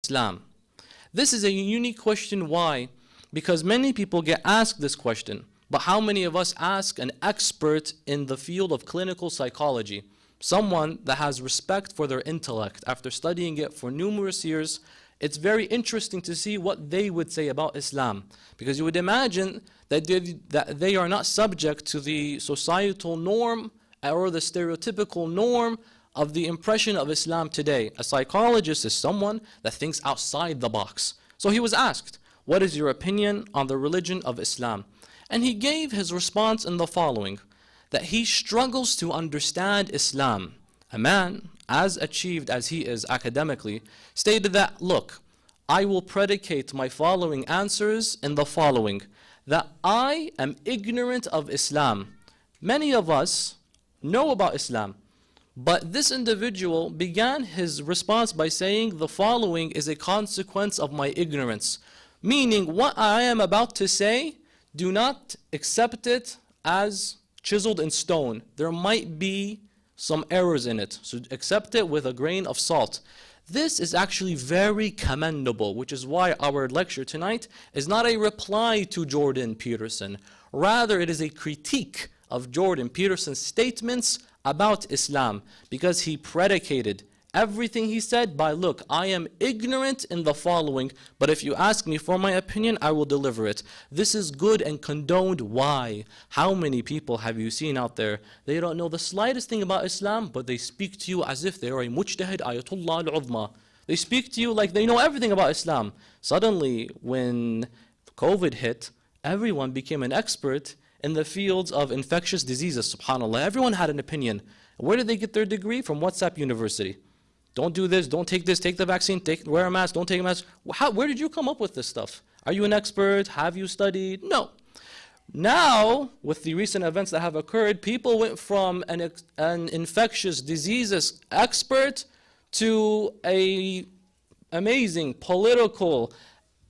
Islam? This is a unique question. Why? Because many people get asked this question, but how many of us ask an expert in the field of clinical psychology, someone that has respect for their intellect after studying it for numerous years? It's very interesting to see what they would say about Islam, because you would imagine that they are not subject to the societal norm or the stereotypical norm of the impression of Islam today. A psychologist is someone that thinks outside the box. So he was asked, what is your opinion on the religion of Islam? And he gave his response in the following, that he struggles to understand Islam. A man, as achieved as he is academically, stated that, look, I will predicate my following answers in the following, that I am ignorant of Islam. Many of us know about Islam, but this individual began his response by saying the following is a consequence of my ignorance. Meaning, what I am about to say, do not accept it as chiseled in stone. There might be some errors in it, so accept it with a grain of salt. This is actually very commendable, which is why our lecture tonight is not a reply to Jordan Peterson. Rather, it is a critique of Jordan Peterson's statements about Islam, because he predicated everything he said by, look, I am ignorant in the following, but if you ask me for my opinion, I will deliver it. This is good and condoned. Why? How many people have you seen out there? They don't know the slightest thing about Islam, but they speak to you as if they are a mujtahid, ayatullah al-uzma. They speak to you like they know everything about Islam. Suddenly, when COVID hit, everyone became an expert in the fields of infectious diseases, subhanAllah. Everyone had an opinion. Where did they get their degree? From WhatsApp University. Don't do this, don't take this, take the vaccine, wear a mask, don't take a mask. Where did you come up with this stuff? Are you an expert? Have you studied? No. Now, with the recent events that have occurred, people went from an infectious diseases expert to an amazing political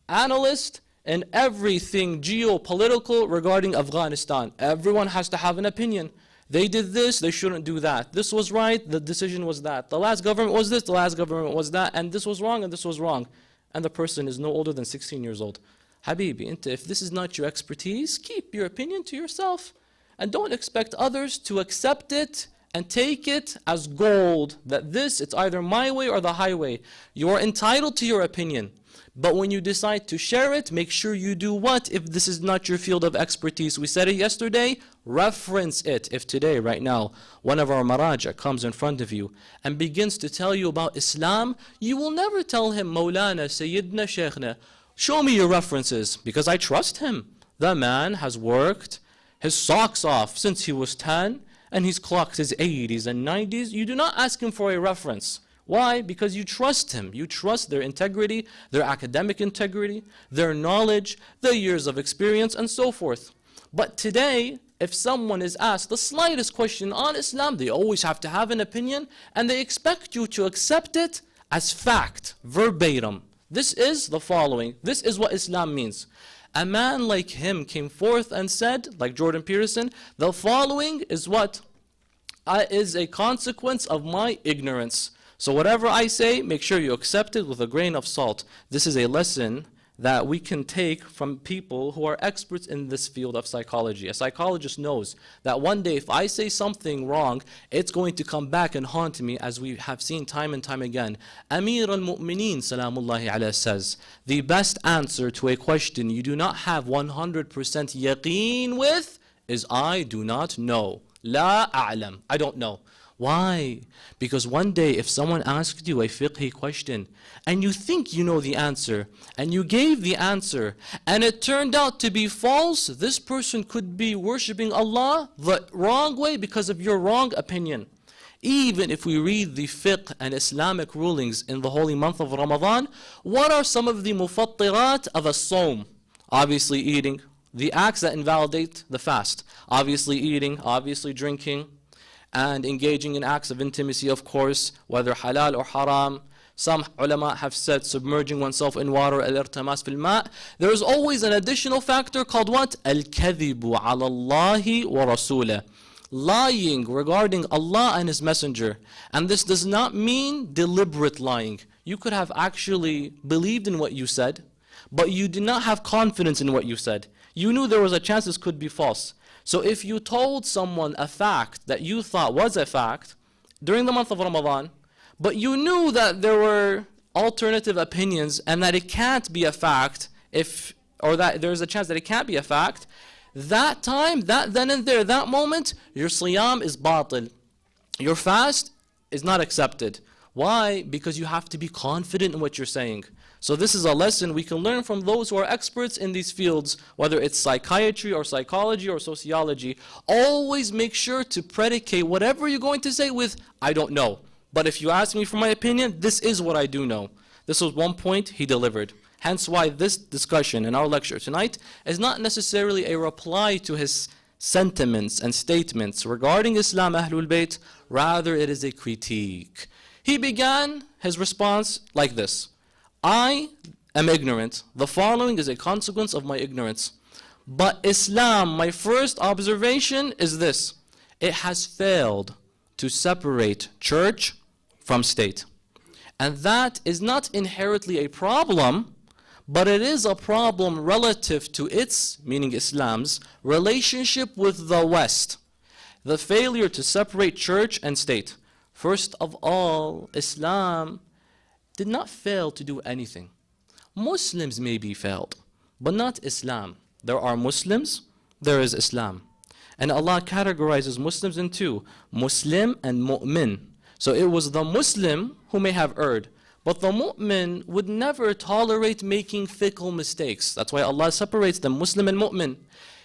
analyst and everything geopolitical regarding Afghanistan. Everyone has to have an opinion. They did this, they shouldn't do that. This was right, the decision was that. The last government was this, the last government was that, and this was wrong, and this was wrong. And the person is no older than 16 years old. Habibi, if this is not your expertise, keep your opinion to yourself. And don't expect others to accept it and take it as gold, that this, it's either my way or the highway. You are entitled to your opinion. But when you decide to share it, make sure you do what if this is not your field of expertise? We said it yesterday, reference it. If today, right now, one of our maraja comes in front of you and begins to tell you about Islam, you will never tell him, Maulana, Sayyidina, Shaykhna, show me your references, because I trust him. The man has worked his socks off since he was 10, and he's clocked his 80s and 90s. You do not ask him for a reference. Why? Because you trust him. You trust their integrity, their academic integrity, their knowledge, their years of experience, and so forth. But today, if someone is asked the slightest question on Islam, they always have to have an opinion, and they expect you to accept it as fact, verbatim. This is the following. This is what Islam means. A man like him came forth and said, like Jordan Peterson, the following is what is a consequence of my ignorance. So whatever I say, make sure you accept it with a grain of salt. This is a lesson that we can take from people who are experts in this field of psychology. A psychologist knows that one day if I say something wrong, it's going to come back and haunt me, as we have seen time and time again. Amir al-Mu'mineen, salamullahi alayhi, says, the best answer to a question you do not have 100% yaqeen with is I do not know. La a'lam. I don't know. Why? Because one day if someone asked you a fiqhi question and you think you know the answer and you gave the answer and it turned out to be false, this person could be worshipping Allah the wrong way because of your wrong opinion. Even if we read the fiqh and Islamic rulings in the holy month of Ramadan, what are some of the mufattirat of as-sawm? Obviously eating. The acts that invalidate the fast. Obviously eating, obviously drinking, and engaging in acts of intimacy, of course, whether halal or haram. Some ulama have said submerging oneself in water, al-irtamas fil ma'. There is always an additional factor called what? Al-kadhibu ala Allahi wa rasulah. Lying regarding Allah and His Messenger. And this does not mean deliberate lying. you could have actually believed in what you said, but you did not have confidence in what you said. You knew there was a chance this could be false. So if you told someone a fact that you thought was a fact during the month of Ramadan, but you knew that there were alternative opinions and that it can't be a fact, or that there's a chance that it can't be a fact, that time, that then and there, that moment, your siyam is batil. Your fast is not accepted. Why? Because you have to be confident in what you're saying. So this is a lesson we can learn from those who are experts in these fields, whether it's psychiatry or psychology or sociology. Always make sure to predicate whatever you're going to say with, I don't know. But if you ask me for my opinion, this is what I do know. This was one point he delivered. Hence why this discussion in our lecture tonight is not necessarily a reply to his sentiments and statements regarding Islam, Ahlul Bayt. Rather, it is a critique. He began his response like this. I am ignorant. The following is a consequence of my ignorance. But Islam, my first observation is this. It has failed to separate church from state. And that is not inherently a problem, but it is a problem relative to its, meaning Islam's, relationship with the West. The failure to separate church and state. First of all, Islam did not fail to do anything. Muslims maybe failed, but not Islam. There are Muslims, there is Islam. And Allah categorizes Muslims in two, Muslim and Mu'min. So it was the Muslim who may have erred, but the Mu'min would never tolerate making fickle mistakes. That's why Allah separates them, Muslim and Mu'min.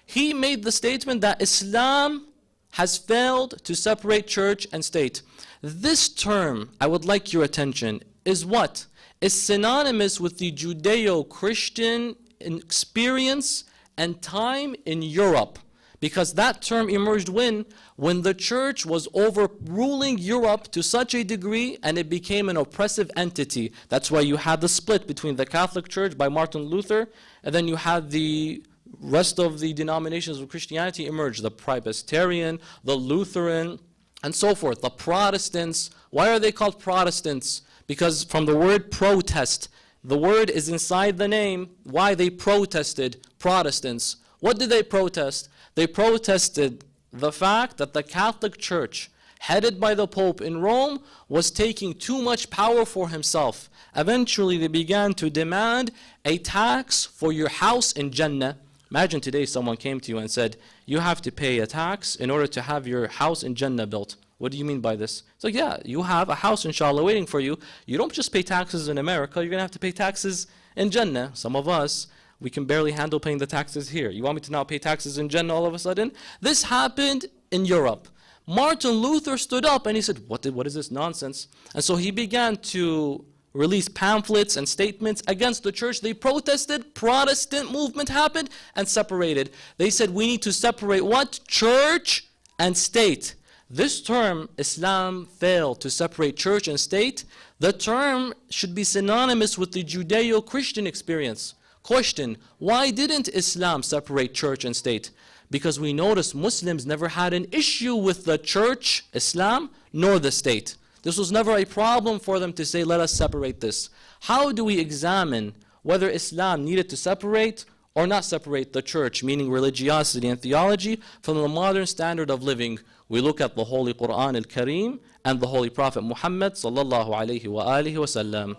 He made the statement that Islam has failed to separate church and state. This term, I would like your attention, is what? Is synonymous with the Judeo-Christian experience and time in Europe. Because that term emerged when the church was overruling Europe to such a degree and it became an oppressive entity. That's why you had the split between the Catholic Church by Martin Luther, and then you had the rest of the denominations of Christianity emerge, the Presbyterian, the Lutheran, and so forth, the Protestants. Why are they called Protestants? Because from the word protest, the word is inside the name. Why they protested, Protestants. What did they protest? They protested the fact that the Catholic Church, headed by the Pope in Rome, was taking too much power for himself. Eventually, they began to demand a tax for your house in Jannah. Imagine today someone came to you and said, you have to pay a tax in order to have your house in Jannah built. What do you mean by this? It's like, yeah, you have a house inshallah waiting for you. You don't just pay taxes in America, you're going to have to pay taxes in Jannah. Some of us, we can barely handle paying the taxes here. You want me to now pay taxes in Jannah all of a sudden? This happened in Europe. Martin Luther stood up and he said, what is this nonsense? And so he began to release pamphlets and statements against the church. They protested, Protestant movement happened and separated. They said we need to separate what? Church and state. This term, Islam failed to separate church and state. The term should be synonymous with the Judeo-Christian experience. Question, why didn't Islam separate church and state? Because we notice Muslims never had an issue with the church, Islam, nor the state. This was never a problem for them to say, let us separate this. How do we examine whether Islam needed to separate or not separate the church, meaning religiosity and theology, from the modern standard of living? We look at the Holy Quran al-Kareem and the Holy Prophet Muhammad sallallahu alayhi wa alihi wa sallam.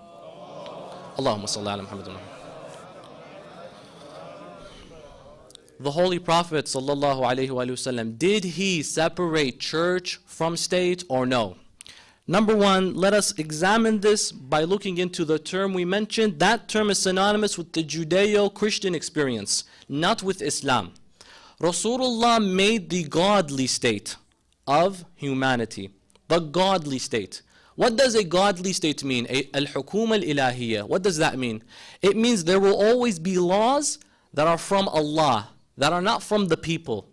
Allahumma salli ala Muhammad. The Holy Prophet sallallahu alayhi wa sallam, did he separate church from state or no? Number one, let us examine this by looking into the term we mentioned. That term is synonymous with the Judeo-Christian experience, not with Islam. Rasulullah made the godly state of humanity, the godly state. What does a godly state mean? Al-Hukuma al-Ilahiyya. What does that mean? It means there will always be laws that are from Allah, that are not from the people.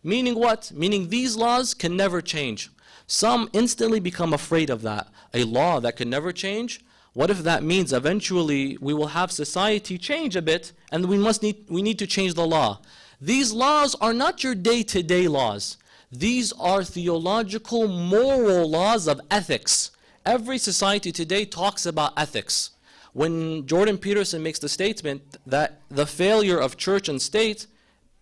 Meaning what? Meaning these laws can never change. Some instantly become afraid of that. A law that can never change? What if that means eventually we will have society change a bit and we need to change the law? These laws are not your day-to-day laws. These are theological, moral laws of ethics. Every society today talks about ethics. When Jordan Peterson makes the statement that the failure of church and state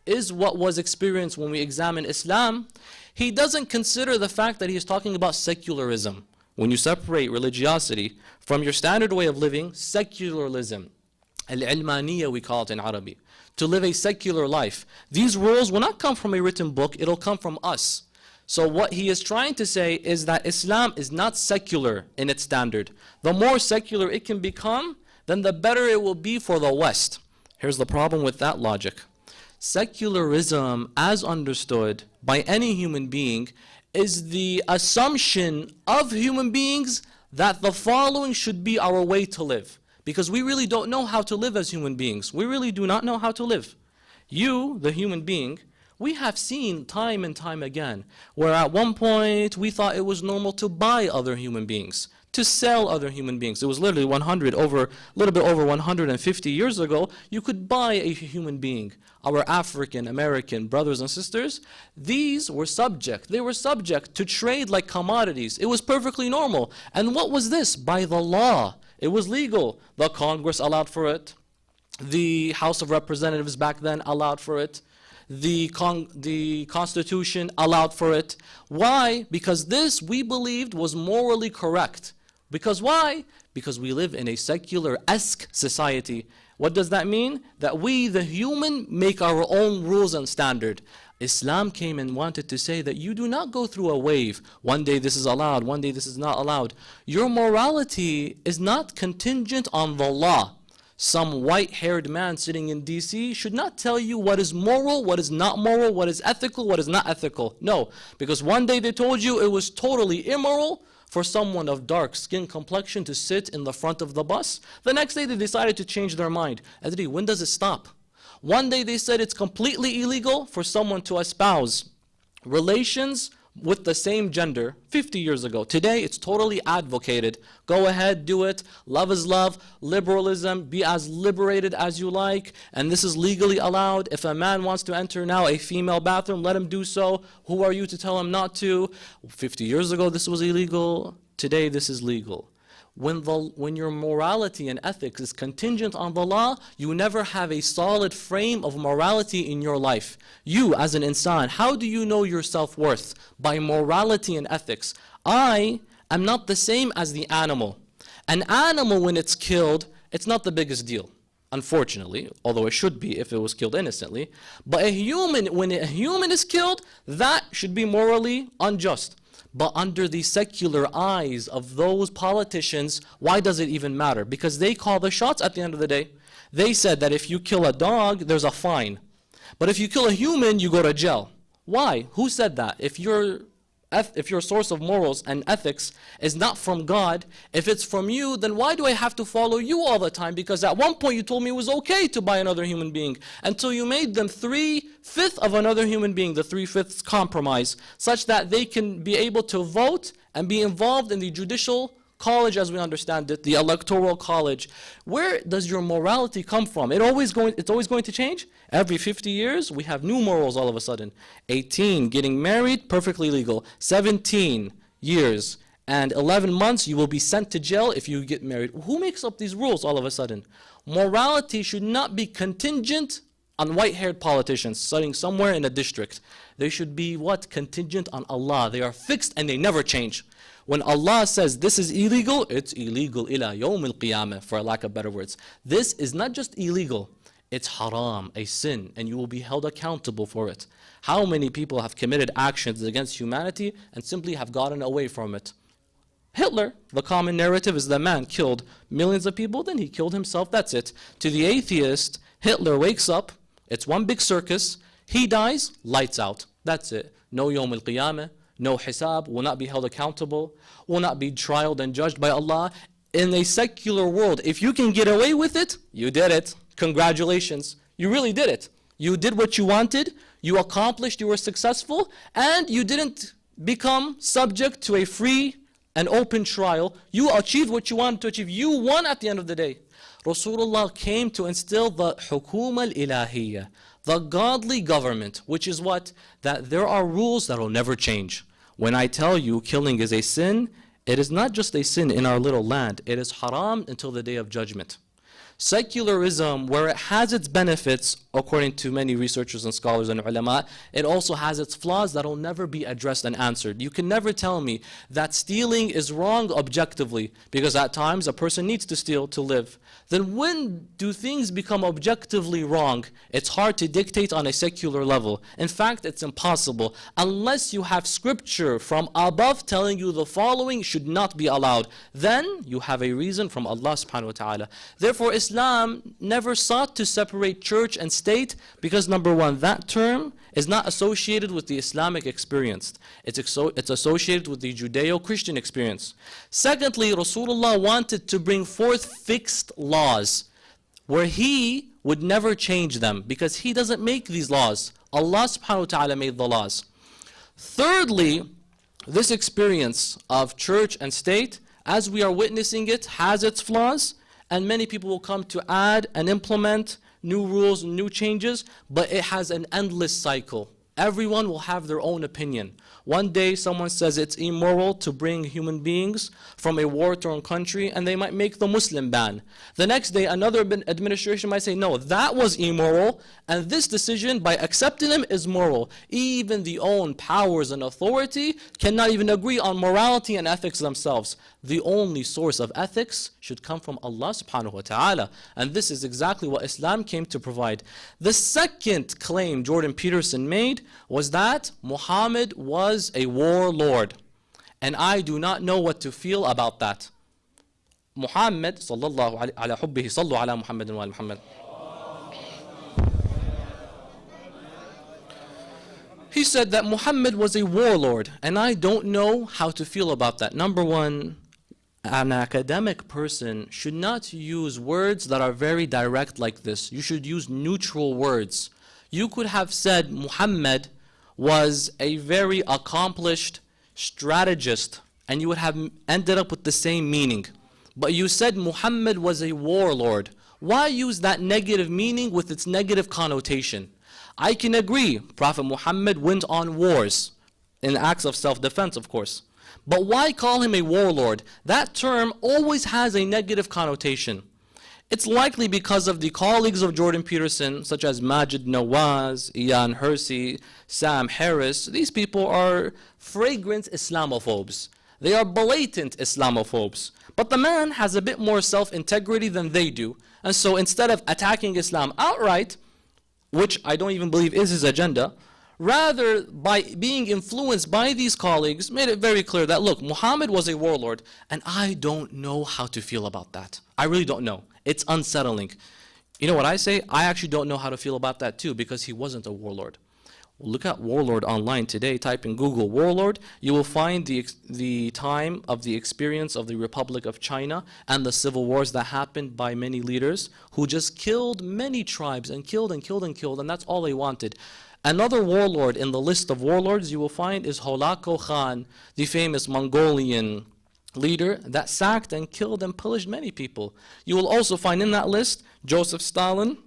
is what was experienced when we examine Islam, he doesn't consider the fact that he is talking about secularism. When you separate religiosity from your standard way of living, secularism, al-ilmaniya we call it in Arabic, to live a secular life. These rules will not come from a written book, it'll come from us. So what he is trying to say is that Islam is not secular in its standard. The more secular it can become, then the better it will be for the West. Here's the problem with that logic. Secularism, as understood by any human being, is the assumption of human beings that the following should be our way to live. Because we really don't know how to live as human beings. We really do not know how to live. You, the human being, we have seen time and time again where at one point we thought it was normal to buy other human beings, to sell other human beings. It was literally a little bit over 150 years ago, you could buy a human being. Our African American brothers and sisters, they were subject to trade like commodities. It was perfectly normal. And what was this? By the law. It was legal. The Congress allowed for it. The House of Representatives back then allowed for it. The Constitution allowed for it. Why? Because this, we believed, was morally correct. Because why? Because we live in a secular-esque society. What does that mean? That we, the human, make our own rules and standard. Islam came and wanted to say that you do not go through a wave. One day this is allowed, one day this is not allowed. Your morality is not contingent on the law. Some white-haired man sitting in DC should not tell you what is moral, what is not moral, what is ethical, what is not ethical. No, because one day they told you it was totally immoral for someone of dark skin complexion to sit in the front of the bus. The next day they decided to change their mind. Adri, when does it stop? One day they said it's completely illegal for someone to espouse relations with the same gender 50 years ago. Today, it's totally advocated. Go ahead, do it. Love is love. Liberalism, be as liberated as you like. And this is legally allowed. If a man wants to enter now a female bathroom, let him do so. Who are you to tell him not to? 50 years ago, this was illegal. Today, this is legal. When your morality and ethics is contingent on the law, you never have a solid frame of morality in your life. You, as an insan, how do you know your self-worth? By morality and ethics. I am not the same as the animal. An animal, when it's killed, it's not the biggest deal, unfortunately, although it should be if it was killed innocently. But a human, when a human is killed, that should be morally unjust. But under the secular eyes of those politicians, why does it even matter? Because they call the shots at the end of the day. They said that if you kill a dog, there's a fine. But if you kill a human, you go to jail. Why? Who said that? If your source of morals and ethics is not from God, if it's from you, then why do I have to follow you all the time? Because at one point you told me it was okay to buy another human being until you made them 3/5 of another human being, the 3/5 compromise, such that they can be able to vote and be involved in the judicial college as we understand it, the electoral college. Where does your morality come from? It's always going to change. Every 50 years, we have new morals all of a sudden. 18, getting married, perfectly legal. 17 years and 11 months, you will be sent to jail if you get married. Who makes up these rules all of a sudden? Morality should not be contingent on white-haired politicians sitting somewhere in a district. They should be what? Contingent on Allah. They are fixed and they never change. When Allah says this is illegal, it's illegal ila yawm al-qiyamah, for lack of better words. This is not just illegal, it's haram, a sin, and you will be held accountable for it. How many people have committed actions against humanity and simply have gotten away from it? Hitler, the common narrative is the man killed millions of people, then he killed himself, that's it. To the atheist, Hitler wakes up, it's one big circus, he dies, lights out, that's it. No yawm al-qiyamah. No hisab, will not be held accountable, will not be trialed and judged by Allah. In a secular world, if you can get away with it, you did it. Congratulations. You really did it. You did what you wanted, you accomplished, you were successful, and you didn't become subject to a free and open trial. You achieved what you wanted to achieve. You won at the end of the day. Rasulullah came to instill the hukuma al-ilahiyya, the godly government, which is what? That there are rules that will never change. When I tell you killing is a sin, It is not just a sin in our little land, it is haram until the day of judgment. Secularism, where it has its benefits, according to many researchers and scholars and ulama, it also has its flaws that will never be addressed and answered. You can never tell me that stealing is wrong objectively, because at times a person needs to steal to live. Then when do things become objectively wrong? It's hard to dictate on a secular level. In fact, it's impossible. Unless you have scripture from above telling you the following should not be allowed, then you have a reason from Allah subhanahu wa ta'ala. Therefore, Islam never sought to separate church and state because, number one, that term is not associated with the Islamic experience. It's associated with the Judeo-Christian experience. Secondly, Rasulullah wanted to bring forth fixed laws where he would never change them because he doesn't make these laws. Allah subhanahu wa ta'ala made the laws. Thirdly, this experience of church and state, as we are witnessing it, has its flaws, and many people will come to add and implement new rules, new changes, but it has an endless cycle. Everyone will have their own opinion. One day someone says it's immoral to bring human beings from a war-torn country, and they might make the Muslim ban. The next day another administration might say, no, that was immoral, and this decision by accepting them is moral. Even the own powers and authority cannot even agree on morality and ethics themselves. The only source of ethics should come from Allah subhanahu wa ta'ala. And this is exactly what Islam came to provide. The second claim Jordan Peterson made was that Muhammad was a warlord. And I do not know what to feel about that. Muhammad, sallallahu ala hubbihi, sallu ala Muhammadin wa ala Muhammad. He said that Muhammad was a warlord, and I don't know how to feel about that. Number one, an academic person should not use words that are very direct like this. You should use neutral words. You could have said Muhammad was a very accomplished strategist, and you would have ended up with the same meaning. But you said Muhammad was a warlord. Why use that negative meaning with its negative connotation? I can agree, Prophet Muhammad went on wars, in acts of self-defense, of course. But why call him a warlord? That term always has a negative connotation. It's likely because of the colleagues of Jordan Peterson, such as Majid Nawaz, Ian Hersey, Sam Harris. These people are fragrant Islamophobes. They are blatant Islamophobes. But the man has a bit more self-integrity than they do. And so instead of attacking Islam outright, which I don't even believe is his agenda, rather, by being influenced by these colleagues, made it very clear that, look, Muhammad was a warlord, and I don't know how to feel about that. I really don't know. It's unsettling. You know what I say? I actually don't know how to feel about that too, because he wasn't a warlord. Look at warlord online today. Type in Google warlord. You will find the time of the experience of the Republic of China and the civil wars that happened by many leaders who just killed many tribes and killed and killed and killed, and that's all they wanted. Another warlord in the list of warlords you will find is Holako Khan, the famous Mongolian leader that sacked and killed and pillaged many people. You will also find in that list Joseph Stalin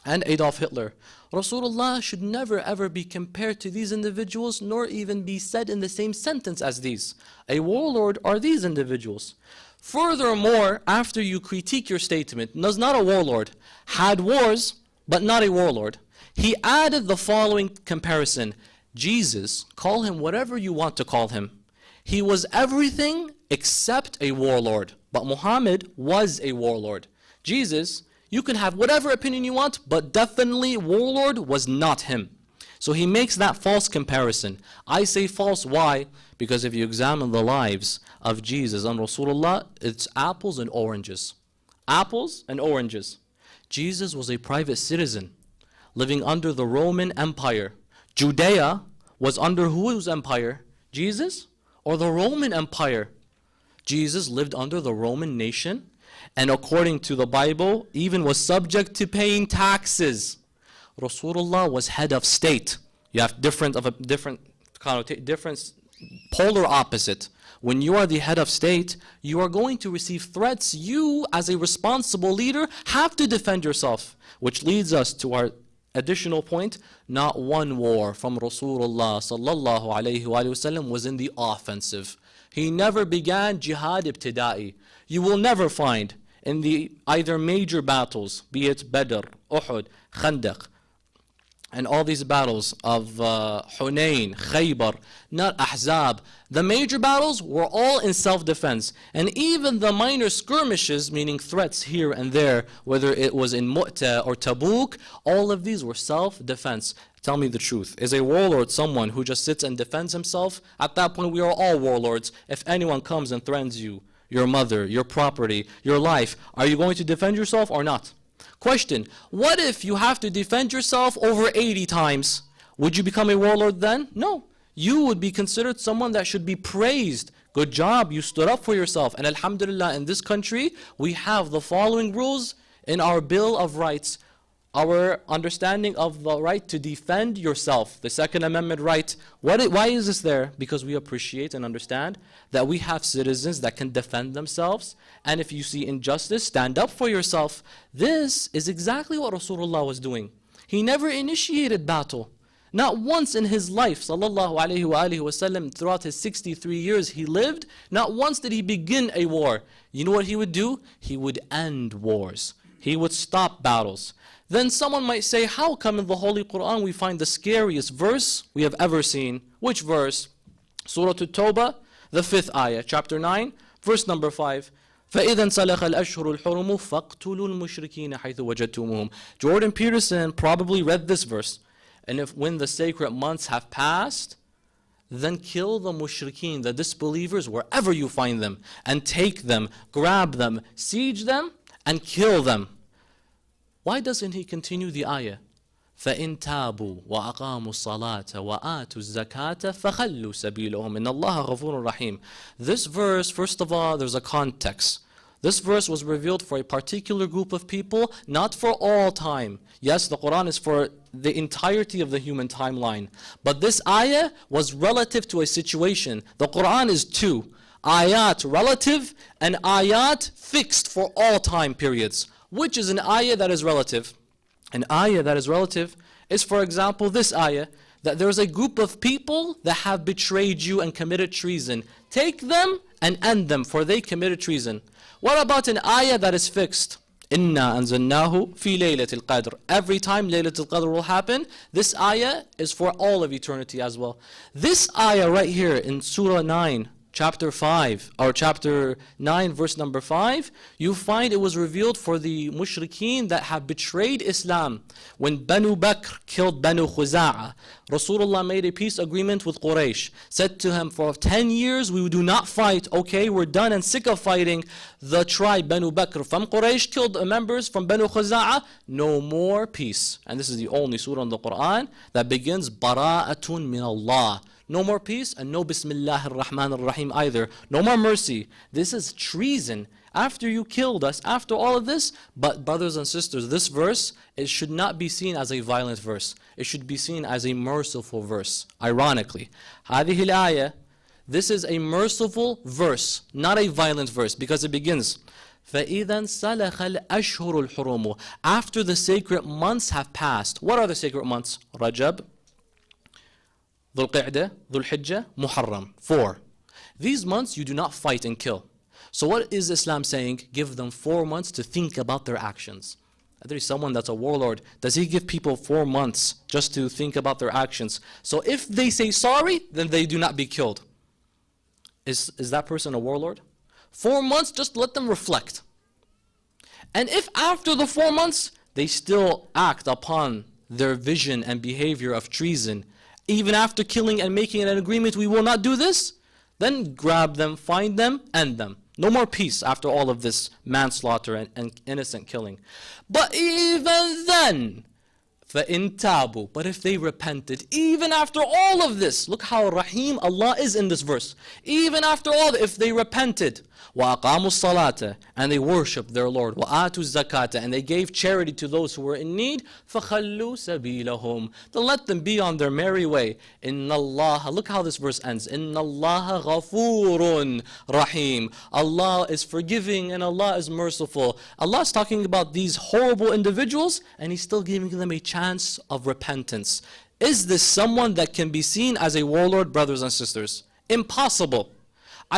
and Adolf Hitler. Rasulullah should never ever be compared to these individuals, nor even be said in the same sentence as these. A warlord are these individuals. Furthermore, after you critique your statement, was not a warlord, had wars, but not a warlord, he added the following comparison. Jesus, call him whatever you want to call him. He was everything except a warlord. But Muhammad was a warlord. Jesus, you can have whatever opinion you want, but definitely warlord was not him. So he makes that false comparison. I say false, why? Because if you examine the lives of Jesus and Rasulullah, it's apples and oranges. Apples and oranges. Jesus was a private citizen living under the Roman Empire. Judea was under whose empire? Jesus or the Roman Empire? Jesus lived under the Roman nation, and according to the Bible, even was subject to paying taxes. Rasulullah was head of state. You have different polar opposite. When you are the head of state, you are going to receive threats. You, as a responsible leader, have to defend yourself. Which leads us to our additional point. Not one war from Rasulullah sallallahu alayhi wa sallam was in the offensive. He never began jihad ibtida'i. You will never find in the either major battles, be it Badr, Uhud, Khandaq, and all these battles of Hunayn, Khaybar, not Ahzab. The major battles were all in self-defense. And even the minor skirmishes, meaning threats here and there, whether it was in Mu'tah or Tabuk, all of these were self-defense. Tell me the truth. Is a warlord someone who just sits and defends himself? At that point, we are all warlords. If anyone comes and threatens you, your mother, your property, your life, are you going to defend yourself or not? Question, what if you have to defend yourself over 80 times? Would you become a warlord then? No. You would be considered someone that should be praised. Good job, you stood up for yourself. And alhamdulillah, in this country, we have the following rules in our Bill of Rights. Our understanding of the right to defend yourself, the Second Amendment right. Why is this there? Because we appreciate and understand that we have citizens that can defend themselves. And if you see injustice, stand up for yourself. This is exactly what Rasulullah was doing. He never initiated battle. Not once in his life, sallallahu alayhi wa alihi wasallam, throughout his 63 years he lived, not once did he begin a war. You know what he would do? He would end wars. He would stop battles. Then someone might say, how come in the Holy Quran we find the scariest verse we have ever seen? Which verse? Surah At-Tawbah, the 5th ayah, chapter 9, verse number 5. فَإِذَا انْسَلَخَ الْأَشْهُرُ الْحُرُمُ فَاقْتُلُوا الْمُشْرِكِينَ حَيْثُ وَجَدْتُمُوهُم. Jordan Peterson probably read this verse. And when the sacred months have passed, then kill the mushrikeen, the disbelievers, wherever you find them, and take them, grab them, siege them, and kill them. Why doesn't he continue the ayah? فَإِن تَابُوا وَأَقَامُوا الصَّلَاةَ وَآتُوا الزَّكَاةَ فَخَلُّوا سَبِيلَهُمْ إِنَّ اللَّهَ غَفُورٌ رَحِيمٌ. This verse, first of all, there's a context. This verse was revealed for a particular group of people, not for all time. Yes, the Quran is for the entirety of the human timeline. But this ayah was relative to a situation. The Quran is two. Ayat relative and ayat fixed for all time periods. Which is an ayah that is relative? An ayah that is relative is, for example, this ayah, that there is a group of people that have betrayed you and committed treason. Take them and end them, for they committed treason. What about an ayah that is fixed? إِنَّا أَنزَلْنَاهُ فِي لَيْلَةِ الْقَدْرِ. Every time Laylatul Qadr will happen, this ayah is for all of eternity as well. This ayah right here in Surah 9, chapter 5, or chapter 9, verse number 5, you find it was revealed for the mushrikeen that have betrayed Islam. When Banu Bakr killed Banu Khuza'a, Rasulullah made a peace agreement with Quraysh, said to him, for 10 years we do not fight, okay, we're done and sick of fighting. The tribe Banu Bakr from Quraysh killed members from Banu Khuza'a, no more peace. And this is the only surah in the Quran that begins, Bara'atun min Allah. No more peace and no Bismillah ar-Rahman ar-Rahim either. No more mercy. This is treason. After you killed us, after all of this. But brothers and sisters, this verse, it should not be seen as a violent verse. It should be seen as a merciful verse. Ironically, هذه الآية, this is a merciful verse, not a violent verse, because it begins, فَإِذَا انْسَلَخَ الْأَشْهُرُ الْحُرُمُ. After the sacred months have passed. What are the sacred months? Rajab, Dhul Qa'dah, Dhul Hijjah, Muharram. 4. These months you do not fight and kill. So what is Islam saying? Give them 4 months to think about their actions. There is someone that's a warlord. Does he give people 4 months just to think about their actions? So if they say sorry, then they do not be killed. Is that person a warlord? 4 months, just let them reflect. And if after the 4 months, they still act upon their vision and behavior of treason, even after killing and making an agreement, we will not do this, then grab them, find them, end them. No more peace after all of this manslaughter and innocent killing. But even then, فَإِن تَابُوا. But if they repented, even after all of this, look how Rahim Allah is in this verse. Even after all, if they repented, وَأَقَامُوا الصَّلَاةَ, and they worshipped their Lord, وَآتُوا الزَّكَاةَ, and they gave charity to those who were in need, فَخَلُّوا سَبِيلَهُم. Then let them be on their merry way. إِنَّ اللَّهَ, look how this verse ends. إِنَّ اللَّهَ غَفُورٌ رَحِيمٌ. Allah is forgiving and Allah is merciful. Allah is talking about these horrible individuals and He's still giving them a chance of repentance. Is this someone that can be seen as a warlord, brothers and sisters? Impossible.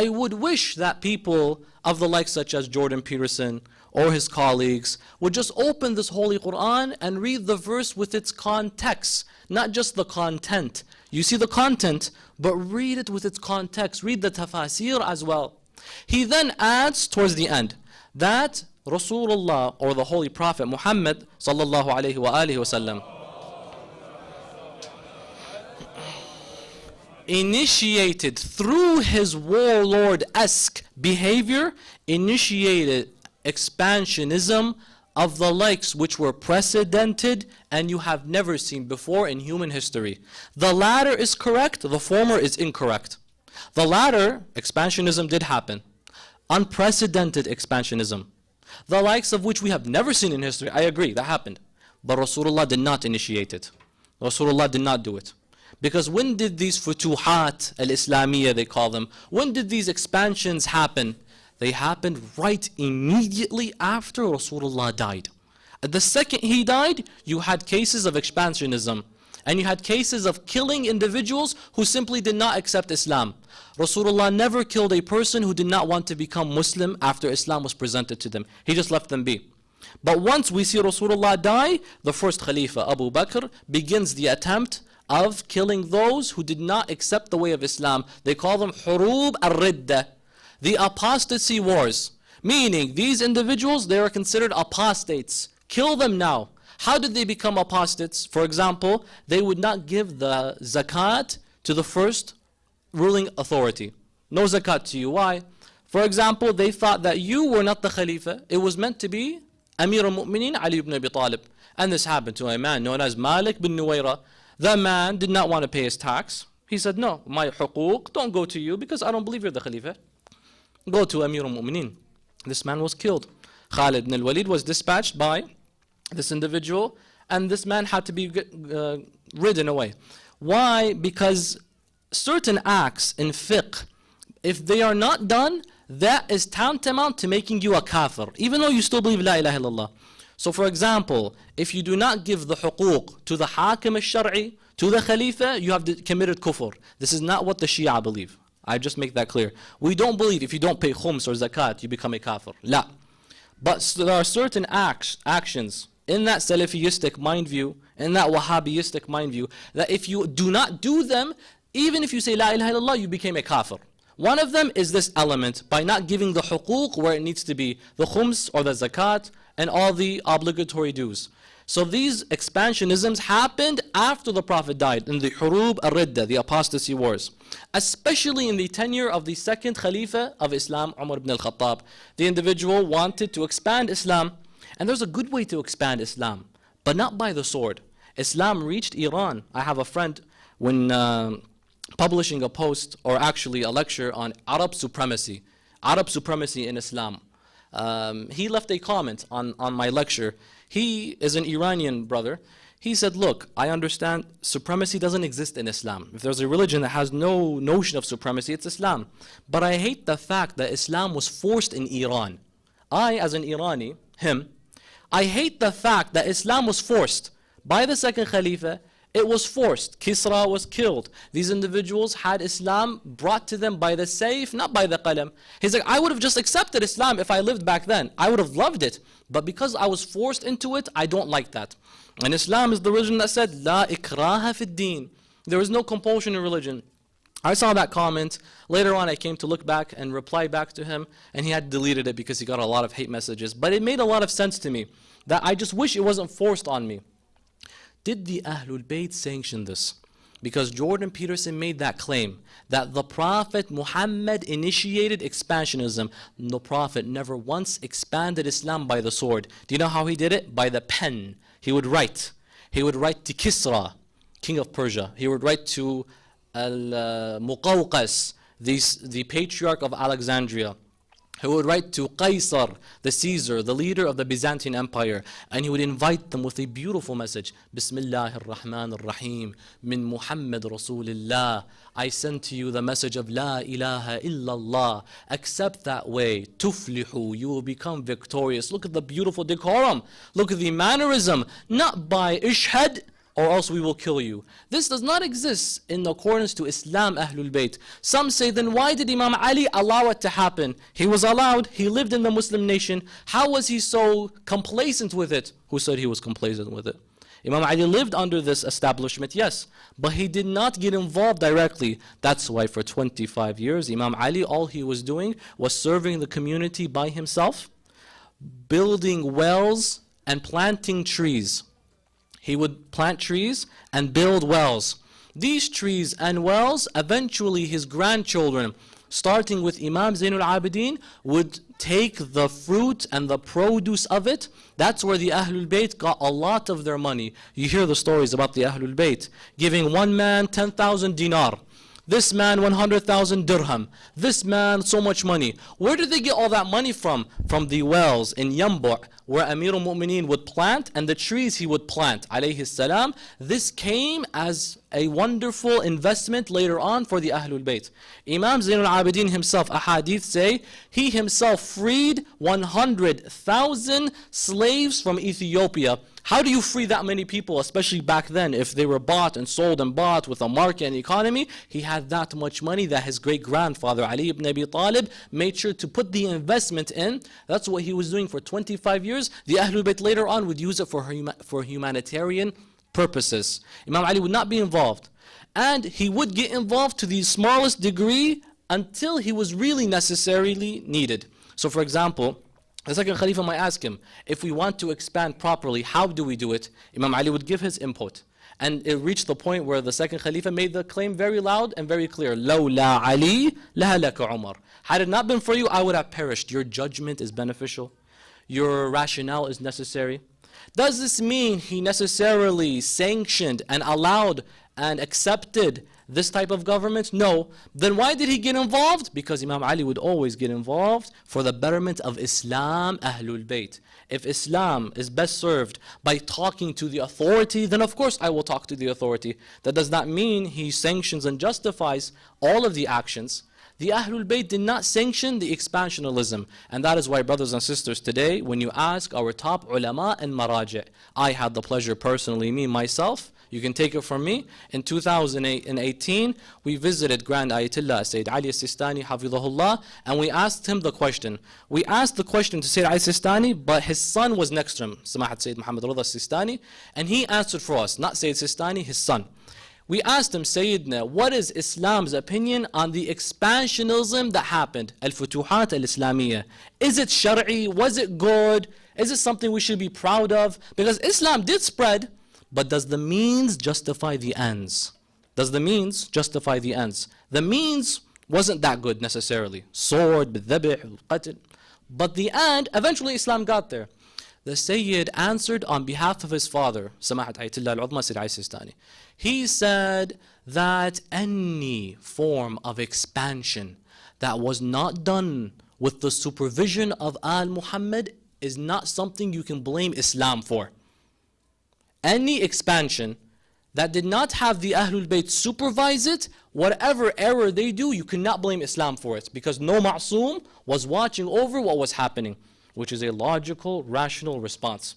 I would wish that people of the like such as Jordan Peterson or his colleagues would just open this Holy Quran and read the verse with its context, not just the content. You see the content, but read it with its context. Read the tafasir as well. He then adds towards the end that Rasulullah, or the Holy Prophet Muhammad sallallahu alayhi wa alihi wasallam, initiated through his warlord-esque behavior, initiated expansionism of the likes which were precedented and you have never seen before in human history. The latter is correct, the former is incorrect. The latter, expansionism, did happen. Unprecedented expansionism. The likes of which we have never seen in history, I agree, that happened. But Rasulullah did not initiate it. Rasulullah did not do it. Because when did these futuhat al-Islamiyya, they call them, when did these expansions happen? They happened right immediately after Rasulullah died. The second he died, you had cases of expansionism. And you had cases of killing individuals who simply did not accept Islam. Rasulullah never killed a person who did not want to become Muslim after Islam was presented to them. He just left them be. But once we see Rasulullah die, the first Khalifa, Abu Bakr, begins the attempt of killing those who did not accept the way of Islam. They call them Hurub al-Ridda, the Apostasy Wars. Meaning, these individuals, they are considered apostates. Kill them now. How did they become apostates? For example, they would not give the zakat to the first ruling authority. No zakat to you. Why? For example, they thought that you were not the Khalifa. It was meant to be Amir al-Mu'mineen Ali ibn Abi Talib. And this happened to a man known as Malik bin Nuwayra. The man did not want to pay his tax. He said, no, my huquq don't go to you because I don't believe you're the Khalifa. Go to Amir al-Mu'mineen. This man was killed. Khalid ibn al-Walid was dispatched by this individual, and this man had to be ridden away. Why? Because certain acts in fiqh, if they are not done, that is tantamount to making you a kafir, even though you still believe La ilaha illallah. So for example, if you do not give the huquq to the hakim al-shar'i, to the khalifa, you have committed kufr. This is not what the Shia believe. I just make that clear. We don't believe if you don't pay khums or zakat, you become a kafir. La. But there are certain actions in that Salafiyistic mind view, in that Wahhabiyistic mind view, that if you do not do them, even if you say La ilaha illallah, you became a kafir. One of them is this element, by not giving the huquq where it needs to be, the khums or the zakat, and all the obligatory dues. So these expansionisms happened after the Prophet died, in the Hurub al-Ridda, the Apostasy Wars. Especially in the tenure of the second Khalifa of Islam, Umar ibn al-Khattab. The individual wanted to expand Islam. And there's a good way to expand Islam, but not by the sword. Islam reached Iran. I have a friend, when publishing a post, or actually a lecture on Arab supremacy in Islam, he left a comment on my lecture. He is an Iranian brother. He said, look, I understand supremacy doesn't exist in Islam. If there's a religion that has no notion of supremacy, it's Islam. But I hate the fact that Islam was forced in Iran. I, as an Irani, I hate the fact that Islam was forced by the second Khalifa. It was forced. Kisra was killed. These individuals had Islam brought to them by the sayf, not by the qalam. He's like, I would have just accepted Islam if I lived back then. I would have loved it. But because I was forced into it, I don't like that. And Islam is the religion that said, La ikraha fid deen. There is no compulsion in religion. I saw that comment. Later on, I came to look back and reply back to him, and he had deleted it because he got a lot of hate messages. But it made a lot of sense to me, that I just wish it wasn't forced on me. Did the Ahlul Bayt sanction this? Because Jordan Peterson made that claim, that the Prophet Muhammad initiated expansionism. The Prophet never once expanded Islam by the sword. Do you know how he did it? By the pen. He would write. He would write to Kisra, king of Persia. He would write to Muqawqas, the patriarch of Alexandria. He would write to Qaisar, the Caesar, the leader of the Byzantine Empire, and he would invite them with a beautiful message. Bismillahir Rahmanir Rahim, min Muhammad Rasulillah. I send to you the message of La ilaha illallah. Accept that way. Tuflihu, you will become victorious. Look at the beautiful decorum. Look at the mannerism. Not by ishhad, or else we will kill you. This does not exist in accordance to Islam, Ahlul Bayt. Some say, then why did Imam Ali allow it to happen? He was allowed, he lived in the Muslim nation. How was he so complacent with it? Who said he was complacent with it? Imam Ali lived under this establishment, yes, but he did not get involved directly. That's why for 25 years, Imam Ali, all he was doing was serving the community by himself, building wells and planting trees. He would plant trees and build wells. These trees and wells, eventually his grandchildren, starting with Imam Zainul Abidin, would take the fruit and the produce of it. That's where the Ahlul Bayt got a lot of their money. You hear the stories about the Ahlul Bayt giving one man 10,000 dinar, this man 100,000 dirham, this man so much money. Where did they get all that money from? From the wells in Yambu', where Amir al-Mu'mineen would plant, and the trees he would plant, alayhi salam. This came as a wonderful investment later on for the Ahlul Bayt. Imam Zainul Abidin himself, ahadith say, he himself freed 100,000 slaves from Ethiopia. How do you free that many people, especially back then, if they were bought and sold and bought with a market and economy? He had that much money that his great-grandfather, Ali ibn Abi Talib, made sure to put the investment in. That's what he was doing for 25 years. The Ahlul Bayt later on would use it for humanitarian purposes. Imam Ali would not be involved. And he would get involved to the smallest degree until he was really necessarily needed. So for example, the second Khalifa might ask him, if we want to expand properly, how do we do it? Imam Ali would give his input. And it reached the point where the second Khalifa made the claim very loud and very clear. لَوْلَا عَلِي لَهَلَكَ عُمَرْ. Had it not been for you, I would have perished. Your judgment is beneficial. Your rationale is necessary. Does this mean he necessarily sanctioned and allowed and accepted this type of government? No. Then why did he get involved? Because Imam Ali would always get involved for the betterment of Islam, Ahlul Bayt. If Islam is best served by talking to the authority, then of course I will talk to the authority. That does not mean he sanctions and justifies all of the actions. The Ahlul Bayt did not sanction the expansionism. And that is why, brothers and sisters, today, when you ask our top ulama and maraji', I had the pleasure personally, me, myself, you can take it from me, in 2018, we visited Grand Ayatollah Sayyid Ali Sistani, Hafidhahullah, and we asked him the question. We asked the question to Sayyid Ali Sistani, but his son was next to him, Samahat Sayyid Muhammad Rida Sistani, and he answered for us, not Sayyid Sistani, his son. We asked him, Sayyidina, what is Islam's opinion on the expansionism that happened? Al-Futuhat al-Islamiyya. Is it shari'i? Was it good? Is it something we should be proud of? Because Islam did spread, but does the means justify the ends? Does the means justify the ends? The means wasn't that good necessarily. Sword, bidhabih, qatl. But the end, eventually Islam got there. The Sayyid answered on behalf of his father, Samahat Ayatollah al-Udma Sayyid Ali Sistani. He said that any form of expansion that was not done with the supervision of Al-Muhammad is not something you can blame Islam for. Any expansion that did not have the Ahlul Bayt supervise it, whatever error they do, you cannot blame Islam for it, because no ma'soom was watching over what was happening, which is a logical, rational response.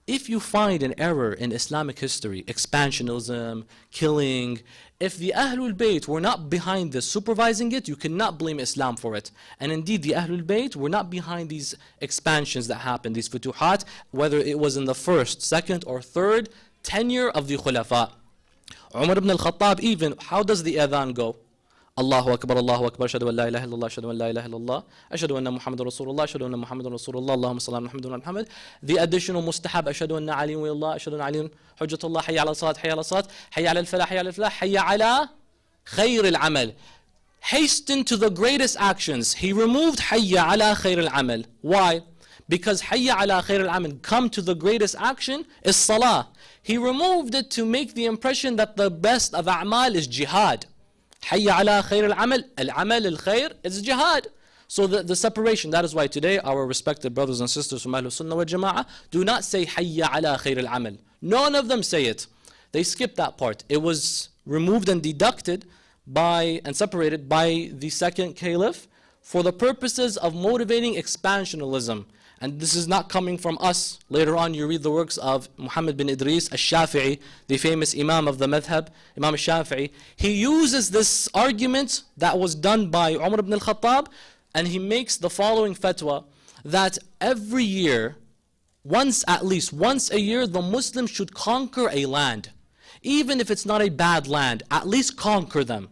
If you find an error in Islamic history, expansionism, killing, if the Ahlul Bayt were not behind this, supervising it, you cannot blame Islam for it. And indeed, the Ahlul Bayt were not behind these expansions that happened, these futuhat, whether it was in the first, second, or third tenure of the Khulafa. Umar ibn al-Khattab even, how does the adhan go? Allahu Akbar, ashhadu an la ilaha illallah, ashhadu an la ilaha illallah, ashhadu anna Muhammadan Rasulullah, ashhadu anna Muhammadan Rasulullah, Allahumma salli ala Muhammadin wa Muhammad. The additional mustahab, ashhadu anna aliyyun walillah, ashhadu anna aliyyun hujjatullah, hayya ala salat, hayya ala salat, hayya ala al-falah, hayya ala al-falah, hayya ala khayr al-amal. Hasten to the greatest actions. He removed hayya ala khayr al-amal. Why? Because hayya ala khayr al-amal, come to the greatest action, is salah. He removed it to make the impression that the best of a'mal is jihad. Hayya ala khayr al-amal, al-amal al-khayr is jihad. So the separation, that is why today our respected brothers and sisters from Ahlul Sunnah wal Jama'ah do not say hayya ala khayr al-amal. None of them say it. They skip that part. It was removed and deducted by and separated by the second caliph for the purposes of motivating expansionism. And this is not coming from us. Later on you read the works of Muhammad bin Idris al-Shafi'i, the famous Imam of the Madhab, Imam al-Shafi'i. He uses this argument that was done by Umar ibn al-Khattab, and he makes the following fatwa, that every year, at least once a year, the Muslims should conquer a land. Even if it's not a bad land, at least conquer them.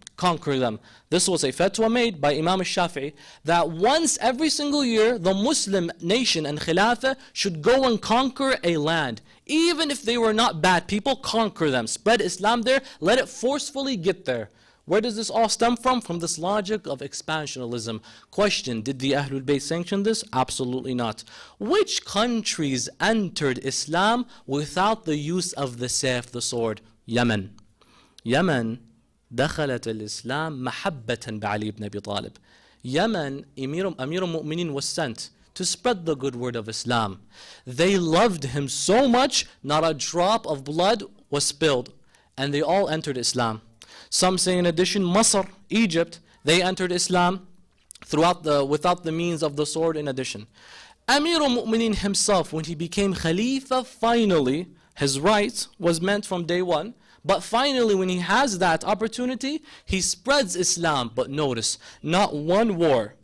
This was a fatwa made by Imam al-Shafi'i, that once every single year, the Muslim nation and Khilafah should go and conquer a land. Even if they were not bad people, conquer them. Spread Islam there, let it forcefully get there. Where does this all stem from? From this logic of expansionism. Question, did the Ahlul Bayt sanction this? Absolutely not. Which countries entered Islam without the use of the sayf, the sword? Yemen. Yemen دخلت الإسلام محبة بعلي بن أبي طالب. Yemen, Amir al-Mu'minin was sent to spread the good word of Islam. They loved him so much, not a drop of blood was spilled, and they all entered Islam. Some say in addition, Masr, Egypt, they entered Islam without the means of the sword in addition. Amir al-Mu'minin himself, when he became Khalifa, finally, his right was meant from day one, but finally when he has that opportunity, he spreads Islam. But notice, not one war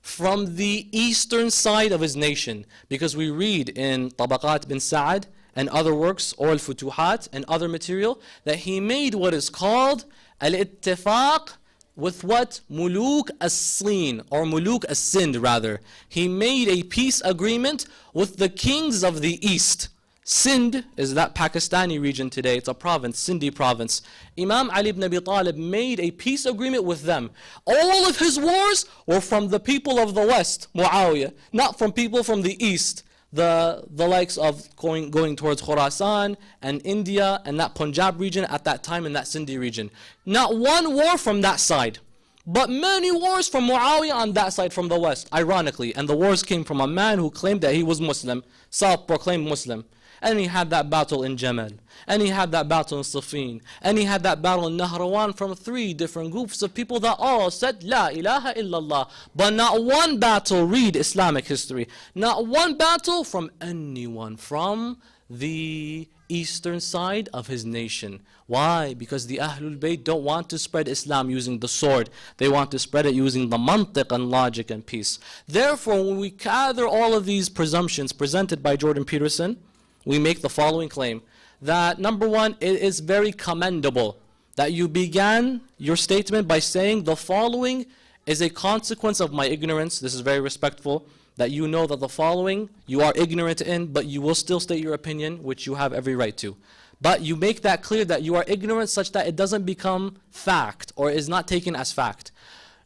from the eastern side of his nation, because we read in Tabaqat bin Sa'ad and other works, or al-Futuhat and other material, that he made what is called al-ittifaq with what? Muluk as-Sin, or Muluk as-Sind rather. He made a peace agreement with the kings of the east. Sind is that Pakistani region today, it's a province, Sindhi province. Imam Ali ibn Abi Talib made a peace agreement with them. All of his wars were from the people of the west, Muawiyah, not from people from the east. The likes of going towards Khurasan and India and that Punjab region at that time, in that Sindhi region. Not one war from that side, but many wars from Muawiyah on that side from the west, ironically. And the wars came from a man who claimed that he was Muslim, self-proclaimed Muslim. And he had that battle in Jamal, and he had that battle in Siffin, and he had that battle in Nahrawan from 3 different groups of people that all said La ilaha illallah. But not one battle, read Islamic history, not one battle from anyone from the eastern side of his nation. Why? Because the Ahlul Bayt don't want to spread Islam using the sword. They want to spread it using the mantiq and logic and peace. Therefore, when we gather all of these presumptions presented by Jordan Peterson, we make the following claim, that number one, it is very commendable that you began your statement by saying the following is a consequence of my ignorance. This is very respectful, that you know that the following you are ignorant in, but you will still state your opinion, which you have every right to. But you make that clear that you are ignorant such that it doesn't become fact or is not taken as fact.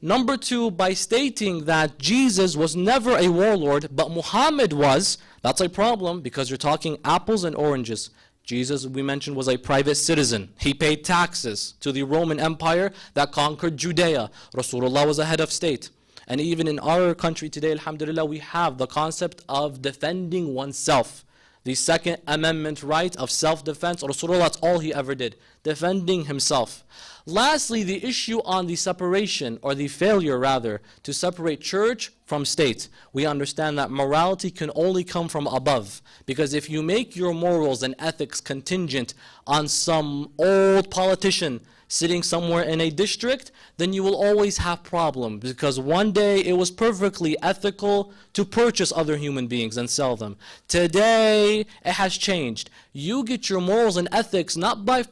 Number two, by stating that Jesus was never a warlord, but Muhammad was, that's a problem because you're talking apples and oranges. Jesus, we mentioned, was a private citizen. He paid taxes to the Roman Empire that conquered Judea. Rasulullah was a head of state. And even in our country today, alhamdulillah, we have the concept of defending oneself. The Second Amendment right of self-defense. Rasulullah, that's all he ever did, defending himself. Lastly, the issue on the separation, or the failure rather, to separate church from state. We understand that morality can only come from above. Because if you make your morals and ethics contingent on some old politician sitting somewhere in a district, then you will always have problems. Because one day it was perfectly ethical to purchase other human beings and sell them. Today it has changed. You get your morals and ethics not by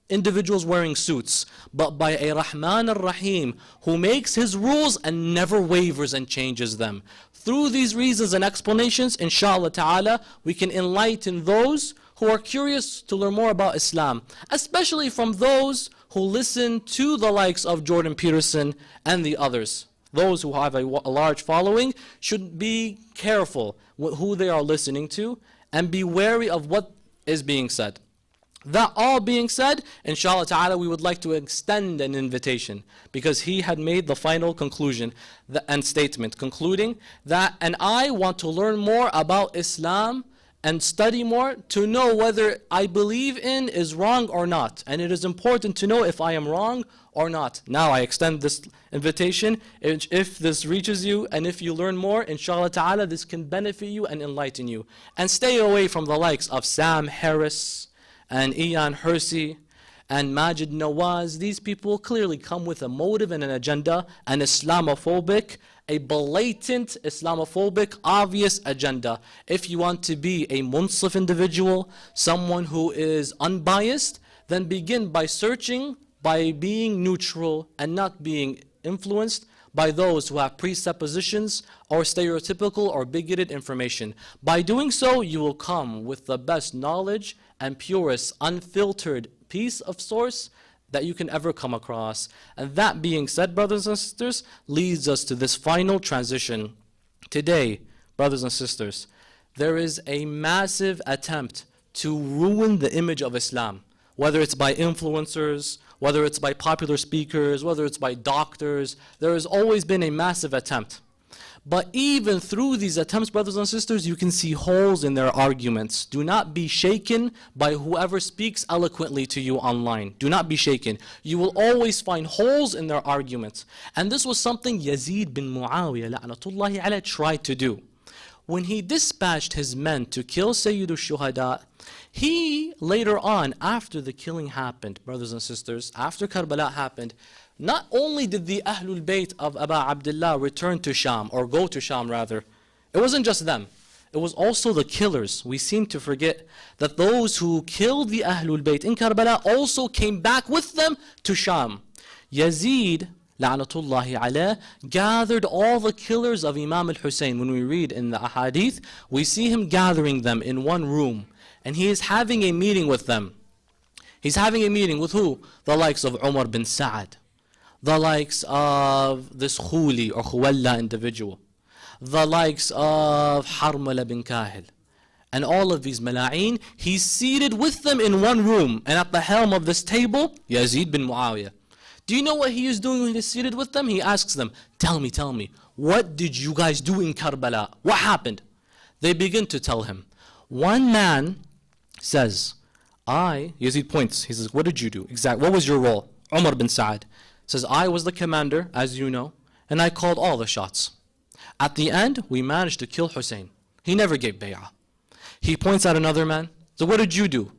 individuals wearing suits, but by a Rahman ar-Rahim who makes his rules and never wavers and changes them. Through these reasons and explanations, inshallah ta'ala, we can enlighten those who are curious to learn more about Islam, especially from those who listen to the likes of Jordan Peterson and the others. Those who have a large following should be careful with who they are listening to and be wary of what is being said. That all being said, inshallah ta'ala, we would like to extend an invitation, because he had made the final conclusion and statement concluding that, and I want to learn more about Islam and study more to know whether I believe in is wrong or not. And it is important to know if I am wrong or not. Now I extend this invitation. If this reaches you and if you learn more, inshallah ta'ala, this can benefit you and enlighten you. And stay away from the likes of Sam Harris and Ian Hersey and Majid Nawaz. These people clearly come with a motive and an agenda, an Islamophobic, a blatant Islamophobic, obvious agenda. If you want to be a munsif individual, someone who is unbiased, then begin by searching, by being neutral and not being influenced by those who have presuppositions or stereotypical or bigoted information. By doing so, you will come with the best knowledge and purest, unfiltered piece of source that you can ever come across. And that being said, brothers and sisters, leads us to this final transition. Today, brothers and sisters, there is a massive attempt to ruin the image of Islam, whether it's by influencers, whether it's by popular speakers, whether it's by doctors. There has always been a massive attempt. But even through these attempts, brothers and sisters, you can see holes in their arguments. Do not be shaken by whoever speaks eloquently to you online. Do not be shaken. You will always find holes in their arguments. And this was something Yazid bin Muawiyah la'natullahi alayh tried to do. When he dispatched his men to kill Sayyid al-Shuhada, he later on, after the killing happened, brothers and sisters, after Karbala happened, not only did the Ahlul Bayt of Abu Abdullah return to Sham, or go to Sham rather, it wasn't just them. It was also the killers. We seem to forget that those who killed the Ahlul Bayt in Karbala also came back with them to Sham. Yazid, la'natullahi alayh, gathered all the killers of Imam al-Hussein. When we read in the ahadith, we see him gathering them in one room. And he is having a meeting with them. He's having a meeting with who? The likes of Umar bin Sa'ad, the likes of this Khuli or Khuwalla individual, the likes of Harmala bin Kahil, and all of these mala'in. He's seated with them in one room, and at the helm of this table, Yazid bin Muawiyah. Do you know what he is doing when he's seated with them? He asks them, tell me, what did you guys do in Karbala? What happened? They begin to tell him. One man says, Yazid points, he says, what did you do? What was your role? Umar bin Sa'ad says, I was the commander, as you know, and I called all the shots. At the end, we managed to kill Hussein. He never gave bay'ah. He points at another man, so what did you do?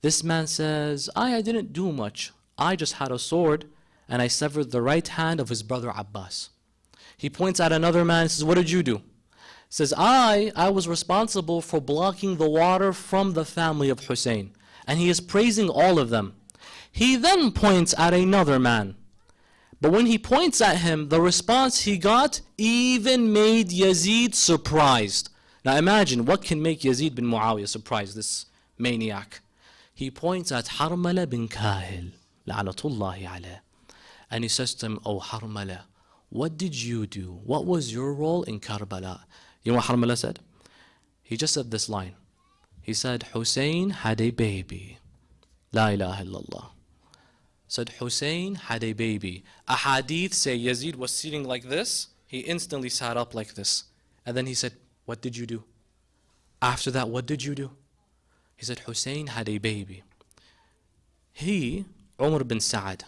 This man says, I didn't do much. I just had a sword, and I severed the right hand of his brother Abbas. He points at another man and says, what did you do? Says, I was responsible for blocking the water from the family of Hussein. And he is praising all of them. He then points at another man. But when he points at him, the response he got even made Yazid surprised. Now imagine, what can make Yazid bin Muawiyah surprised, this maniac? He points at Harmala bin Kahil, la'natullahi alayh. And he says to him, oh Harmala, what did you do? What was your role in Karbala? You know what Harmala said? He just said this line. He said, Hussein had a baby. La ilaha illallah. Said Hussein had a baby. A hadith say Yazid was sitting like this. He instantly sat up like this. And then he said, what did you do? After that, what did you do? He said, Hussein had a baby. He, Umar bin Sa'ad,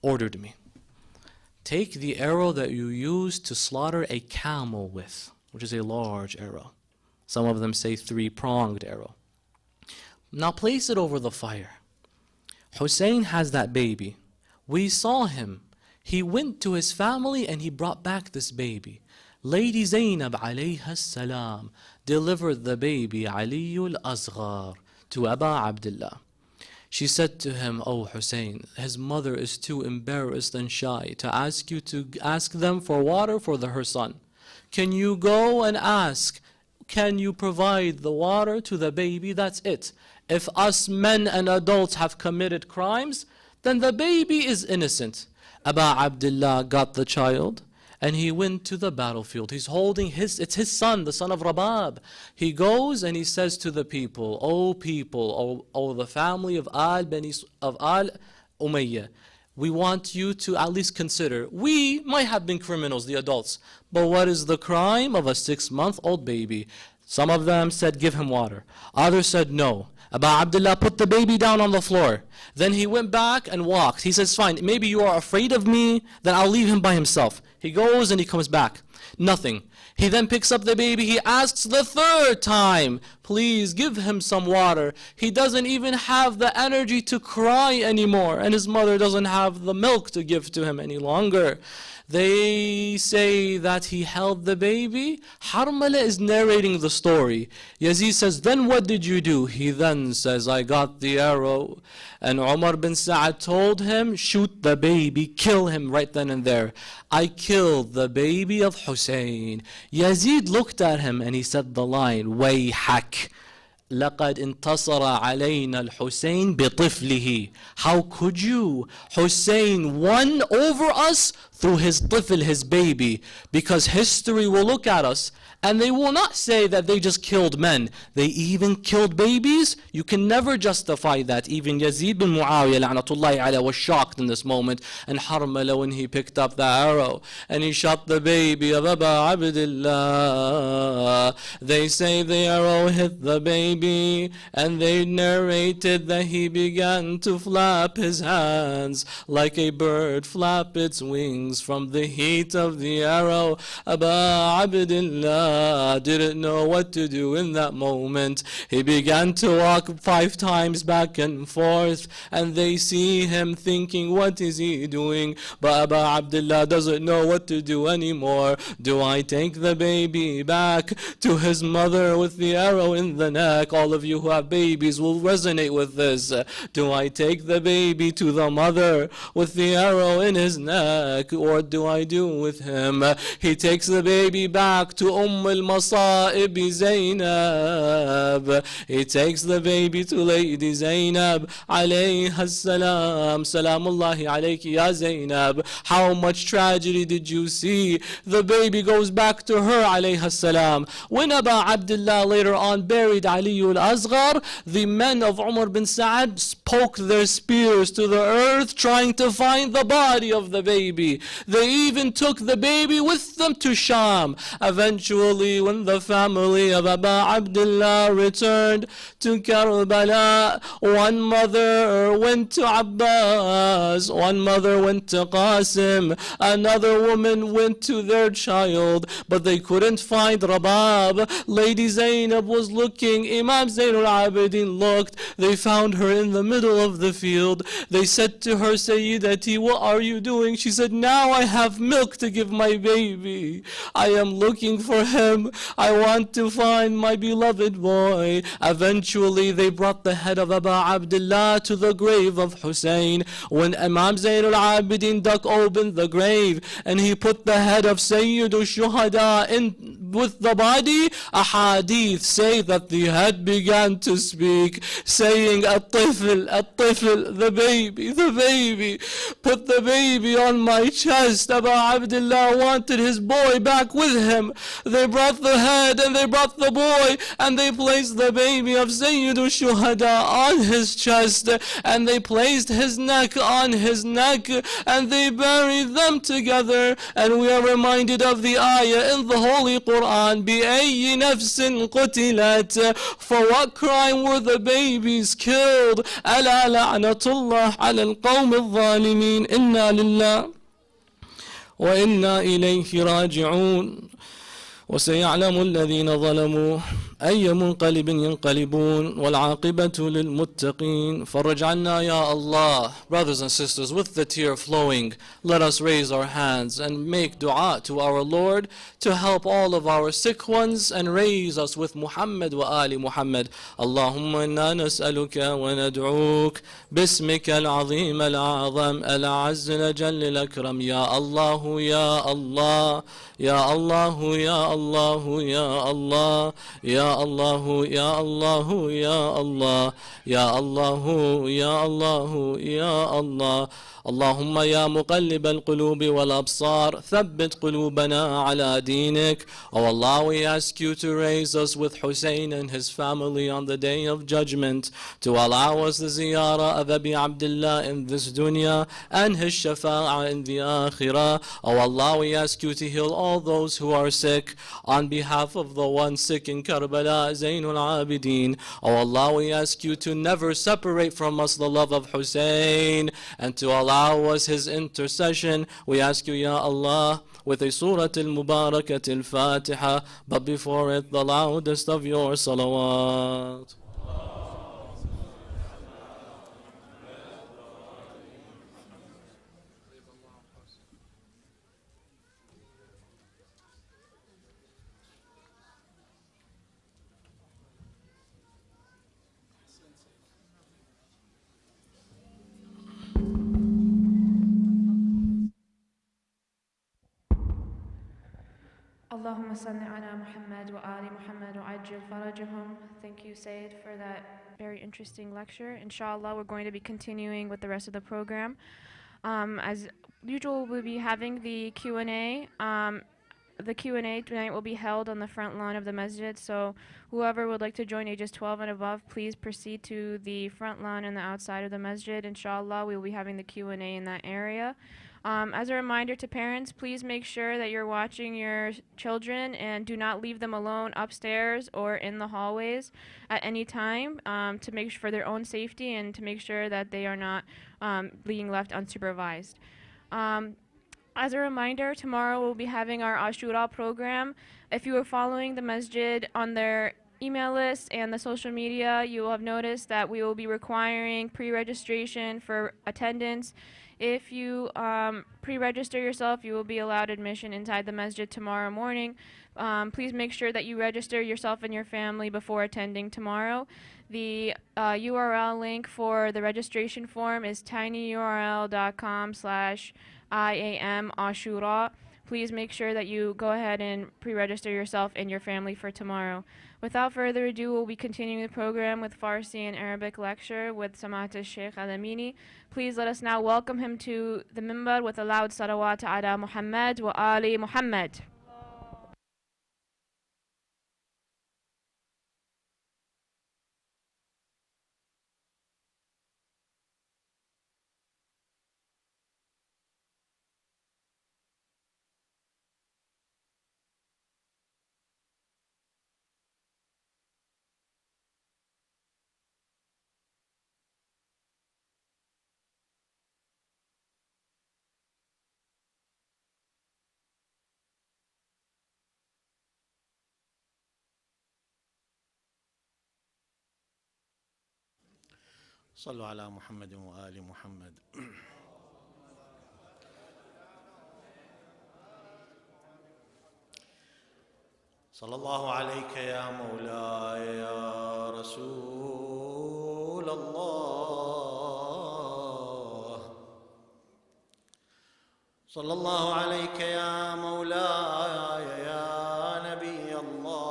ordered me. Take the arrow that you used to slaughter a camel with, which is a large arrow. Some of them say 3-pronged arrow. Now place it over the fire. Hussein has that baby. We saw him. He went to his family and he brought back this baby. Lady Zainab alayha salam delivered the baby Aliyul Asghar to Abu Abdullah. She said to him, oh Hussein, his mother is too embarrassed and shy to ask you to ask them for water for her son. Can you go and ask, can you provide the water to the baby? That's it. If us men and adults have committed crimes, then the baby is innocent. Abu Abdullah got the child and he went to the battlefield. He's holding it's his son, the son of Rabab. He goes and he says to the people, O the family of Al Umayyah, we want you to at least consider, we might have been criminals, the adults, but what is the crime of a 6-month-old baby? Some of them said, give him water. Others said, no. Abu Abdullah put the baby down on the floor. Then he went back and walked. He says, fine, maybe you are afraid of me, then I'll leave him by himself. He goes and he comes back. Nothing. He then picks up the baby. He asks the third time, please give him some water. He doesn't even have the energy to cry anymore, and his mother doesn't have the milk to give to him any longer. They say that he held the baby. Harmala is narrating the story. Yazid says, then what did you do? He then says, I got the arrow. And Umar bin Sa'ad told him, shoot the baby, kill him right then and there. I killed the baby of Hussein. Yazid looked at him and he said the line, وَيْحَكْ لقد انتصر علينا الحسين بطفله. How could you? Hussein won over us through his طفل, his baby. Because history will look at us and they will not say that they just killed men. They even killed babies. You can never justify that. Even Yazid bin Muawiyah la'natullahi alayhi was shocked in this moment. And Harmala, when he picked up the arrow and he shot the baby of Abu Abdullah, they say the arrow hit the baby, and they narrated that he began to flap his hands like a bird flap its wings from the heat of the arrow. Abu Abdullah didn't know what to do in that moment. He began to walk 5 times back and forth, and they see him thinking, what is he doing? But Abu Abdullah doesn't know what to do anymore. Do I take the baby back to his mother with the arrow in the neck? All of you who have babies will resonate with this. Do I take the baby to the mother with the arrow in his neck? Or do I do with him? He takes the baby back to al-Masa'ib Zainab. He takes the baby to Lady Zainab alayha salam. Salamullahi alayki ya Zainab. How much tragedy did you see? The baby goes back to her alayha salam. When Abu Abdullah later on buried Ali al-Asghar, the men of Umar bin Sa'ad poked their spears to the earth trying to find the body of the baby. They even took the baby with them to Sham. Eventually, when the family of Abu Abdullah returned to Karbala, one mother went to Abbas, one mother went to Qasim, another woman went to their child, but they couldn't find Rabab. Lady Zainab was looking, Imam Zain al-Abidin looked, they found her in the middle of the field. They said to her, Sayyidati, what are you doing? She said, now I have milk to give my baby. I am looking for him. I want to find my beloved boy. Eventually they brought the head of Abu Abdullah to the grave of Hussein. When Imam Zain al-Abidin dug open the grave and he put the head of Sayyid al-Shuhada in with the body, a hadith say that the head began to speak, saying, At-tifl, at-tifl, the baby, the baby. Put the baby on my chest. Abu Abdullah wanted his boy back with him. They brought the head and they brought the boy and they placed the baby of Sayyid al-Shuhada on his chest and they placed his neck on his neck and they buried them together. And we are reminded of the ayah in the Holy Quran, بِأَيِّ نَفْسٍ قُتِلَتْ, for what crime were the babies killed? أَلَا لَعْنَةُ اللَّهِ عَلَى الْقَوْمِ الظَّالِمِينَ إِنَّا لِلَّهِ وَإِنَّا إِلَيْهِ رَاجِعُونَ. وسيعلم الذين ظلموا أي منقلب ينقلبون والعاقبة للمتقين. فرج عنا يا Allah. Brothers and sisters, with the tear flowing, let us raise our hands and make dua to our Lord to help all of our sick ones and raise us with Muhammad wa Ali Muhammad. Allahumma inna nas'aluka wa nad'uk bismika al-azim al-a'zam al-azz al-jall al-akram. Ya Allah, Ya Allah, Ya Allah, Ya Allah, Ya Allah, Ya Allah, Ya Allah, Ya Allah, Ya Allah, Ya Allah, Ya Allah. اللهم يا مقلب القلوب والأبصار ثبت قلوبنا على دينك. Oh Allah, we ask you to raise us with Hussein and his family on the day of judgment, to allow us the ziyarah of Abi Abdullah in this dunya and his shafa'ah in the akhirah. Oh Allah, we ask you to heal all those who are sick on behalf of the one sick in Karbala. Karbala, Zainul Abidin. Oh Allah, we ask you to never separate from us the love of Hussein and to allow us his intercession. We ask you, Ya Allah, with a surah al-Mubarakat al-Fatiha, but before it, the loudest of your salawat. Allahumma salli ala Muhammad wa ali Muhammad wa ajil farajahum. Thank you, Sayyid, for that very interesting lecture. Inshallah, we're going to be continuing with the rest of the program. As usual, we'll be having the Q&A. The Q&A tonight will be held on the front lawn of the masjid, so whoever would like to join ages 12 and above, please proceed to the front lawn and the outside of the masjid. Inshallah, we will be having the Q&A in that area. As a reminder to parents, please make sure that you're watching your children and do not leave them alone upstairs or in the hallways at any time, to make for their own safety and to make sure that they are not being left unsupervised. As a reminder, tomorrow we'll be having our Ashura program. If you are following the masjid on their email list and the social media, you will have noticed that we will be requiring pre-registration for attendance. If you pre-register yourself, you will be allowed admission inside the masjid tomorrow morning. Please make sure that you register yourself and your family before attending tomorrow. The URL link for the registration form is tinyurl.com/IAM Ashura. Please make sure that you go ahead and pre-register yourself and your family for tomorrow. Without further ado, we'll be continuing the program with Farsi and Arabic lecture with Samat al-Sheikh Al-Amini. Please let us now welcome him to the minbar with a loud salawat ala Muhammad wa ali Muhammad. صلوا على محمد وآل محمد. صلى الله عليك يا مولاي يا رسول الله. صلى الله عليك يا مولاي يا نبي الله.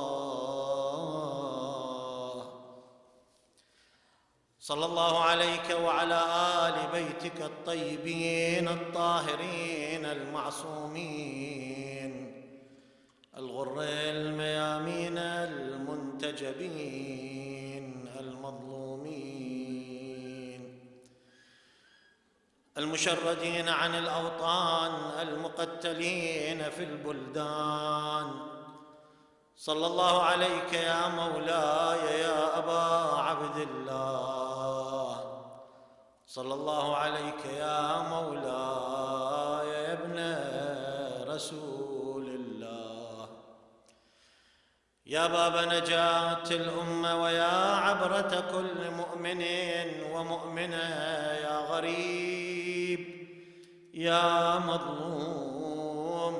صلى الله عليك وعلى آل بيتك الطيبين الطاهرين المعصومين الغر الميامين المنتجبين المظلومين المشردين عن الأوطان المقتلين في البلدان. صلى الله عليك يا مولاي يا أبا عبد الله. صلى الله عليك يا مولاي يا ابن رسول الله. يا باب نجاة الأمة ويا عبرة كل مؤمن ومؤمنة. يا غريب يا مظلوم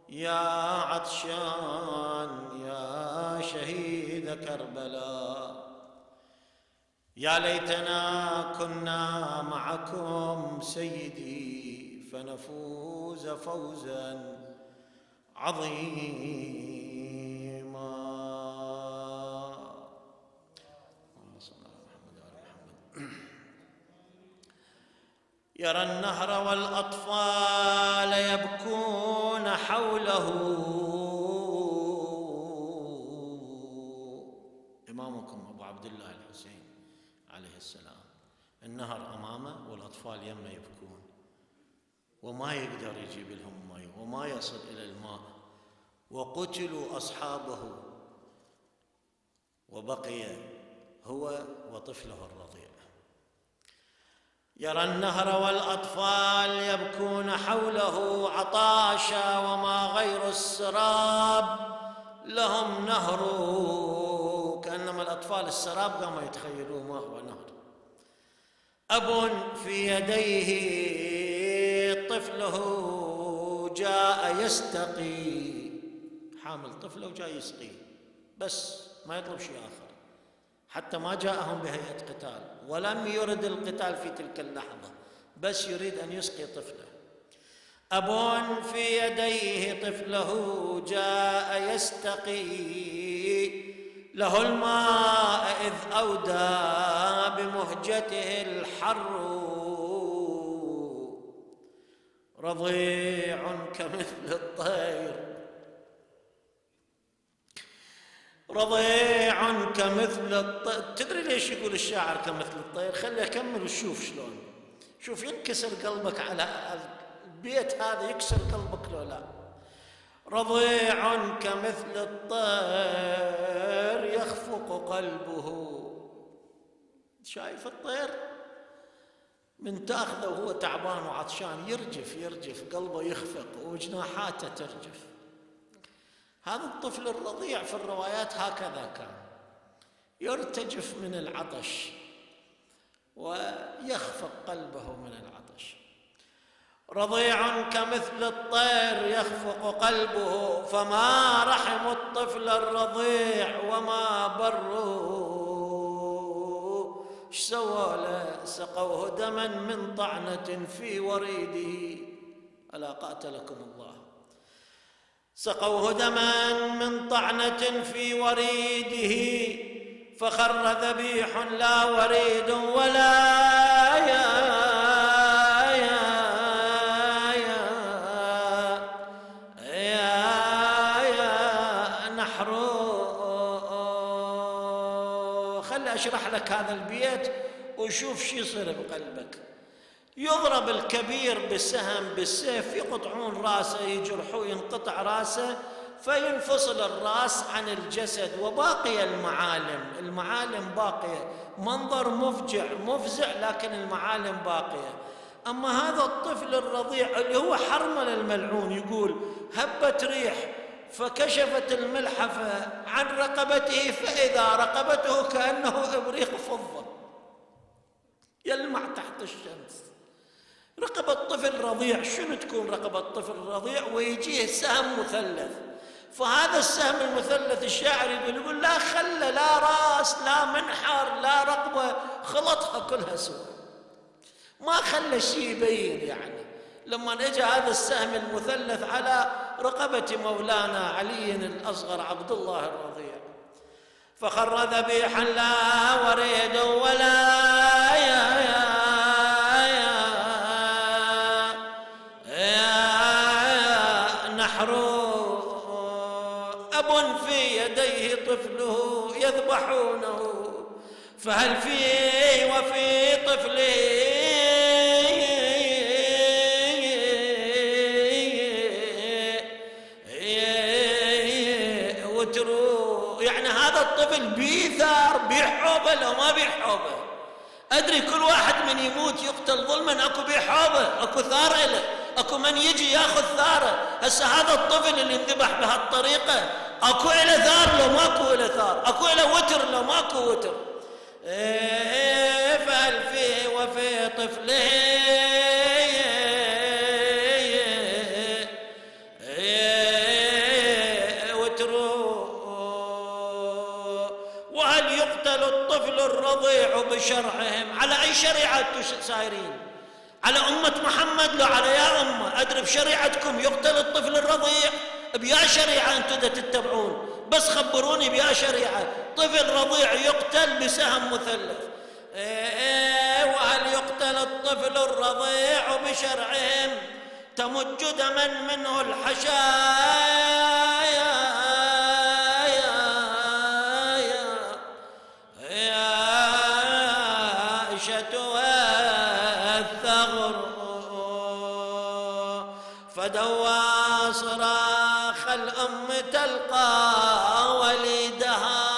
يا عطشان يا شهيد كربلاء. يا ليتنا كنا معكم سيدي فنفوز فوزا عظيما. اللهم صل على محمد وعلى محمد. يرى النهر والأطفال يبكون حوله. إمامكم أبو عبد الله الحسين عليه السلام، النهر أمامه والأطفال يمه يبكون وما يقدر يجيب لهم ماء وما يصل إلى الماء. وقتلوا أصحابه وبقي هو وطفله الرضيع. يرى النهر والأطفال يبكون حوله عطاشا وما غير السراب لهم نهر، كأنما الأطفال السراب قاموا يتخيلوا ما هو نهر. أب في يديه طفله جاء يستقي، حامل طفله وجاء يسقيه بس ما يطلب شيء آخر، حتى ما جاءهم بهيئة قتال ولم يرد القتال في تلك اللحظة، بس يريد أن يسقي طفله. أب في يديه طفله جاء يستقي، له الماء إذ أودى بمهجته الحر، رضيع كمثل الطير، رضيع كمثل الطير. تدري ليش يقول الشاعر كمثل الطير؟ خلي أكمل وشوف شلون. شوف ينكسر قلبك على البيت هذا، يكسر قلبك لو لا. رضيع كمثل الطير يخفق قلبه. شايف الطير من تأخذه وهو تعبان وعطشان يرجف قلبه يخفق وجناحاته ترجف. هذا الطفل الرضيع في الروايات هكذا كان يرتجف من العطش ويخفق قلبه من العطش. رضيع كمثل الطير يخفق قلبه، فما رحم الطفل الرضيع وما بره. ايش سوى له؟ سقوه دما من طعنة في وريده. ألا قاتلكم الله. سقوه دما من طعنة في وريده، فخر ذبيح لا وريد ولا نحر. خل أشرح لك هذا البيت وشوف شو يصير بقلبك. يضرب الكبير بالسهم بالسيف، يقطعون راسه، يجرحوه، ينقطع راسه، فينفصل الراس عن الجسد وباقي المعالم باقية. منظر مفجع مفزع، لكن المعالم باقية. أما هذا الطفل الرضيع اللي هو حرمل الملعون، يقول هبت ريح فكشفت الملحفة عن رقبته، فإذا رقبته كأنه إبريق فضة يلمع تحت الشمس. رقبة طفل رضيع، شنو تكون رقبة طفل رضيع؟ ويجيه سهم مثلث. فهذا السهم المثلث الشاعر يقول لا خلى لا راس لا منحر لا رقبة، خلطها كلها سوا، ما خلى شيء يبين. يعني لما اجى هذا السهم المثلث على رقبة مولانا علي الأصغر عبد الله الرضيع، فخر ذبيحا لا وريد ولا طفله يذبحونه، فهل فيه وفي طفله وترو. يعني هذا الطفل بيثار، بيحوبه لو ما بيحوبه. أدري كل واحد من يموت يقتل ظلما أكو بيحوبه، أكو ثار له، أكو من يجي ياخذ ثاره. هسه هذا الطفل اللي انذبح بهالطريقة اكو له ثار لو ماكو له ثار، اكو له وتر لو ماكو وتر. فهل فيه وفي طفله وتر. وهل يقتل الطفل الرضيع بشرعهم؟ على اي شريعه سايرين؟ على أمة محمد لو على يا أمة؟ أدري بشريعتكم يقتل الطفل الرضيع؟ بيا شريعة أنتم تتبعون؟ بس خبروني بيا شريعة طفل رضيع يقتل بسهم مثلث. وهل يقتل الطفل الرضيع بشرعهم؟ تمج دما منه الحشايا فدوى صراخ الأم تلقى وليدها.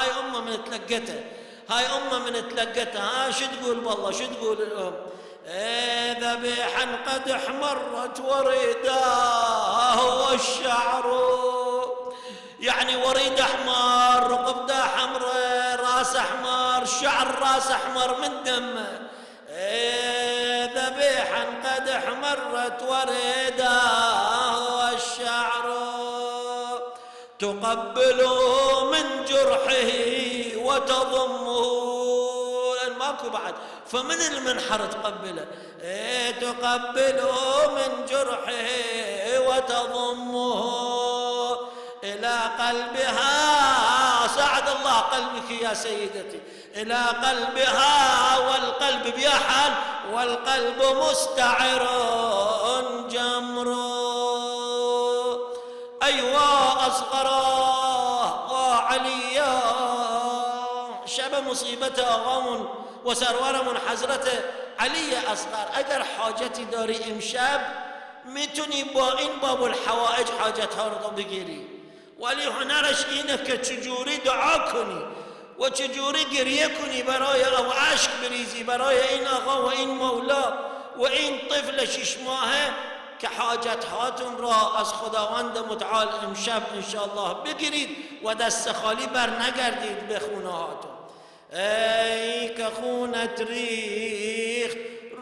هاي أم تلقته هاي أمه من تلقتها شو تقول والله شو تقول الأم ذبيحا قد احمرت وريداه والشعر يعني وريد احمر رقبته حمراء راس احمر شعر راس احمر من دمه ذبيحا قد احمرت وريداه والشعر تقبل من جرحه وتضمه ماكو بعد فمن المنحر تقبله تقبله من جرحه وتضمه إلى قلبها ساعد الله قلبك يا سيدتي إلى قلبها والقلب بيا حال والقلب مستعر جمر أيوا أصغرا وعليا شب مصيبته غم وسرور من حضرته علي أصغر اگر حاجتی داری امشب میتونی با این باب الحوائج حاجتها رو بگیری ولی هنرش اینه که چجوری دعا کنی و چجوری گریه کنی برای او عشق بریزی برای این آقا و این مولا و این طفل 6 ماهه که حاجتهاتون را از خداوند متعال امشب انشاءالله بگیرید و دست خالی بر نگردید به خونه هاتون ای که خونت ریخت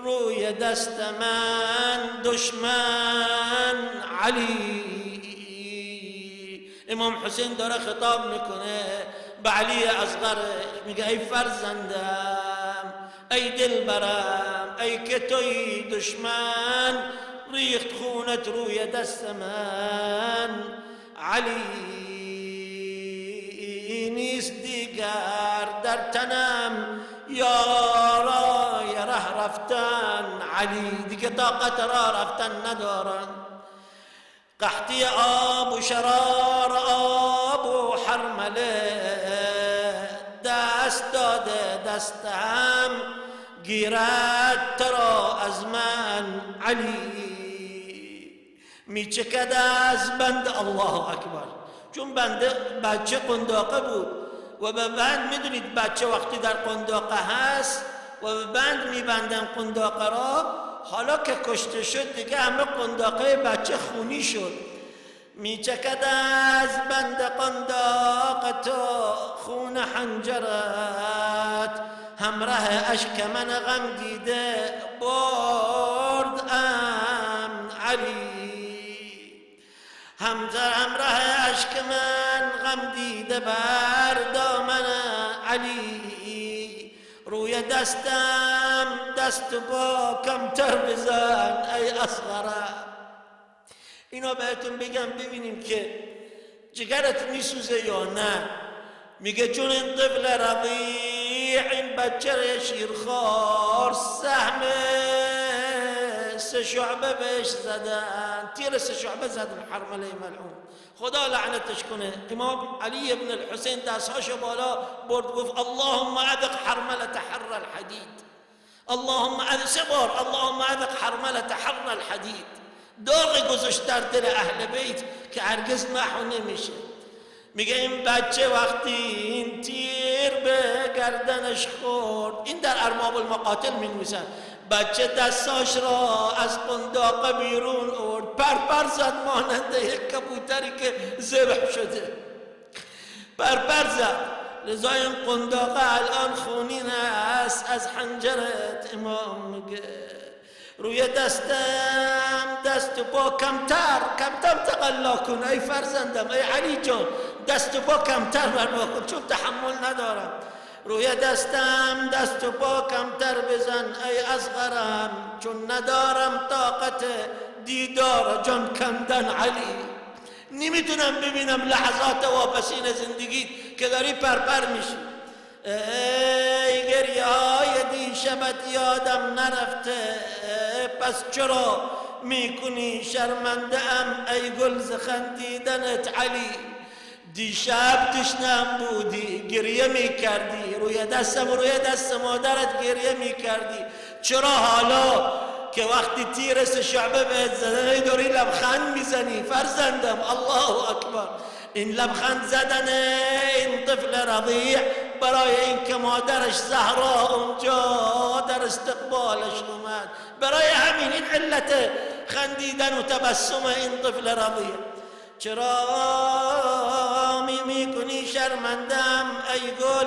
روی دست من دشمن علی امام حسین داره خطاب میکنه به علی اصغر میگه ای فرزندم ای دلبرم ای که توی دشمن ریخت خونت روی دست من علی نیست دیگر در تنم یارای ره رفتن علی دیگه طاقت راه رفتن ندارن قحطی آب و شرار آب و حرمله دست داده دستم گیرد ترا از من علی میچکد از بند الله اکبر چون بنده بچه قنداقه بود و به بند میدونید بچه وقتی در قنداقه هست و به بند میبندن قنداقه را حالا که کشته شد دیگه همه قنداقه بچه خونی شد میچکد از بند قنداق تا خون حنجرت همراه اشک من غم دیده بردم علی همراه اشک من غم دیده بر دامن علی روی دستم دست با کمتر بزن ای اصغره اینو بهتون بگم ببینیم که جگرت میسوزه یا نه میگه چون این طفل رضیع این بچه شیرخوار سهم 3 شعبه بهش زدن تیر 3 شعبه زدن حرمله ملعون خدا لعنتش کنه امام علی ابن الحسین دستهاشو بالا برد گفت اللهم اذق حرمله حر الحدید اللهم اذق سبار اللهم اذق حرمله حر الحدید داغ گذاشت در دل اهل بیت که هرگز محو نمیشه میگه این بچه وقتی این تیر به گردنش خورد این در ارباب المقاتل می‌نویسن بچه دستاش را از قنداق بیرون آورد پرپر زد مانند یک کبوتری که ذبح شده پرپر زد لذا این قنداق الان خونین است از حنجرت امام میگه روی دستم دست با کمتر تقلا کن ای فرزندم ای علی جان دست با کمتر برپا کن چون تحمل ندارم روی دستم دست با کمتر بزن ای اصغرم چون ندارم طاقت دیدار جان کندن علی نمیتونم ببینم لحظات واپسین زندگی که داری پرپر میشی ای گریه های دیشبت یادم نرفته پس چرا میکنی شرمنده ام ای گل ز خندیدنت علی دیشب تشنم بودی گریه میکردی روی دست مادرت گریه میکردی چرا حالا که وقتی تیر 3 شعبه بهت زدن داری لبخند میزنی فرزندم الله اکبر این لبخند زدن این طفل رضیع برای این که مادرش زهرا اونجا در استقبالش اومد، برای همین این علت خندیدن و تبسم این طفل رضیع. چرا میکنی شرمندم ای گل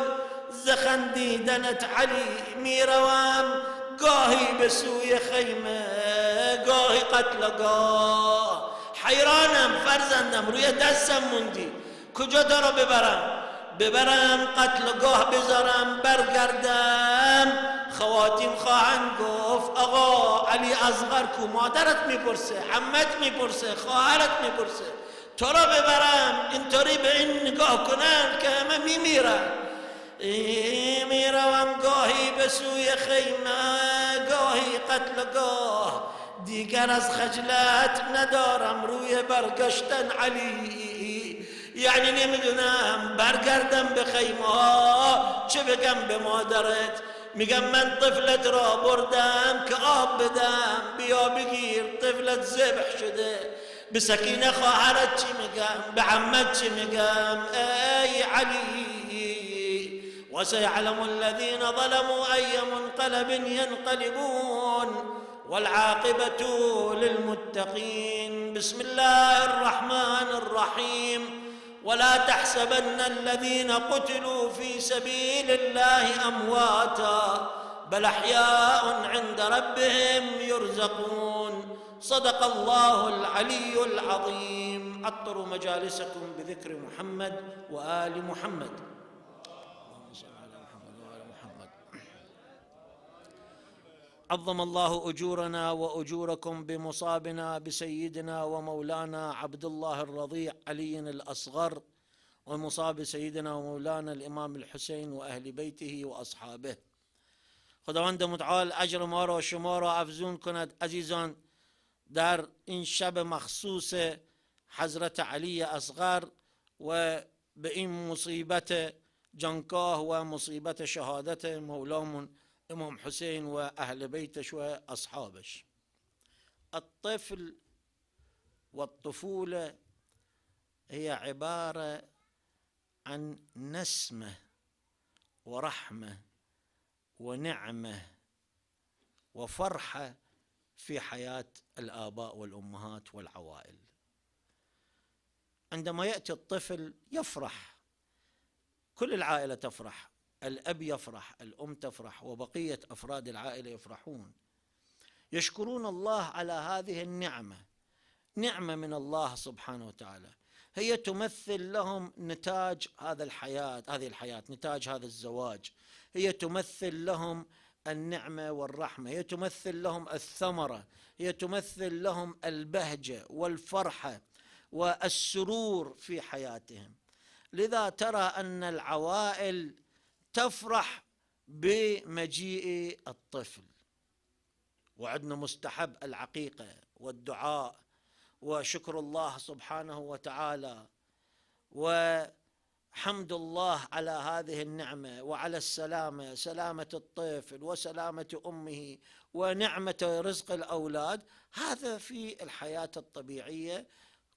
ز خندیدنت علی؟ میروم گاهی به سوی خیمه گاهی قتلگاه. حیرانم فرزندم، روی دستم موندی، کجا تو رو ببرم قتلگاه بذارم برگردم؟ خواتین خواهند گفت آقا علی اصغر کو؟ مادرت میپرسه، عمت میپرسه، خواهرت میپرسه، تو رو ببرم اینطوری به این نگاه کنن که همه میمیرن. میروم گاهی به سوی خیمه گاهی قتلگاه، دیگر از خجلت ندارم روی برگشتن علی. یعنی نمیدونم برگردم به خیمه ها چه بگم به مادرت؟ میگم من طفلت را بردم که آب بدم، بیا بگیر طفلت ذبح شده. به سکینه خواهرت چی میگم؟ به عمت چی میگم؟ ای علی. وسيعلم الذين ظلموا أي منقلب ينقلبون والعاقبة للمتقين. بسم الله الرحمن الرحيم. ولا تحسبن الذين قتلوا في سبيل الله أمواتا بل أحياء عند ربهم يرزقون. صدق الله العلي العظيم. عطروا مجالسكم بذكر محمد وآل محمد. عظم الله أجورنا وأجوركم بمصابنا بسيدنا ومولانا عبد الله الرضيع علي الأصغر، ومصاب سيدنا ومولانا الإمام الحسين وأهل بيته وأصحابه. خداوند متعال اجر ما را شما را افزون کند. عزیزان، در این شب مخصوص حضرت علی اصغر و به این مصیبت جانکاه و مصیبت شهادت مولامون امام حسین و اهل بیتش و اصحابش. الطفل والطفولة هي عبارة عن نسمة ورحمة ونعمة وفرحة في حياة الآباء والأمهات والعوائل. عندما يأتي الطفل يفرح، كل العائلة تفرح، الأب يفرح، الأم تفرح، وبقية أفراد العائلة يفرحون، يشكرون الله على هذه النعمة، نعمة من الله سبحانه وتعالى، هي تمثل لهم نتاج هذه الحياة، نتاج هذا الزواج، هي تمثل لهم النعمة والرحمة، هي تمثل لهم الثمرة، هي تمثل لهم البهجة والفرحة والسرور في حياتهم. لذا ترى أن العوائل تفرح بمجيء الطفل. وعندنا مستحب العقيقة والدعاء وشكر الله سبحانه وتعالى وحمد الله على هذه النعمة وعلى السلامة، سلامة الطفل وسلامة أمه ونعمة رزق الأولاد. هذا في الحياة الطبيعية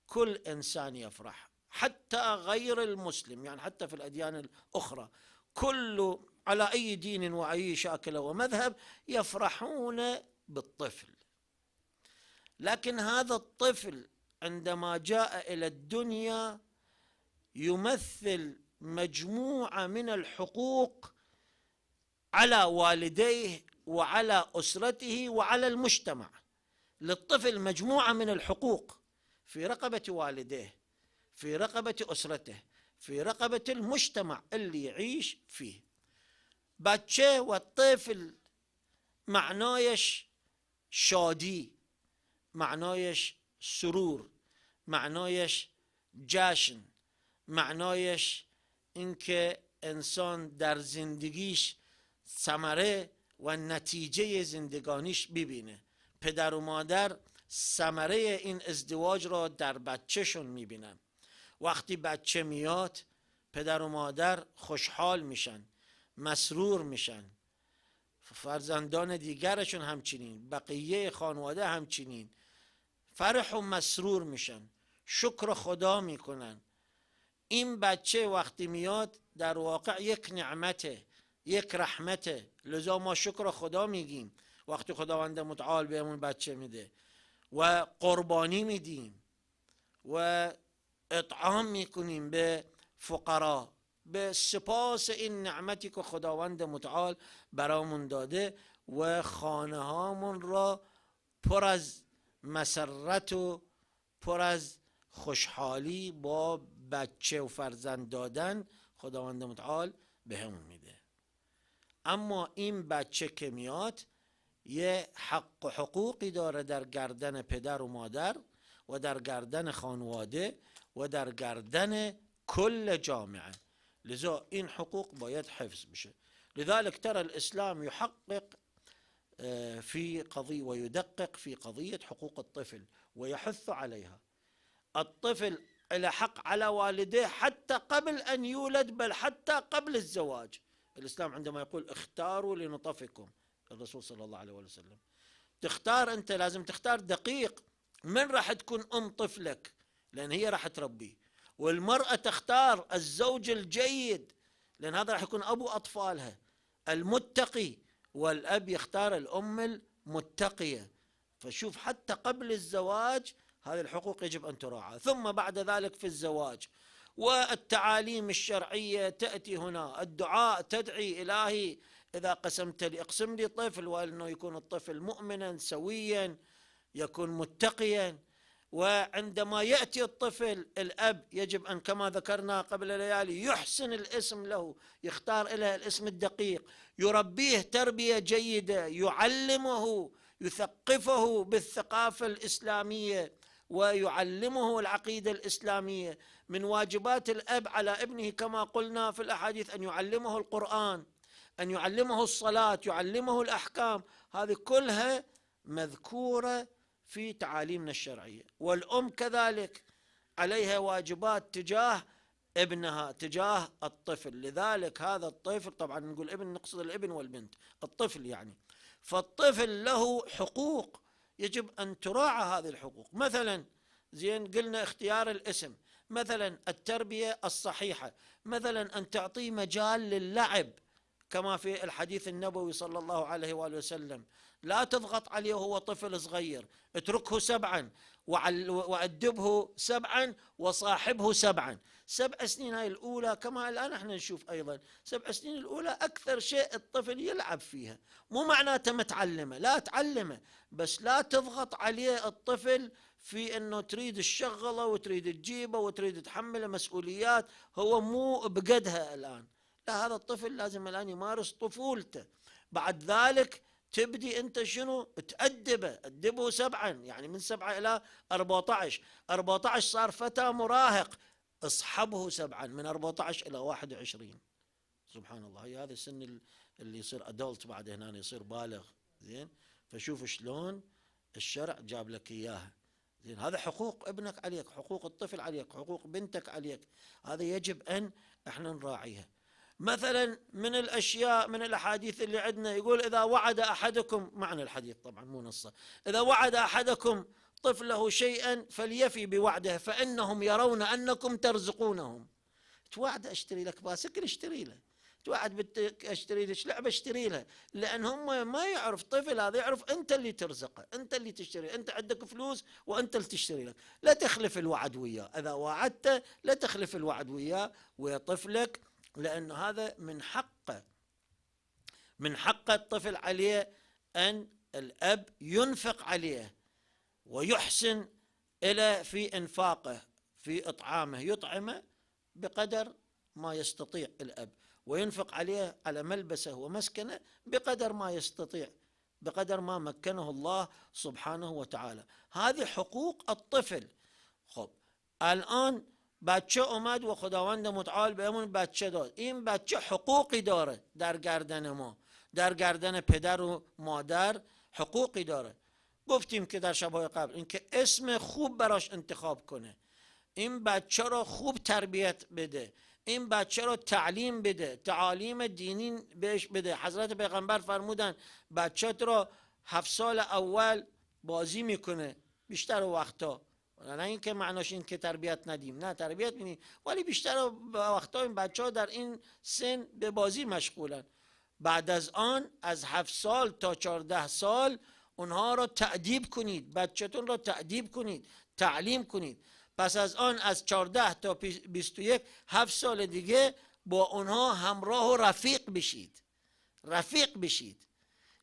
كل إنسان يفرح، حتى غير المسلم، يعني حتى في الأديان الأخرى كل على أي دين وأي شاكلة ومذهب يفرحون بالطفل. لكن هذا الطفل عندما جاء إلى الدنيا يمثل مجموعة من الحقوق على والديه وعلى أسرته وعلى المجتمع. للطفل مجموعة من الحقوق في رقبة والديه، في رقبة أسرته، في رقبة المجتمع اللي يعيش فيه. بچه والطفل معنايش شادي، معنايش سرور، معنايش جشن، معنايش اینکه انسان در زندگیش ثمره و نتیجه زندگانیش ببینه. پدر و مادر ثمره این ازدواج را در بچهشون میبینن. وقتی بچه میاد پدر و مادر خوشحال میشن، مسرور میشن، فرزندان دیگرشون همچنین، بقیه خانواده همچنین فرح و مسرور میشن، شکر خدا میکنن. این بچه وقتی میاد در واقع یک نعمته، یک رحمته، لذا ما شکر خدا میگیم وقتی خداوند متعال بهمون بچه میده و قربانی میدیم و اطعام میکنیم به فقرا، به سپاس این نعمتی که خداوند متعال برامون داده و خانه هامون را پر از مسرت و پر از خوشحالی با بچه و فرزند دادن خداوند متعال به همون میده. اما این بچه که میاد یه حق و حقوقی داره در گردن پدر و مادر و در گردن خانواده و در گردن کل جامعه، لذا این حقوق باید حفظ بشه. لذلك ترى الإسلام يحقق في قضية ويدقق في قضية حقوق الطفل ويحث عليها. الطفل له حق على والديه حتى قبل أن يولد، بل حتى قبل الزواج. الإسلام عندما يقول اختاروا لنطفكم، الرسول صلى الله عليه وسلم، تختار أنت، لازم تختار دقيق من راح تكون أم طفلك لأن هي راح تربيه، والمرأة تختار الزوج الجيد لأن هذا راح يكون أبو أطفالها المتقي، والأب يختار الأم المتقية. فشوف حتى قبل الزواج هذه الحقوق يجب أن تراعى. ثم بعد ذلك في الزواج والتعاليم الشرعية تأتي هنا، الدعاء تدعي إلهي إذا قسمت لي اقسم لي طفل، وأنه يكون الطفل مؤمنا سويا يكون متقيا. وعندما يأتي الطفل الأب يجب أن كما ذكرنا قبل ليالي يحسن الاسم له، يختار له الاسم الدقيق، يربيه تربية جيدة، يعلمه يثقفه بالثقافة الإسلامية ويعلمه العقيدة الإسلامية. من واجبات الأب على ابنه كما قلنا في الأحاديث أن يعلمه القرآن، أن يعلمه الصلاة، يعلمه الأحكام، هذه كلها مذكورة في تعاليمنا الشرعية. والأم كذلك عليها واجبات تجاه ابنها، تجاه الطفل. لذلك هذا الطفل، طبعا نقول ابن نقصد الابن والبنت، الطفل يعني، فالطفل له حقوق يجب أن تراعى هذه الحقوق. مثلا زين قلنا اختيار الاسم، مثلا التربية الصحيحة، مثلا أن تعطيه مجال للعب كما في الحديث النبوي صلى الله عليه وآله وسلم، لا تضغط عليه وهو طفل صغير، اتركه 7 وأدبه 7 وصاحبه 7. 7 سنين هاي الأولى كما الآن احنا نشوف أيضا 7 سنين الأولى أكثر شيء الطفل يلعب فيها، مو معناته متعلمة، لا تعلمه، بس لا تضغط عليه الطفل في أنه تريد الشغلة وتريد تجيبه وتريد تحمله مسؤوليات هو مو بقدها الآن. لا، هذا الطفل لازم الآن يمارس طفولته. بعد ذلك تبدي أنت شنو؟ تأدبه، أدبه 7، يعني من 7 إلى 14. 14 صار فتى مراهق، اصحبه 7 من 14 إلى 21. سبحان الله، هي هذا السن اللي يصير أدولت، بعد هنا يصير بالغ. زين، فشوف شلون الشرع جاب لك إياها. زين، هذا حقوق ابنك عليك، حقوق الطفل عليك، حقوق بنتك عليك، هذا يجب أن احنا نراعيها. مثلا من الأشياء من الأحاديث اللي عندنا يقول إذا وعد أحدكم، معنى الحديث طبعا مو نصه، إذا وعد أحدكم طفله شيئا فليفي بوعده فإنهم يرون أنكم ترزقونهم. توعد أشتري لك باسكل اشتري له، توعد بدك اشتري لك لعبة اشتري له، لأن هم ما يعرف طفل هذا، يعرف أنت اللي ترزقه، أنت اللي تشتري، أنت عندك فلوس وأنت اللي تشتري لك. لا تخلف الوعد وياه، إذا وعدت لا تخلف الوعد وياه ويا طفلك، لأن هذا من حق الطفل عليه أن الأب ينفق عليه ويحسن إلى في إنفاقه، في إطعامه، يطعمه بقدر ما يستطيع الأب، وينفق عليه على ملبسه ومسكنه بقدر ما يستطيع، بقدر ما مكنه الله سبحانه وتعالى. هذه حقوق الطفل. خب الآن بچه اومد و خداوند متعال بهمون بچه داد، این بچه حقوقی داره در گردن ما، در گردن پدر و مادر حقوقی داره. گفتیم که در شب‌های قبل اینکه اسم خوب براش انتخاب کنه، این بچه رو خوب تربیت بده، این بچه رو تعلیم بده، تعالیم دینی بهش بده. حضرت پیغمبر فرمودن بچه رو 7 سال اول بازی میکنه بیشتر وقتا، نه اینکه معناش این که تربیت ندیم، نه تربیت میدیم، ولی بیشتر وقتا این بچه ها در این سن به بازی مشغولن. بعد از آن از 7 سال تا 14 سال اونها را تأدیب کنید، بچه‌تون را تأدیب کنید، تعلیم کنید. پس از آن از 14 تا 21 7 سال دیگه با اونها همراه و رفیق بشید. رفیق بشید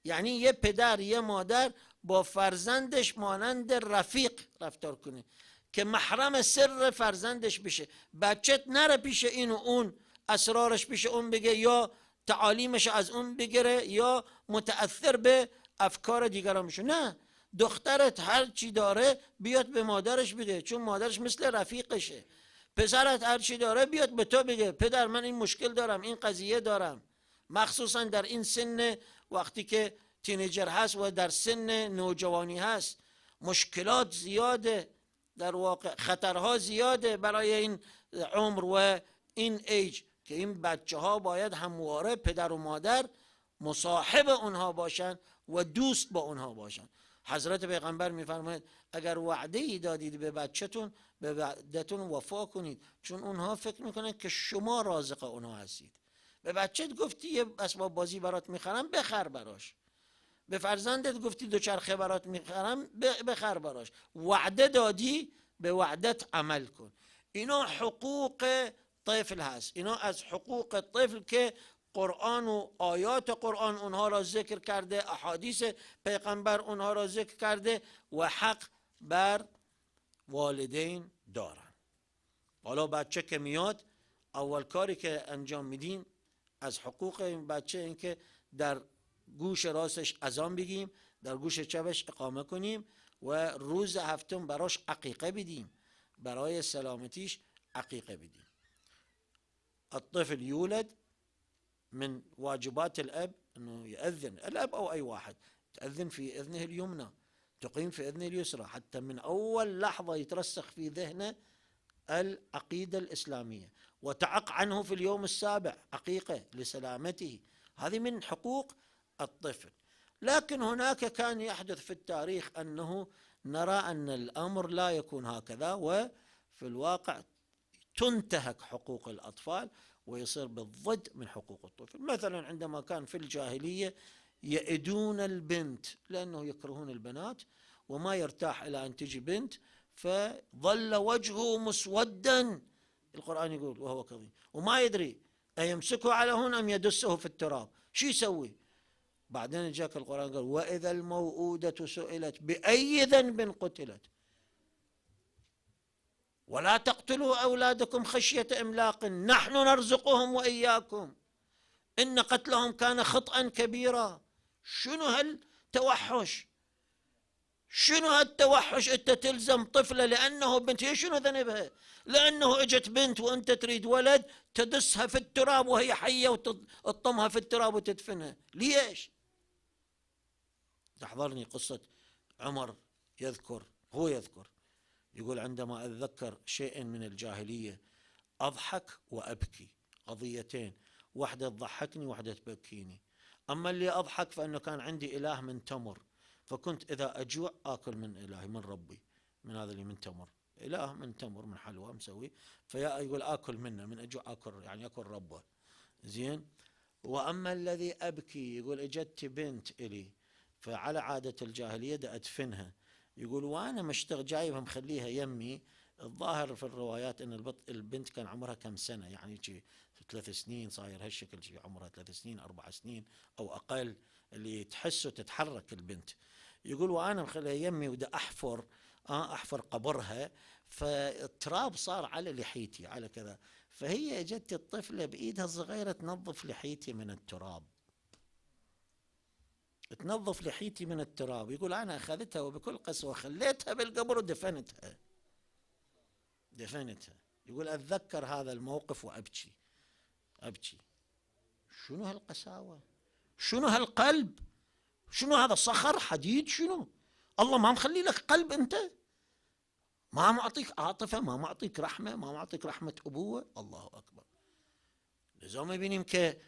یعنی یه پدر یه مادر با فرزندش مانند رفیق رفتار کنه که محرم سر فرزندش بشه. بچت نره پیش این و اون اسرارش پیش اون بگه یا تعالیمش از اون بگیره یا متأثر به افکار دیگران بشه. نه، دخترت هر چی داره بیاد به مادرش بگه، چون مادرش مثل رفیقشه. پسرت هر چی داره بیاد به تو بگه پدر من این مشکل دارم، این قضیه دارم. مخصوصا در این سن وقتی که تینیجر هست و در سن نوجوانی هست مشکلات زیاده، در واقع خطرها زیاده برای این عمر و این ایج که این بچه ها باید همواره پدر و مادر مصاحب اونها باشن و دوست با اونها باشن. حضرت پیغمبر میفرماید اگر وعده ای دادید به بچه‌تون به وعدتون وفا کنید، چون اونها فکر میکنن که شما رازق اونها هستید. به بچت گفتی یه اسباب بازی برات میخرم، بخر براش. به فرزندت گفتی دوچرخه برات میخرم، بخر براش. وعده دادی، به وعدت عمل کن. اینا حقوق طفل هست. اینا از حقوق طفل که قرآن و آیات قرآن اونها را ذکر کرده، احادیث پیغمبر اونها را ذکر کرده و حق بر والدین دارن. حالا بچه که میاد اول کاری که انجام میدیم از حقوق این بچه این که در گوش راستش اذان بگیم، در گوش چپش اقامه کنیم و روز هفتم براش عقیقه بدیم، برای سلامتیش عقیقه بدیم. الطفل يولد من واجبات الأب أنه يأذن، الأب أو أي واحد، تأذن في إذنه اليمنى، تقيم في إذنه اليسرى، حتى من أول لحظة يترسخ في ذهنه العقيدة الإسلامية، وتعق عنه في اليوم السابع عقيقة لسلامته. هذه من حقوق الطفل. لكن هناك كان يحدث في التاريخ أنه نرى أن الأمر لا يكون هكذا، وفي الواقع تنتهك حقوق الأطفال ويصير بالضد من حقوق الطفل. مثلا عندما كان في الجاهلية يئدون البنت لأنه يكرهون البنات وما يرتاح إلى أن تجي بنت، فظل وجهه مسودا، القرآن يقول وهو كظيم، وما يدري أيمسكه على هون أم يدسه في التراب، شو يسوي؟ بعدين جاك القرآن قال وإذا الموءودة سئلت بأي ذنب قتلت ولا تقتلوا أولادكم خشية إملاق نحن نرزقهم وإياكم إن قتلهم كان خطأ كبيرا. شنو هالتوحش؟ شنو هالتوحش؟ أنت تلزم طفلة لأنه بنت، هي شنو ذنبها؟ لأنه اجت بنت وأنت تريد ولد تدسها في التراب وهي حية وتطمها في التراب وتدفنها، ليش؟ تحضرني قصة عمر هو يذكر يقول عندما أتذكر شيء من الجاهلية أضحك وأبكي، قضيتين، واحدة تضحكني واحدة تبكيني. أما اللي أضحك فإنه كان عندي إله من تمر، فكنت إذا أجوع آكل من إلهي من ربي، من هذا اللي من تمر، إله من تمر من حلوى مسوي، يقول آكل منه من أجوع آكل، يعني أكل ربه زين. وأما الذي أبكي يقول إجت بنت إلي، فعلى عادة الجاهلية دا أدفنها، يقول وانا مشتغل جايبها مخليها يمي. الظاهر في الروايات ان البنت كان عمرها كم سنه، يعني 3 سنين صاير هالشكل، عمرها 3 سنين 4 سنين او اقل، اللي تحسه تتحرك البنت. يقول وانا مخليها يمي ودا احفر قبرها، فالتراب صار على لحيتي على كذا، فهي اجت الطفله بايدها الصغيره تنظف لحيتي من التراب، تنظف لحيتي من التراب. يقول أنا أخذتها وبكل قسوة خليتها بالقبر ودفنتها. يقول أتذكر هذا الموقف وأبكي. شنو هالقساوة؟ شنو هالقلب؟ شنو هذا صخر حديد؟ شنو؟ الله ما مخلي لك قلب أنت؟ ما معطيك عاطفة، ما معطيك رحمة، ما معطيك رحمة أبوة؟ الله أكبر. لازم يبينيم که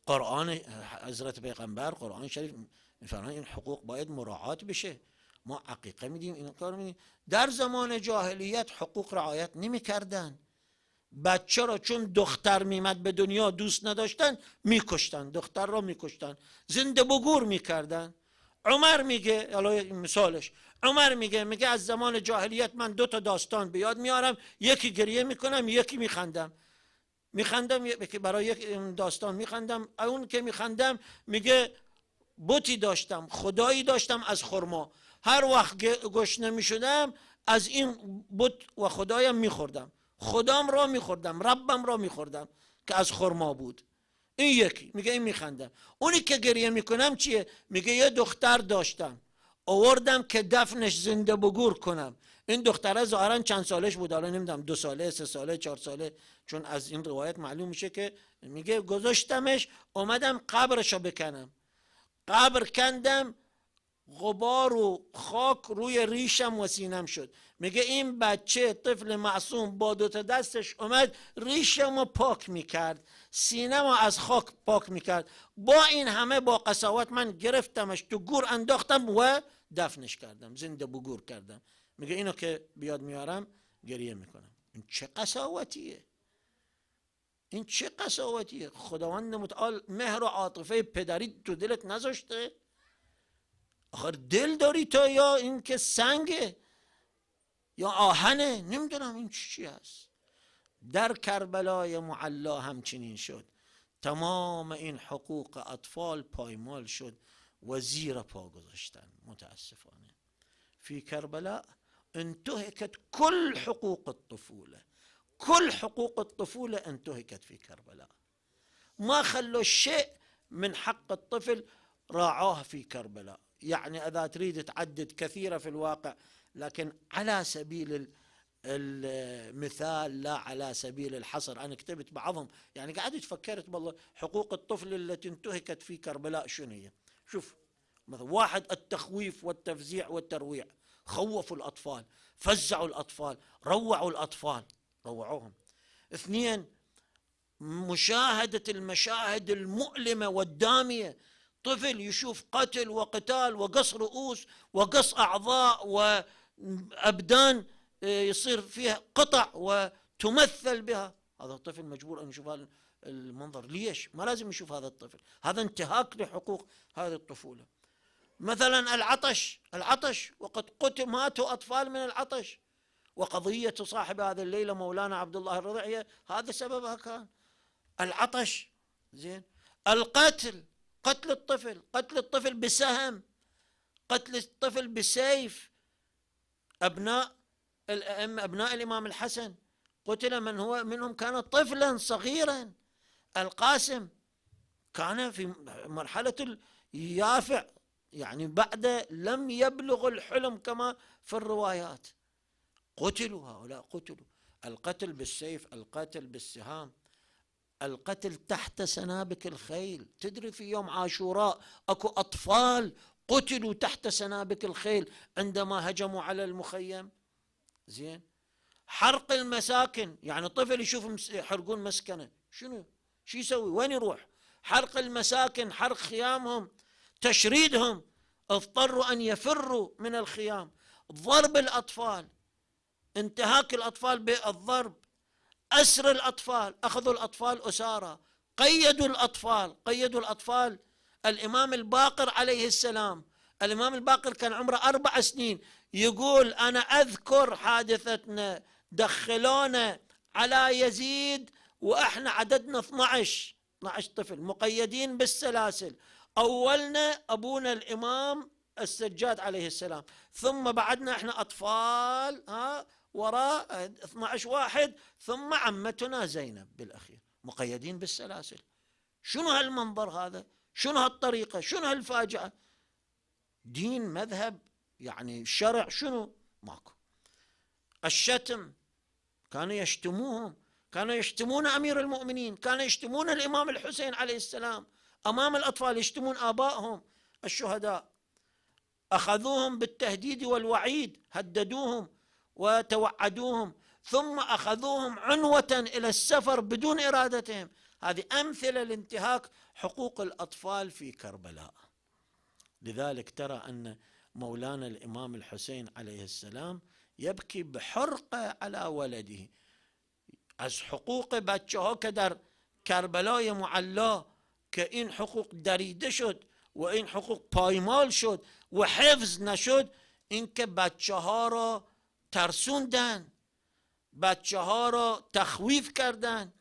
قرآن حضرت پیغمبر قرآن شریف میفرماید این حقوق باید مراعات بشه. ما عقیقه میدیم این کار میدیم. در زمان جاهلیت حقوق رعایت نمی کردن. بچه را چون دختر میمد به دنیا دوست نداشتن میکشتن، دختر را میکشتن، زنده بگور میکردن. عمر میگه، الان مثالش، عمر میگه از زمان جاهلیت من 2 تا داستان به یاد میارم، یکی گریه میکنم یکی میخندم برای یک داستان میخندم. اون که میخندم میگه بتی داشتم، خدایی داشتم از خرما، هر وقت گشنه میشدم از این بت و خدایم میخوردم، خدام را میخوردم، ربم را میخوردم که از خرما بود. این یکی میگه این میخندم. اونی که گریه میکنم چیه؟ میگه یه دختر داشتم آوردم که دفنش زنده بگور کنم. این دختره ظاهرا چند سالش بود، الان نمیدونم 2 ساله 3 ساله 4 ساله، چون از این روایت معلوم میشه که میگه گذاشتمش اومدم قبرشو بکنم، قبر کندم، غبار و خاک روی ریشم و سینم شد. میگه این بچه طفل معصوم با 2 تا دستش اومد ریشم رو پاک میکرد، سینم رو از خاک پاک میکرد. با این همه با قساوت من گرفتمش تو گور انداختم و دفنش کردم، زنده بگور کردم. میگه اینو که بیاد میارم گریه میکنم. این چه قساوتیه؟ این چه قساوتیه؟ خداوند متعال مهر و عاطفه پدری تو دلت نذاشته؟ آخر دل داری تو یا این که سنگه یا آهنه؟ نمیدونم این چی هست. در کربلای معلا همچنین شد. تمام این حقوق اطفال پایمال شد و زیر پا گذاشتن. متاسفانه في كربلاء انتهكت كل حقوق الطفولة، كل حقوق الطفولة انتهكت في كربلاء. ما خلوا شيء من حق الطفل راعوه في كربلاء. يعني إذا تريد تعدد كثيرة في الواقع، لكن على سبيل المثال لا على سبيل الحصر. أنا كتبت بعضهم، يعني قعدت فكرت والله حقوق الطفل التي انتهكت في كربلاء شنو هي. شوف مثلا، 1 التخويف والتفزيع والترويع، خوفوا الأطفال، فزعوا الأطفال، روعوا الأطفال، روعوهم. 2 مشاهدة المشاهد المؤلمة والدامية، طفل يشوف قتل وقتال وقص رؤوس وقص أعضاء وأبدان يصير فيها قطع وتمثل بها. هذا الطفل مجبور أن يشوف هذا المنظر. ليش؟ ما لازم يشوف هذا الطفل، هذا انتهاك لحقوق هذه الطفولة. مثلا العطش وقد ماتوا أطفال من العطش، وقضية صاحب هذه الليلة مولانا عبد الله الرضيعي هذا سببها كان العطش. زين. القتل، قتل الطفل بسهم، قتل الطفل بسيف. أبناء الأئمة، أبناء الإمام الحسن قتل من هو منهم كان طفلا صغيرا. القاسم كان في مرحلة اليافع، يعني بعد لم يبلغ الحلم كما في الروايات. قتلوا هؤلاء، قتلوا. القتل بالسيف، القتل بالسهام، القتل تحت سنابك الخيل. تدري في يوم عاشوراء اكو اطفال قتلوا تحت سنابك الخيل عندما هجموا على المخيم. زين. حرق المساكن، يعني طفل يشوف يحرقون مسكنه، شو يسوي؟ وين يروح؟ حرق المساكن، حرق خيامهم، تشريدهم، اضطروا ان يفروا من الخيام. ضرب الاطفال، انتهاك الاطفال بالضرب، أسر الأطفال، أخذوا الأطفال أسارى، قيدوا الأطفال. الإمام الباقر عليه السلام، الإمام الباقر كان عمره 4 سنين، يقول أنا أذكر حادثتنا دخلونا على يزيد وإحنا عددنا 12 طفل مقيدين بالسلاسل. أولنا أبونا الإمام السجاد عليه السلام، ثم بعدنا إحنا أطفال وراء 12 واحد، ثم عمتنا زينب بالأخير، مقيدين بالسلاسل. شنو هالمنظر هذا؟ شنو هالطريقة؟ شنو هالفاجعة؟ دين، مذهب، يعني شرع، شنو؟ ماكو. الشتم، كانوا يشتموهم، كانوا يشتمون أمير المؤمنين، كانوا يشتمون الإمام الحسين عليه السلام أمام الأطفال، يشتمون آبائهم الشهداء. أخذوهم بالتهديد والوعيد، هددوهم وتوعدوهم، ثم أخذوهم عنوة إلى السفر بدون إرادتهم. هذه أمثلة لانتهاك حقوق الأطفال في كربلاء. لذلك ترى أن مولانا الإمام الحسين عليه السلام يبكي بحرقة على ولده. از حقوق بچه ها که در کربلای معلا که این حقوق دریده شد و این حقوق پایمال شد و حفظ نشد، این که بچه ها را ترسوندن، بچه ها را تخویف کردن،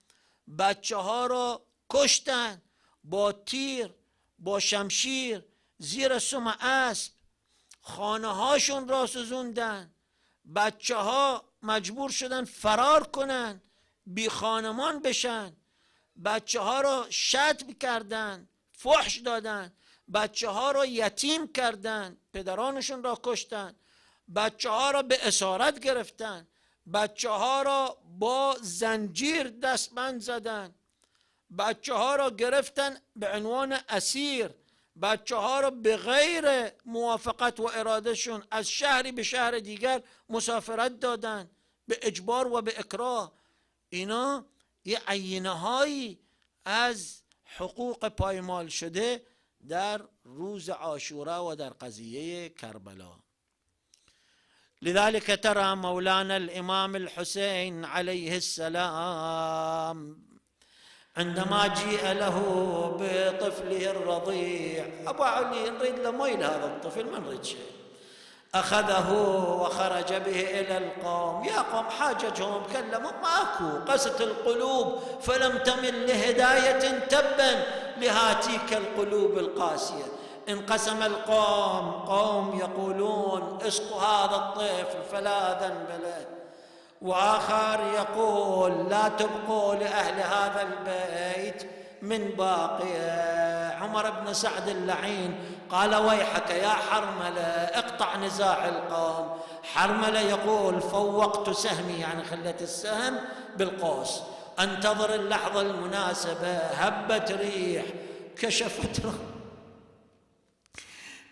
بچه ها را کشتن با تیر، با شمشیر، زیر سم اسب، خانه هاشون را سوزوندن، بچه ها مجبور شدن فرار کنن، بی خانمان بشن، بچه ها را شتم کردن، فحش دادن، بچه ها را یتیم کردن، پدرانشون را کشتن، بچه ها را به اسارت گرفتن، بچه ها را با زنجیر دستبند زدن، بچه ها را گرفتن به عنوان اسیر، بچه ها را به غیر موافقت و ارادهشون از شهری به شهر دیگر مسافرت دادن به اجبار و به اکراه. اینا یه عینه هایی از حقوق پایمال شده در روز عاشورا و در قضیه کربلا. لذلك ترى مولانا الإمام الحسين عليه السلام عندما جيء له بطفله الرضيع، أبو علي نريد له ميل هذا الطفل، ما نريد شيء، أخذه وخرج به إلى القوم. يا قوم حاججهم كلموا، ماكو، قست القلوب فلم تمل لهداية تبا لهاتيك القلوب القاسية. انقسم القوم، قوم يقولون اسقوا هذا الطفل فلا ذنب له، وآخر يقول لا تبقوا لأهل هذا البيت من باقية. عمر بن سعد اللعين قال ويحك يا حرملة اقطع نزاع القوم. حرملة يقول فوقت سهمي، يعني خلت السهم بالقوس، انتظر اللحظة المناسبة، هبت ريح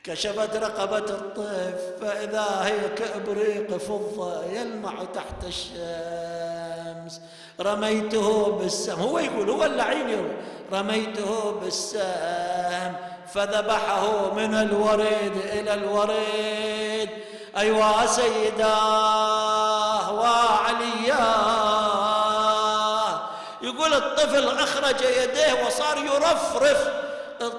كشفت رقبة الطفل فإذا هي كإبريق فضة يلمع تحت الشمس. رميته بالسهم، هو يقول، هو اللعين يقول رميته بالسهم فذبحه من الوريد إلى الوريد. أيوا سيداه وعلياه. يقول الطفل أخرج يديه وصار يرفرف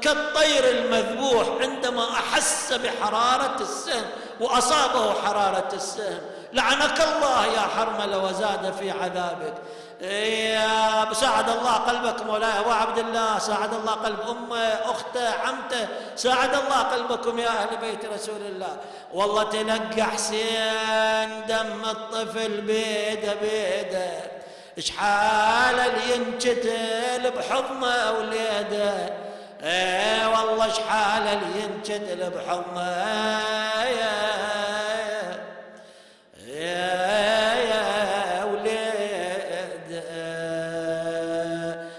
كالطير المذبوح عندما أحس بحرارة السهم وأصابه حرارة السهم. لعنك الله يا حرملة وزاد في عذابك. يا ساعد الله قلبك مولاي أبو عبد الله، ساعد الله قلب أمه، أخته، عمته، ساعد الله قلبكم يا أهل بيت رسول الله. والله تلقى حسين دم الطفل بيده بيده، إشحال اللي ينشتل بحضنه وليده. والله اشحال اللي ينشتل بحضنه يا وليد.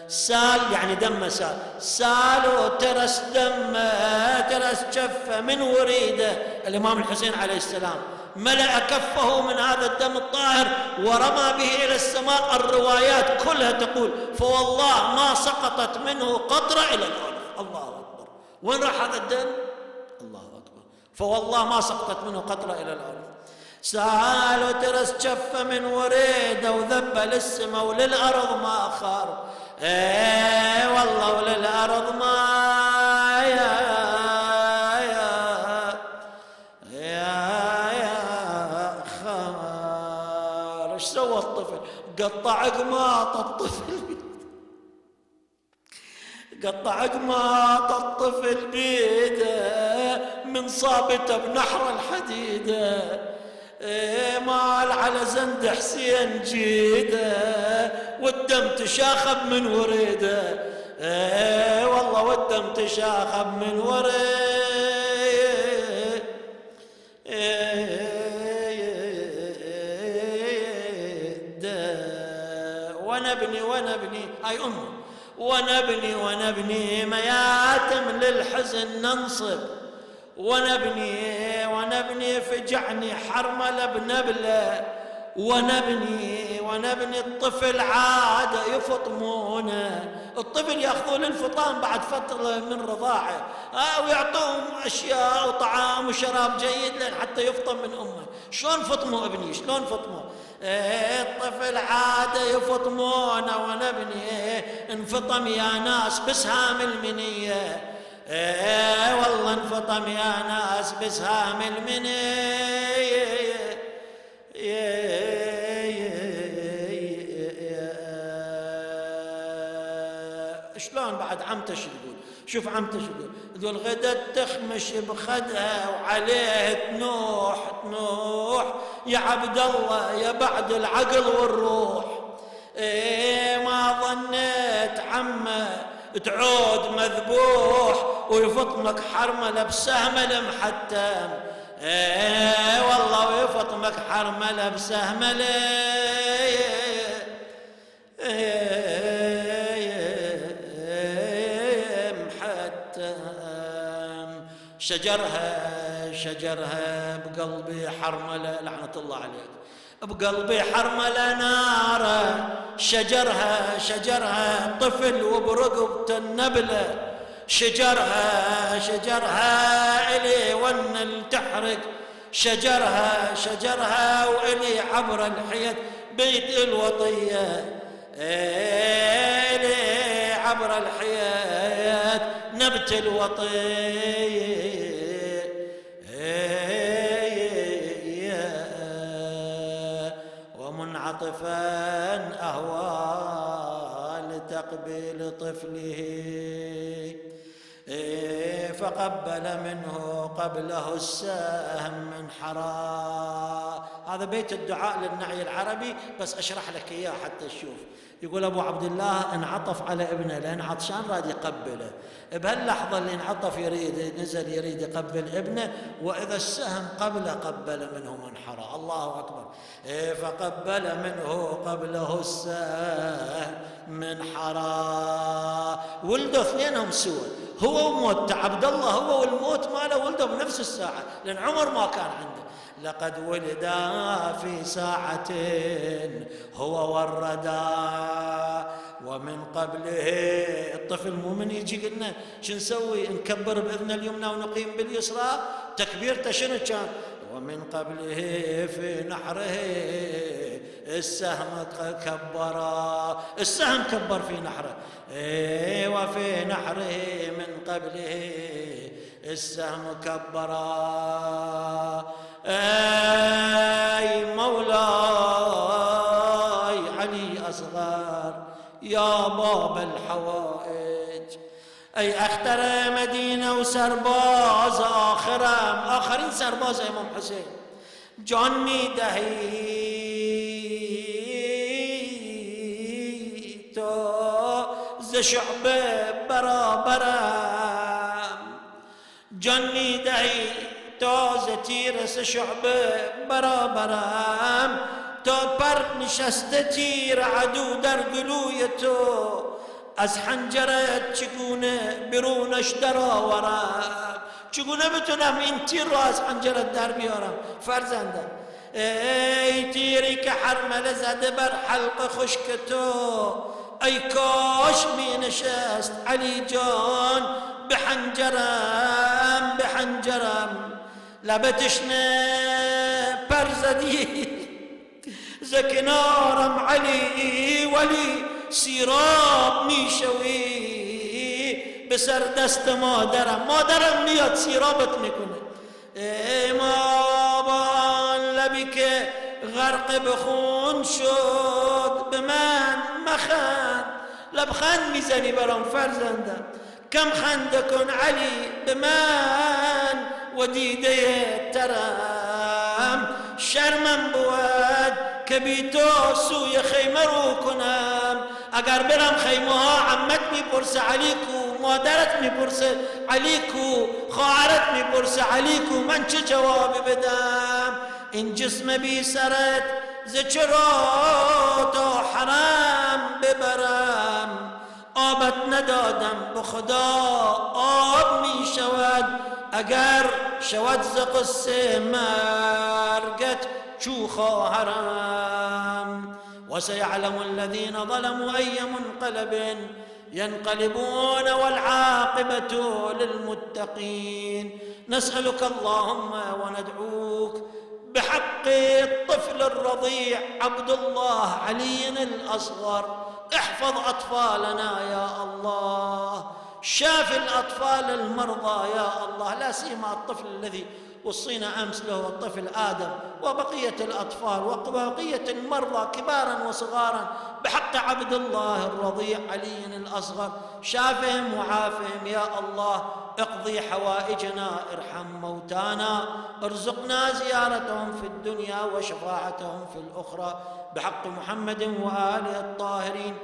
سال يعني دمه سال وترس دمه، ترس جفه من وريده. الإمام الحسين عليه السلام ملأ كفه من هذا الدم الطاهر ورمى به إلى السماء. الروايات كلها تقول فوالله ما سقطت منه قطرة إلى الأرض. الله أكبر. وين راح هذا الدم؟ الله أكبر. فوالله ما سقطت منه قطرة إلى الأرض. سال وترس جفه من وريده وذب للسماء وللأرض ما خار. والله وللأرض ما خار. ايش سوى الطفل؟ قطع قماط الطفل، قطع قماط الطفل بيده من صابته بنحر الحديده. مال على زند حسين جيده والدم تشاخب من وريده. والله والدم تشاخب من وريده. ونبني أي أمه ونبني مياتم للحزن ننصب. ونبني فجعني حرملة بنبلة ونبني الطفل عادة يفطمونه. الطفل يأخذون الفطام بعد فترة من رضاعه ويعطوهم أشياء وطعام وشراب جيد لأن حتى يفطم من أمه. شلون فطموا ابني؟ شلون فطموا؟ الطفل عادة يفطمونه ونبني انفطم يا ناس بسهام المنية. والله انفطم يا ناس بسهام المنية. شلون بعد عمته شو تقول؟ شوف عمته شو تقول غدا تخمش بخدها وعليه تنوح يا عبد الله يا بعد العقل والروح. ما ظنيت عمه تعود مذبوح ويفطمك حرمله بسهم المحتم. والله ويفطمك حرمله بسهم شجرها بقلبي حرمله لعنة الله عليك. بقلبي حرمله ناره شجرها طفل وبرقبته النبله. شجرها إلي ون تحرق. شجرها وإلي عبر الحيط بيت الوطية. إلي عبر الحيط نبت الوطية. ومنعطفا أهوى لتقبيل طفله فقبل منه قبله السهم من حرا. هذا بيت الدعاء للنعي العربي بس أشرح لك إياه حتى تشوف. يقول أبو عبد الله انعطف على ابنه لأن عطشان راد يقبله. بهاللحظة اللي انعطف نزل يريد يقبل ابنه وإذا السهم قبل منه من حرا. الله أكبر. فقبل منه قبله السهم من حرا. ولدوا اثنينهم سوا هو وموت عبد الله. هو والموت ماله ولده بنفس الساعة لأن عمر ما كان عنده. لقد ولدا في ساعة هو والردى ومن قبله. الطفل مو من يجي قلنا شو نسوي؟ نكبر بإذن اليمنى ونقيم باليسرى. تكبيرته شنو كان؟ ومن قبله في نحره السهم كبرا. السهم كبر في نحره. وفي نحره من قبله السهم كبرا. أي مولاي علي أصغر يا باب الحوائج. أي أختر مدينة وسرباز آخرين سرباز إمام حسين جاني دهي تو ز شعبه برابرم. جاني دهي تو ز تیرس شعبه برابرم. تو پر نشسته تیر عدو در گلوی تو از حنجرت چگونه برونش در آورم. چگونه بتونم این تیر را از حنجرت در بیارم فرزندم؟ ای تیری که حرمله زده بر حلق خشک تو. ای کاش می نشست علی جان بحنجرم لبتشنه پر زدی ز کنارم علی ولی سیراب میشوی به سر دست مادرم میاد سیرابت میکنه. ای مابان لبی که غرق بخون شد به من مخند. لبخند میزنی برام فرزندم. کم خنده کن علی به من و دیده ترم. شرمم بود که بی تو سوی خیمه رو کنم. اگر برم خیمه ها عمت میپرسه علی کو، مادرت میپرسه علی کو، خواهرت میپرسه علی کو، من چه جوابی بدم؟ این جسم بی سرت ز چرا تا حرم ببرم؟ آبت ندادم به خدا آب می شود اگر شود ز قصه مرگت چو خواهرم وسيعلم الذين ظلموا أي منقلب ينقلبون والعاقبة للمتقين. نسألك اللهم وندعوك بحق الطفل الرضيع عبد الله علي الأصغر، احفظ أطفالنا يا الله، شاف الأطفال المرضى يا الله، لا سيما الطفل الذي وصينا أمس له الطفل آدم وبقية الأطفال وبقية المرضى كبارا وصغارا بحق عبد الله الرضيع علي الأصغر، شافهم وعافهم يا الله، اقضي حوائجنا، ارحم موتانا، ارزقنا زيارتهم في الدنيا وشفاعتهم في الأخرى بحق محمد وآله الطاهرين.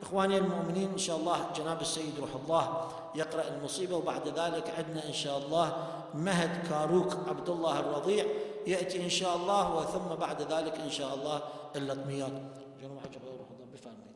إخواني المؤمنين، إن شاء الله جناب السيد روح الله يقرأ المصيبة، وبعد ذلك عندنا إن شاء الله مهد كاروك عبد الله الرضيع يأتي إن شاء الله، وثم بعد ذلك إن شاء الله اللطميات. جناب حجر روح الله بفرمائید.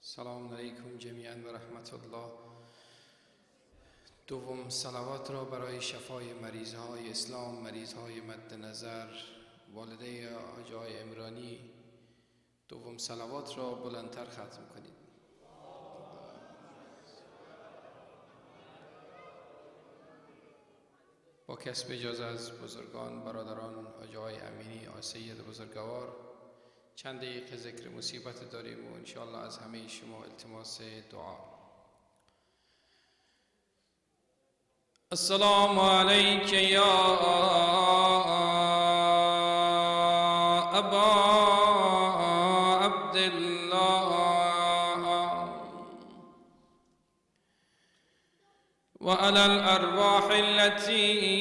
سلام علیکم جمیعا و رحمت الله. دوم صلوات را برای شفای مریضهای اسلام، مریضهای مد نظر، والده آقای عمرانی، دوم صلوات را بلندتر ختم کنید. با کسب اجازه از بزرگان، برادران، آقای امینی، آقای سید بزرگوار، چند دقیقه ذکر مصیبت داریم و انشاءالله از همه شما التماس دعا. السلام علیک یا ابا عبدالله و علی الارواح التي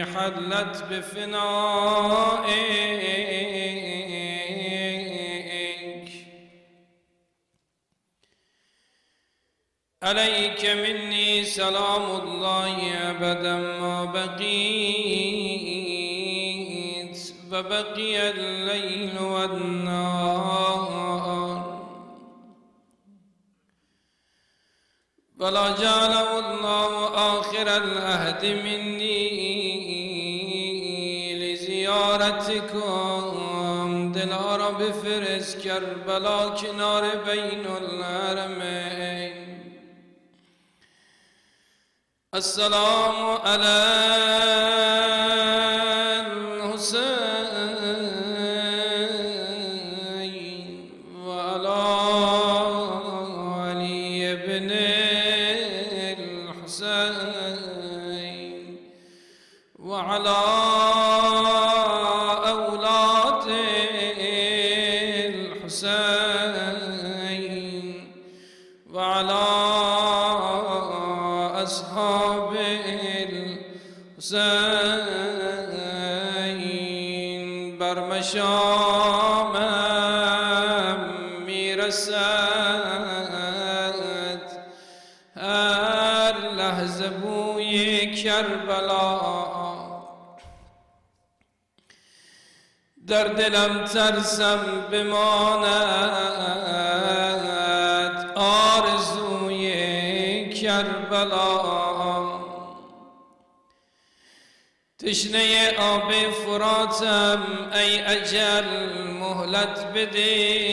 حلت بفنائك عليك مني سلام الله أبدا ما بقيت وبقي الليل والنهار ولا جعله الله آخر العهد منی لزیارتکم دلها را بفرست کربلا کنار بین الحرمین السلام علی الحسین و علی علی ابن الحسین و علی اولاد الحسین و علی اصحاب الحسین بر مشامم میرسد هر لحظه بوی کربلا در دلم ترسم بماند آرزوی کربلا تشنه آب فراتم ای اجل مهلت بده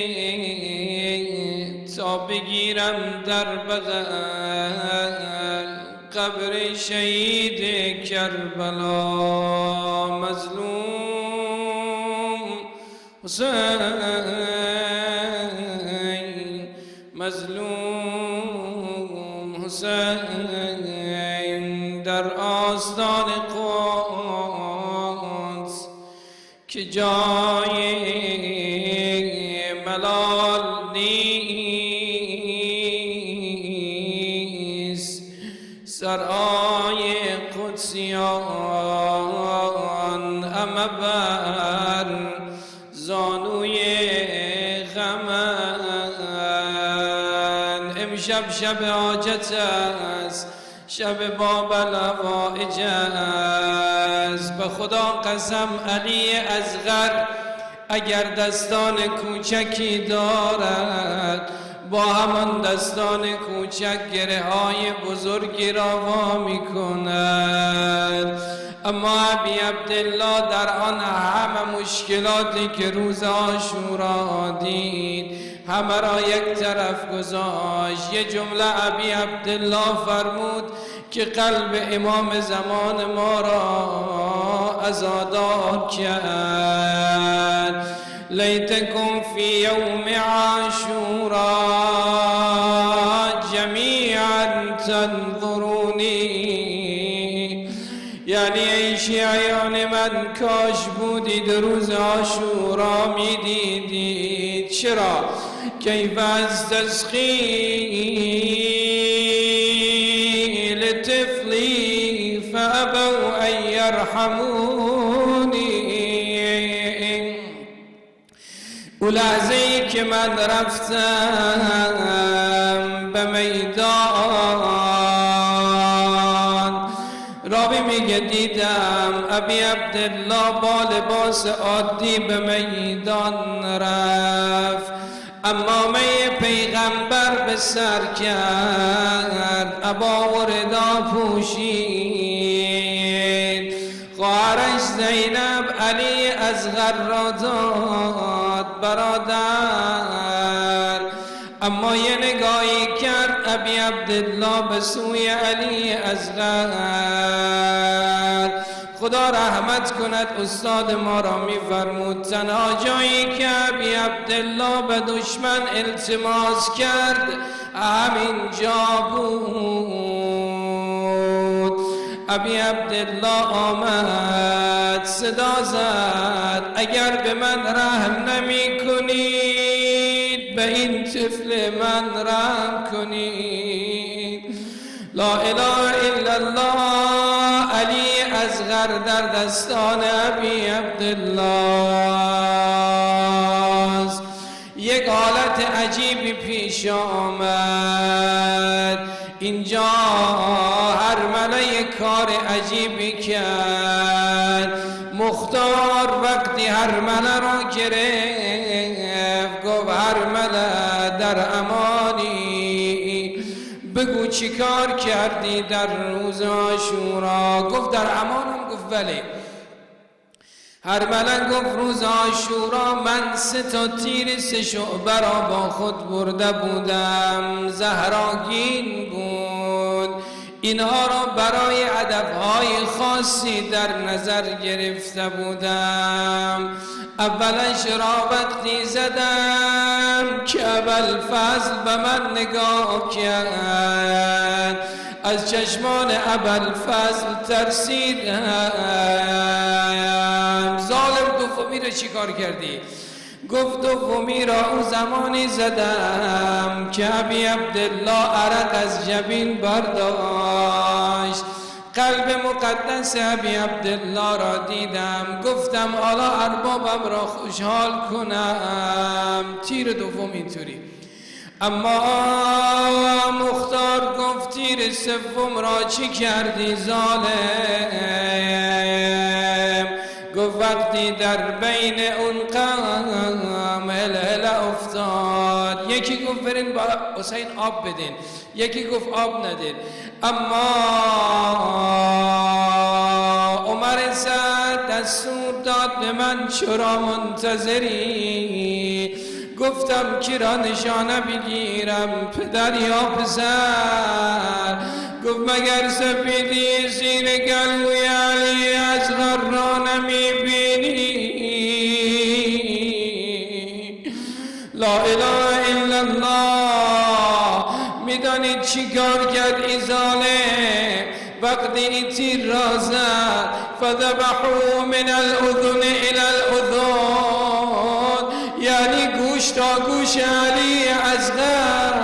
تا بگیرم در بغل قبر شهید کربلا مظلوم حسین مظلوم حسین در آستان قدس که جای ملال نیست سرای قدسیان همه بر زانوی غمن امشب شب حاجت است شب باب الحوائج است به خدا قسم علی اصغر اگر دستان کوچکی دارد با همان دستان کوچک گره های بزرگی را وا می کند اما ابی عبدالله در آن همه مشکلاتی که روز عاشورا دید همه را یک طرف گذاشت یه جمله ابی عبدالله فرمود که قلب امام زمان ما را عزادار کرد لیتکم فی یوم عاشورا جمیعا تنظرونی یعنی ای شیعیان من کاش بودید روز عاشورا می دیدید چرا؟ کیف استسقی لطفلی فابوا ان یرحمونی اون لحظه ای که من رفتم به میدان راوی میگه دیدم ابی عبدالله با لباس عادی به میدان رفت عمامه پیغمبر به سر کرد عبا و ردا پوشید خواهرش زینب علی اصغر را داد برادر اما یه نگاهی کرد ابی عبدالله به سوی علی اصغر خدا رحمت کند استاد ما را می‌فرمود تنها جایی که ابی عبدالله به دشمن التماس کرد همین جا بود ابی عبدالله آمد صدا زد اگر به من رحم نمی کنید به این طفل من رحم کنید لا اله الا الله علی اصغر در دستان ابی عبدالله یک حالت عجیبی پیش آمد اینجا هرمله کار عجیبی کرد مختار وقتی هرمله را گرفت گفت هرمله در امانی بگو چی کار کردی در روز عاشورا؟ گفت در امانم. گفت بله. هرمله گفت روز عاشورا من 3 تیر 3 شعبه را با خود برده بودم، زهراگین بود. اینها را برای هدفهای خاصی در نظر گرفته بودم. اولش را وقتی زدم که ابوالفضل به من نگاه کرد، از چشمان ابوالفضل ترسیدم. ظالم دومی را چی کار کردی؟ گفت دومی را او زمانی زدم که ابی عبدالله عرق از جبین برداشت. قلب مقدس ابی عبدالله را دیدم. گفتم حالا اربابم را خوشحال کنم. تیر دوم اینطوری. اما مختار گفت تیر سوم را چی کردی ظالم؟ گفت وقتی در بین اون قوم هلهله افتاد. یکی گفت برین با حسین آب بدین، یکی گفت آب ندین. اما عمر سعد دستور داد به من چرا منتظری؟ گفتم کی را نشانه بگیرم، پدر یا پسر؟ گفت مگر سپیدی زیر گلوی علی اصغر را نمیبینی؟ لا اله الا الله. میدانید چی کار کرد این ظالم؟ وقتی این تیر را زد فذبحوا من الاذن الى الاذن، یعنی گوش تا گوش علی اصغر.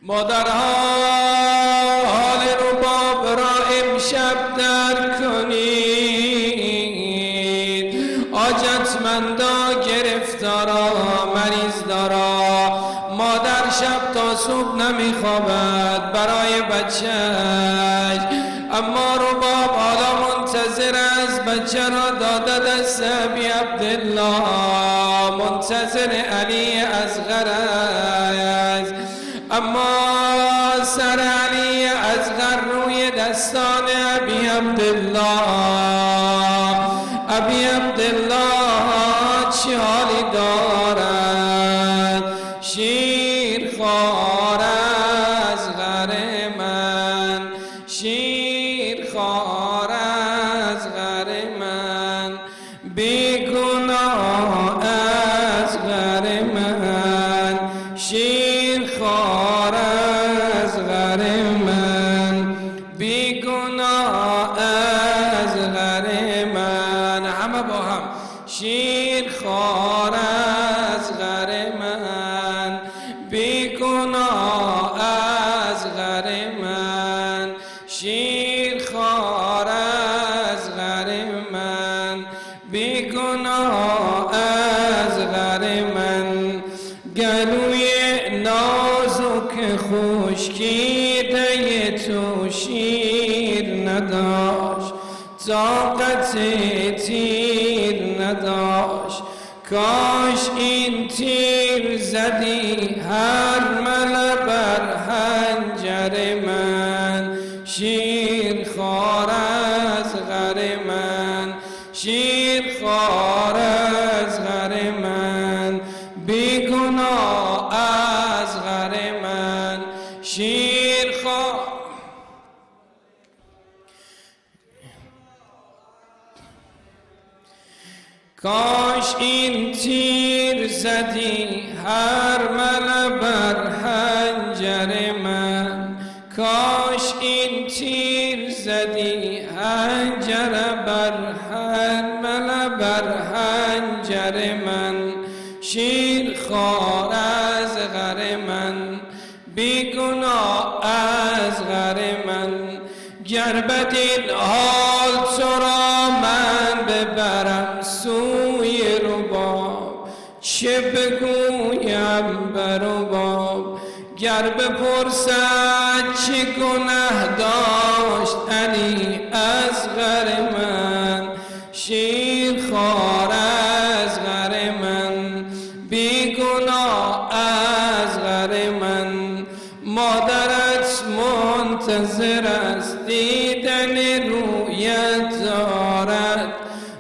مادرها حال رباب را امشب درک کنید. حاجتمندا گرفتارا مریض دارا، مادر شب تا صبح نمیخوابد برای بچهش، اما رباب حالا منتظر است بچه را داده دست ابی عبدالله، منتظر علی اصغر است. اما سر علی اصغر روی دستان ابی عبدالله. ابی عبدالله چه حالی دارد؟ شیر خوار اصغر من، شیر خوار اصغر من، بیگناه اصغر من، شیر خوار اصغر من، بیگناه اصغر من. همه با هم شیر خوار اصغر من، بیگناه اصغر من، شیر خوار اصغر من، بیگناه اصغر من. گلوی نازک خشکیده تو شیر نداشت، طاقت تیر نداشت. کاش این تیر زدی هر مله بر حنجر من، شیر خوار اصغر من، شیر خوار اصغر من، بیگناه اصغر من، شیر خوار. کاش این تیر زدی هر مله بر حنجر من، کاش این تیر زدی حنجر بر هر مله بر حنجر من، شیر خوار اصغر من، بیگناه اصغر من. گر بدین حال تو را من ببرم سوی رباب، چه بگویم به رباب؟ گر بپرسد چه گناه داشت علی اصغر من، شیر خوار دیدن رویت دارد،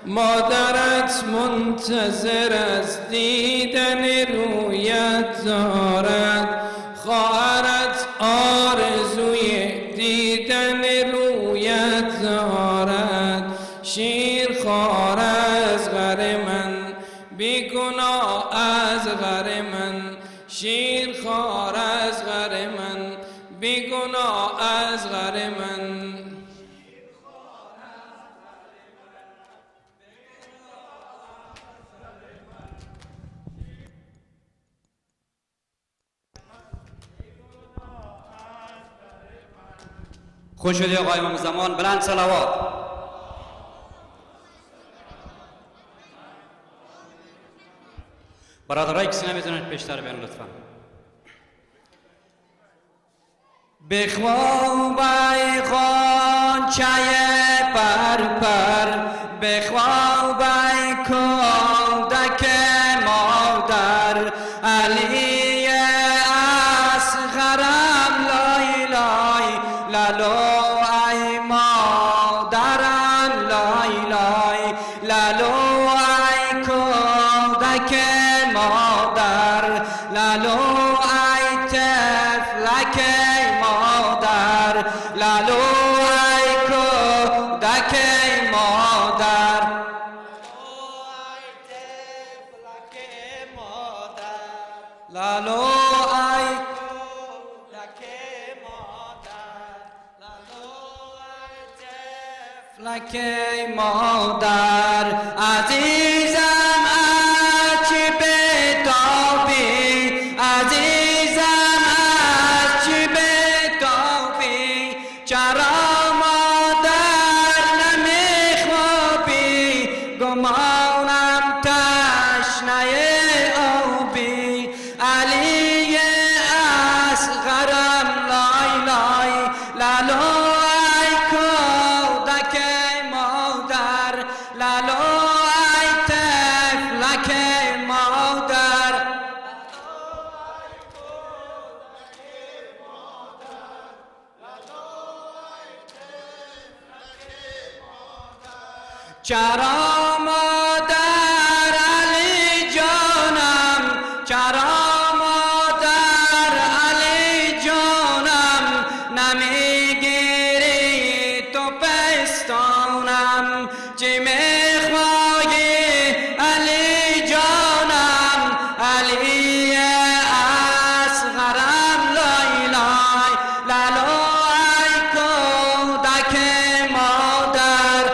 مادرت منتظر از دیدن رویت دارد، خواهرت آرزوی دیدن رویت دارد. شیر خوار از غر من، بیگناه از غر من، شیر خوار از غر من، بیگناه از غر من. خوش شدی آقای امام زمان، بلند صلوات. برادرای کسی نمیتونن پیشتر بیان لطفا. بخوابای خانچه پر، بخوابای کودک مادر، علی اصغرم لای لای لالو ای مادرم لای لای لالو ای کودک مادر، لالو ای طفلک مادر، لالو ای کودک مادر، لالو ای کودک مادر، لالو ای طفلک مادر. عزیزم از چی بتابی، عزیزم از چی بتابی، چرا مادر نمیخوابی، گمانم تشنه آبی. علی اصغرم لای لای لالو ای کودک مادر، لالو ای طفلک مادر، چرا مادر علی جانم، چرا مادر علی جانم، نمیگیری تو پستانم، چی میخوایی علی جانم، علی اصغرم لای لای لالو ای کودک مادر،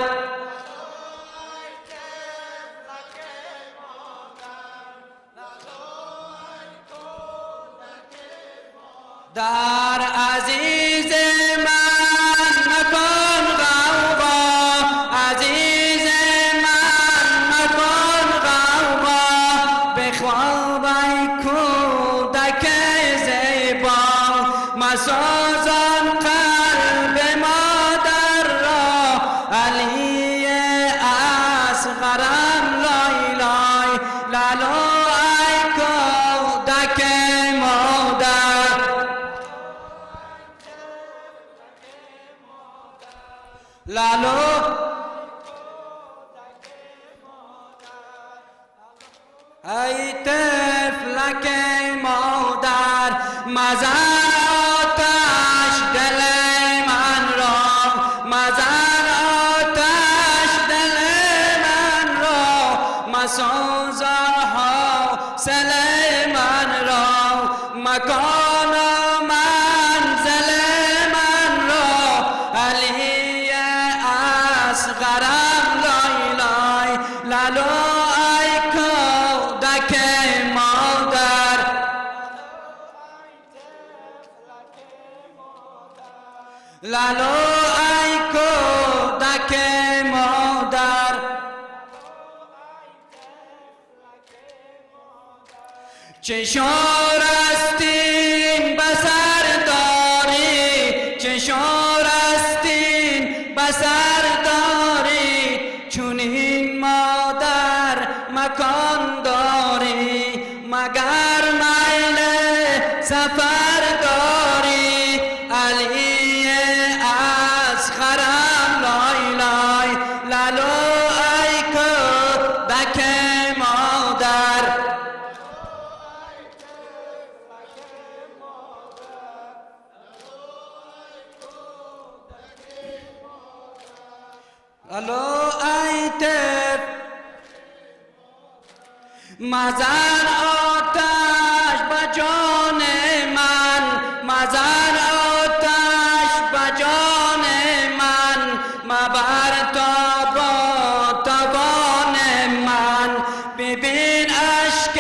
در عزیز من مکن غوغا، عزیز من مکن غوغا، بخواب ای کودک زیبا، مسازان قلب مادر را، علی اصغرم لای لای لالو ای کودک مادر، لالو ای طفلک مادر. مزن آتش دل من را، مزن آتش دل من را، مسوز حاصل من را، مکان و منزل من را، علی اصغرم لای لای لالو ای کودک مادر، لالو ای کودک مادر. چه شورستین بسر داری، چه شورستین بسر داری، چون این مادر مکان داری، مگر میل سفر داری، علی اصغرم الو ای طفل مزن آتش به جان من، مزن آتش به جان من، مبر تا با توان من، ببین اشک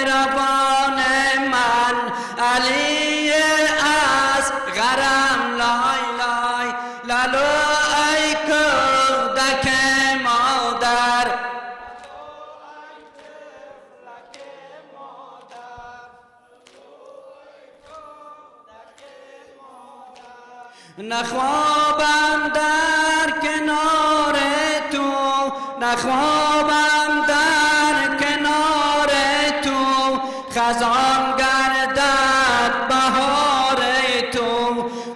روان من، علی از غرم لای لای لالو ای کودک مادر. نخوابم در کنار تو، نخوابم در کنار تو، خزان گردد بهار تو،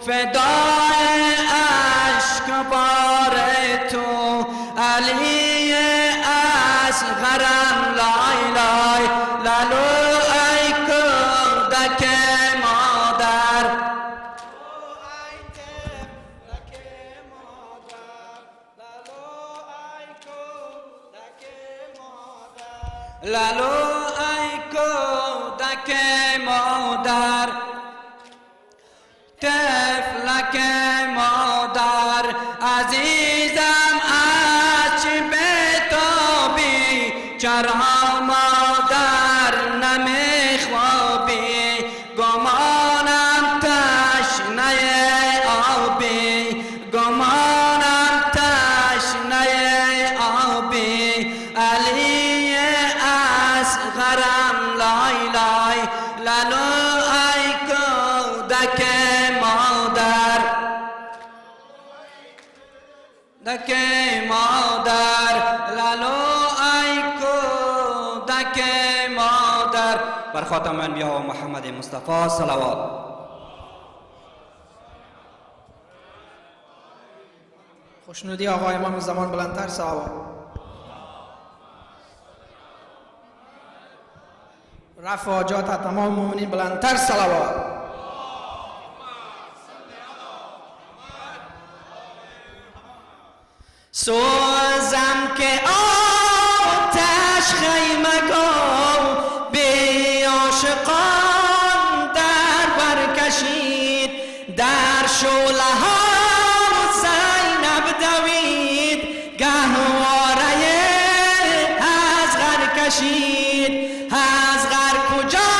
فدای اشک بار تو، علی اصغرم لای لای لالو ای کودک مادر. لالو ای کودک مادر، طفلک مادر، عزیزم از چه بتابی، چرا مادر نمیخوابی، گمانم تشنه آبی، گمانم تشنه آبی، علی اصغرم لای لای لالو ای کودک مادر، دک مادر، لالو ای کودک مادر. بر خاتم انبیا و محمد مصطفی صلوات. خوشنودی آقا امام زمان بلندتر صحابه. رفع حاجات تمام مومنین بلندتر صلوات. سوزم که آتش خیمه گو بی عاشقان در برکشید، در شعله ها زینب دوید، گهواره اصغر کشید، اصغر کجا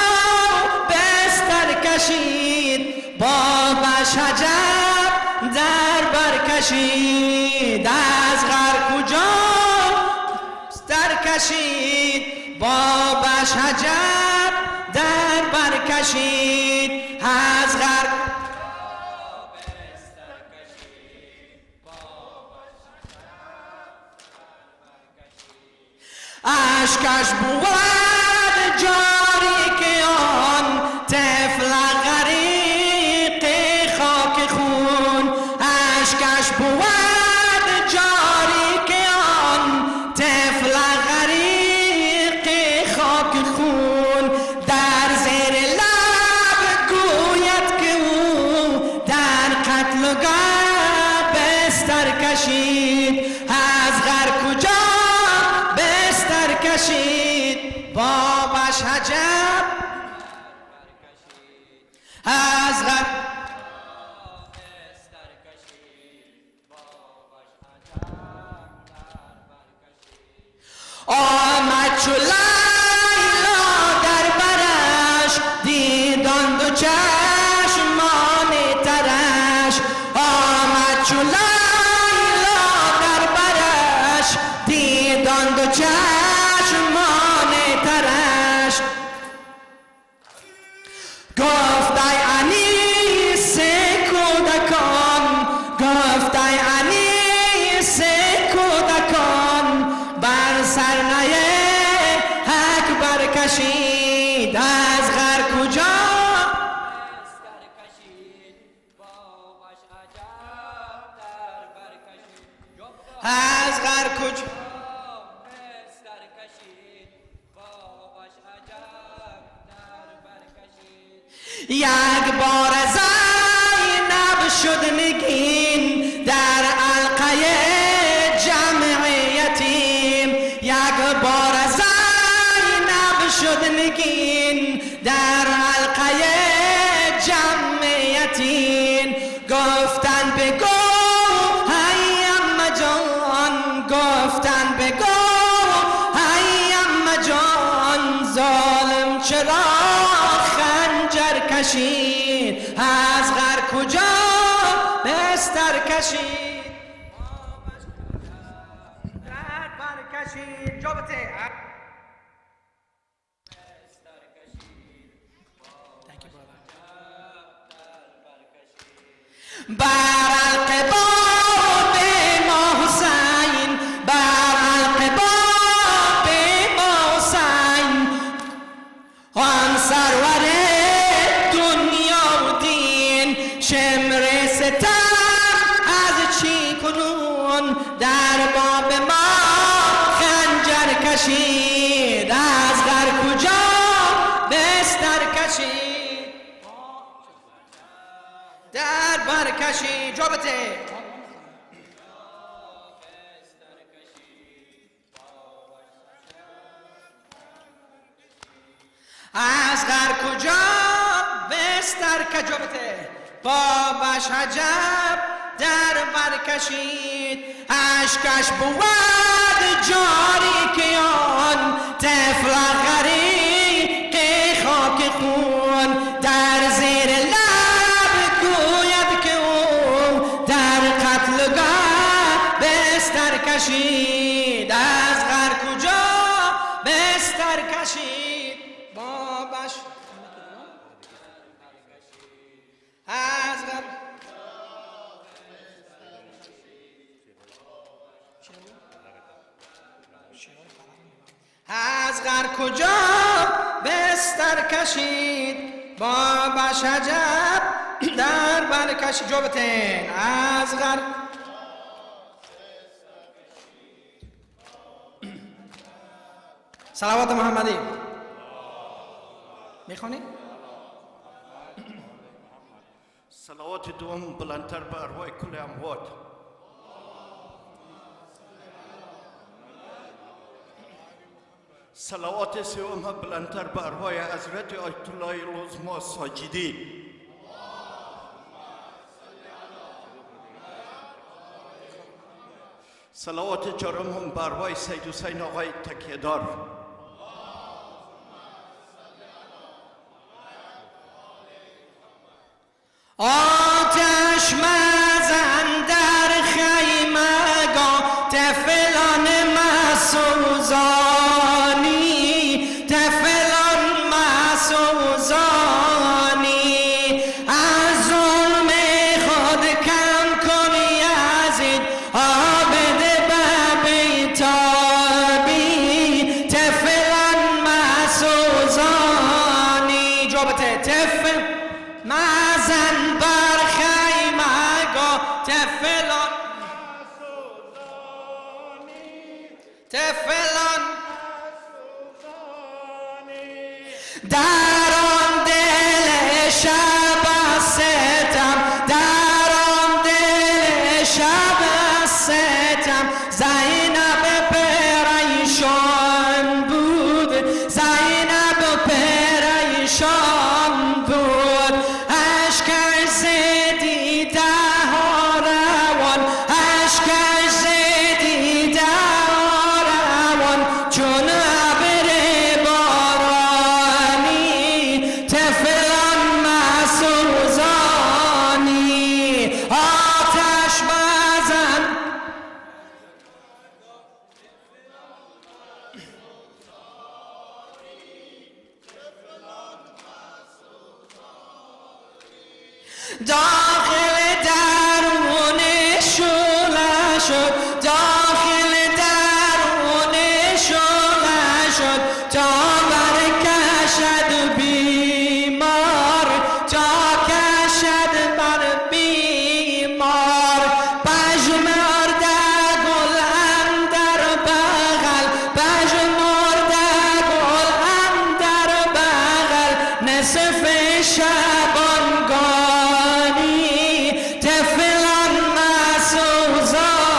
بستر کشید، بابش عجب در بر کشید، اصغر کجا بستر کشید، بابش عجب در بر کشید، اصغر اشکش بود جاری که آن طفل غریق خاک خون، اشکش بود جاری که آن طفل غریق خاک خون، در زیر لب گوید که او در قتلگاه بستر کشید، اصغر کجا بستر کشید، بابش عجب اصغر آمد چو لیلا در برش، دیدان دو چشمان ترش، آمد چو لیلا در برش، دیدان دو چشمان ترش، گفت ای انیس کودکان، گفت ای انیس کودکان، بر سرنه اکبر کشید، اصغر کجا بستر کشید، بابش عجب در بر کشید، اصغر کجا بستر کشید، بابش عجب در بر کشید. یک بار زینب شد نگین در علقه شد نگین در حلقه جمعیتین گفتن بگو هی اما جان گفتن بگو هی اما جان ظالم چرا خنجر کشید از غر کجا بستر کشید در بر کشید جابته بر القباب ما حسین بر القباب ما حسین آن سرور دنیا و دین شمر ستم از چی کنون در باب ما خنجر کشید از غر کجا بستر کشید در بر کشید جابته از غر کجا بستر کجابته بابش عجب در بر کشید اشکش بود جاری که آن طفل غریق خاک خون در زیر لب گوید که او در قتلگاه بستر کشید از غر کجا بستر کشید بابش از غر از غر کجا بستر کشید بابش عجب در بر کشید جابتین از غر صلوات محمدی میخونی؟ صلوات دوم بلندتر به ارواح کل اموات صلوات سوم بلندتر به ارواح حضرت آیت الله العظما ساجدین صلوات چهارم به ارواح سید حسین آقای تکیه‌دار آتش مزن در خیمگاه طفلان مسوزانی طفلان مسوزانی از ظلم خود کم کن یزید عابد بیتابی طفلان مسوزانی جابته طفل مزن بر خیمگاه طفلان طفلان در آن دل شب ستم در آن دل شب ستم زینب پریشان بود زینب پریشان بود اشکش زدیده ها روان اشکش زدیده ها روان چون ابر بارانی طفلان مسوزانی آتش بزن داخل درون شعله شد داخل درون شعله شد تا برکشد بیمار تا کشد بر بیمار پژمرده گل اندر بغل پژمرده گل اندر بغل نصف شبانگانی طفلان مسوزانی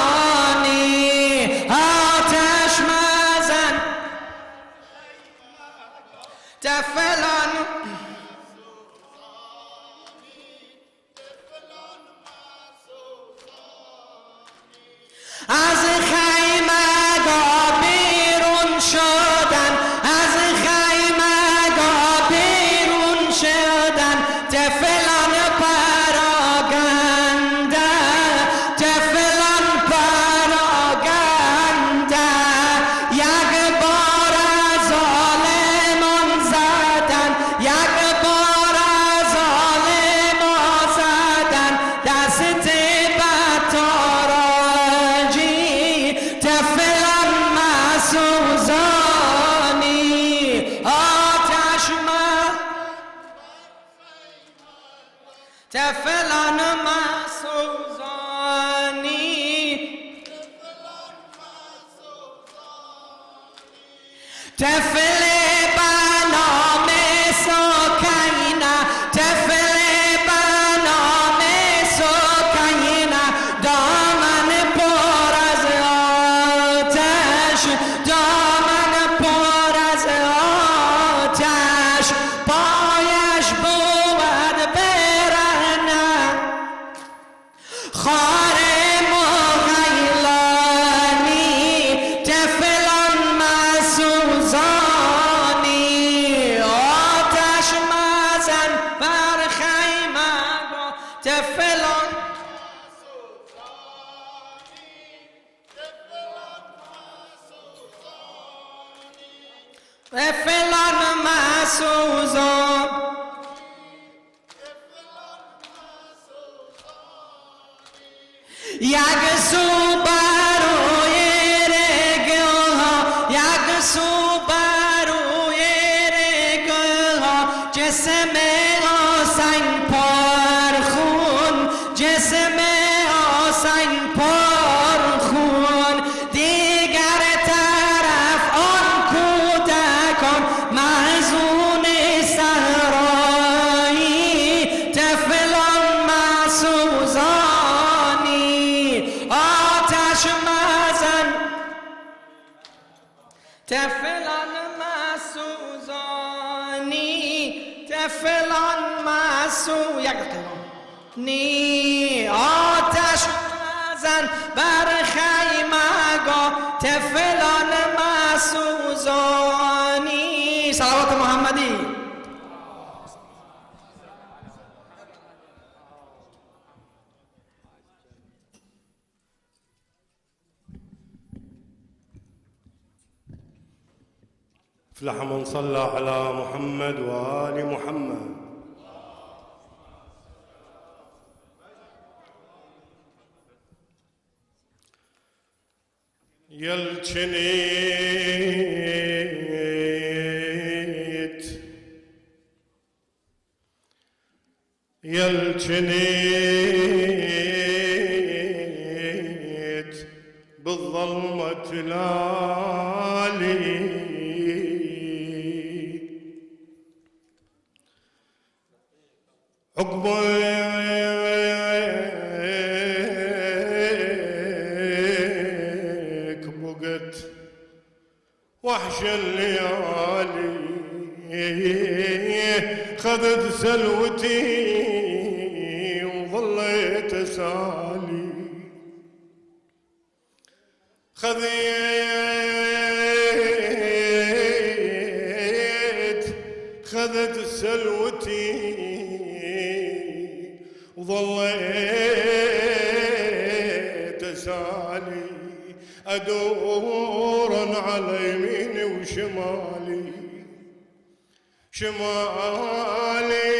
طفل بنام سکینه طفل بنام سکینه دامن پر از آتش دامن پر از آتش پایش بود برهنه خار مغیلانی طفلان مسوزانی آتش مزن بر خیمه طفلان طفلان مسوزان یک سو بروی رگها یک سو بروی رگها جسم حسین پر خون جسم حسین پر خون دیگر طرف آن کودکان محزون صحرایی طفلان مسوزانی آتش مزن طفلان مسوزانی طفلان مسوزانی آتش مزن بر خیمگاه طفلان مسوزانی صلوات محمدی افلح من صلى على محمد وآل محمد يلجنيت بالظلمة لالي عقبك بقت وحش الليالي خذت سلوتي وظليت اسالي خذت سلوتي وظليت اسالي ادور على يميني وشمالي شمالي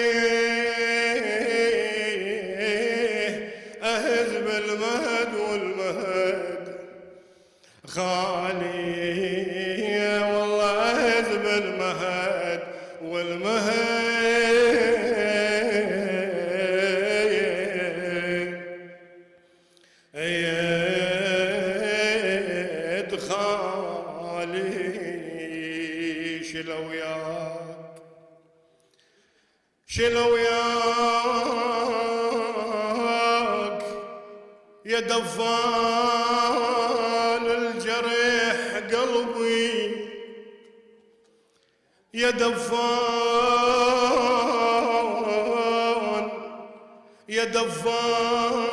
اهز بالمهد والمهد خالي والله اهز بالمهد والمهد خالي شلو وياك يا دفان الجرح قلبي يا دفان يا دفان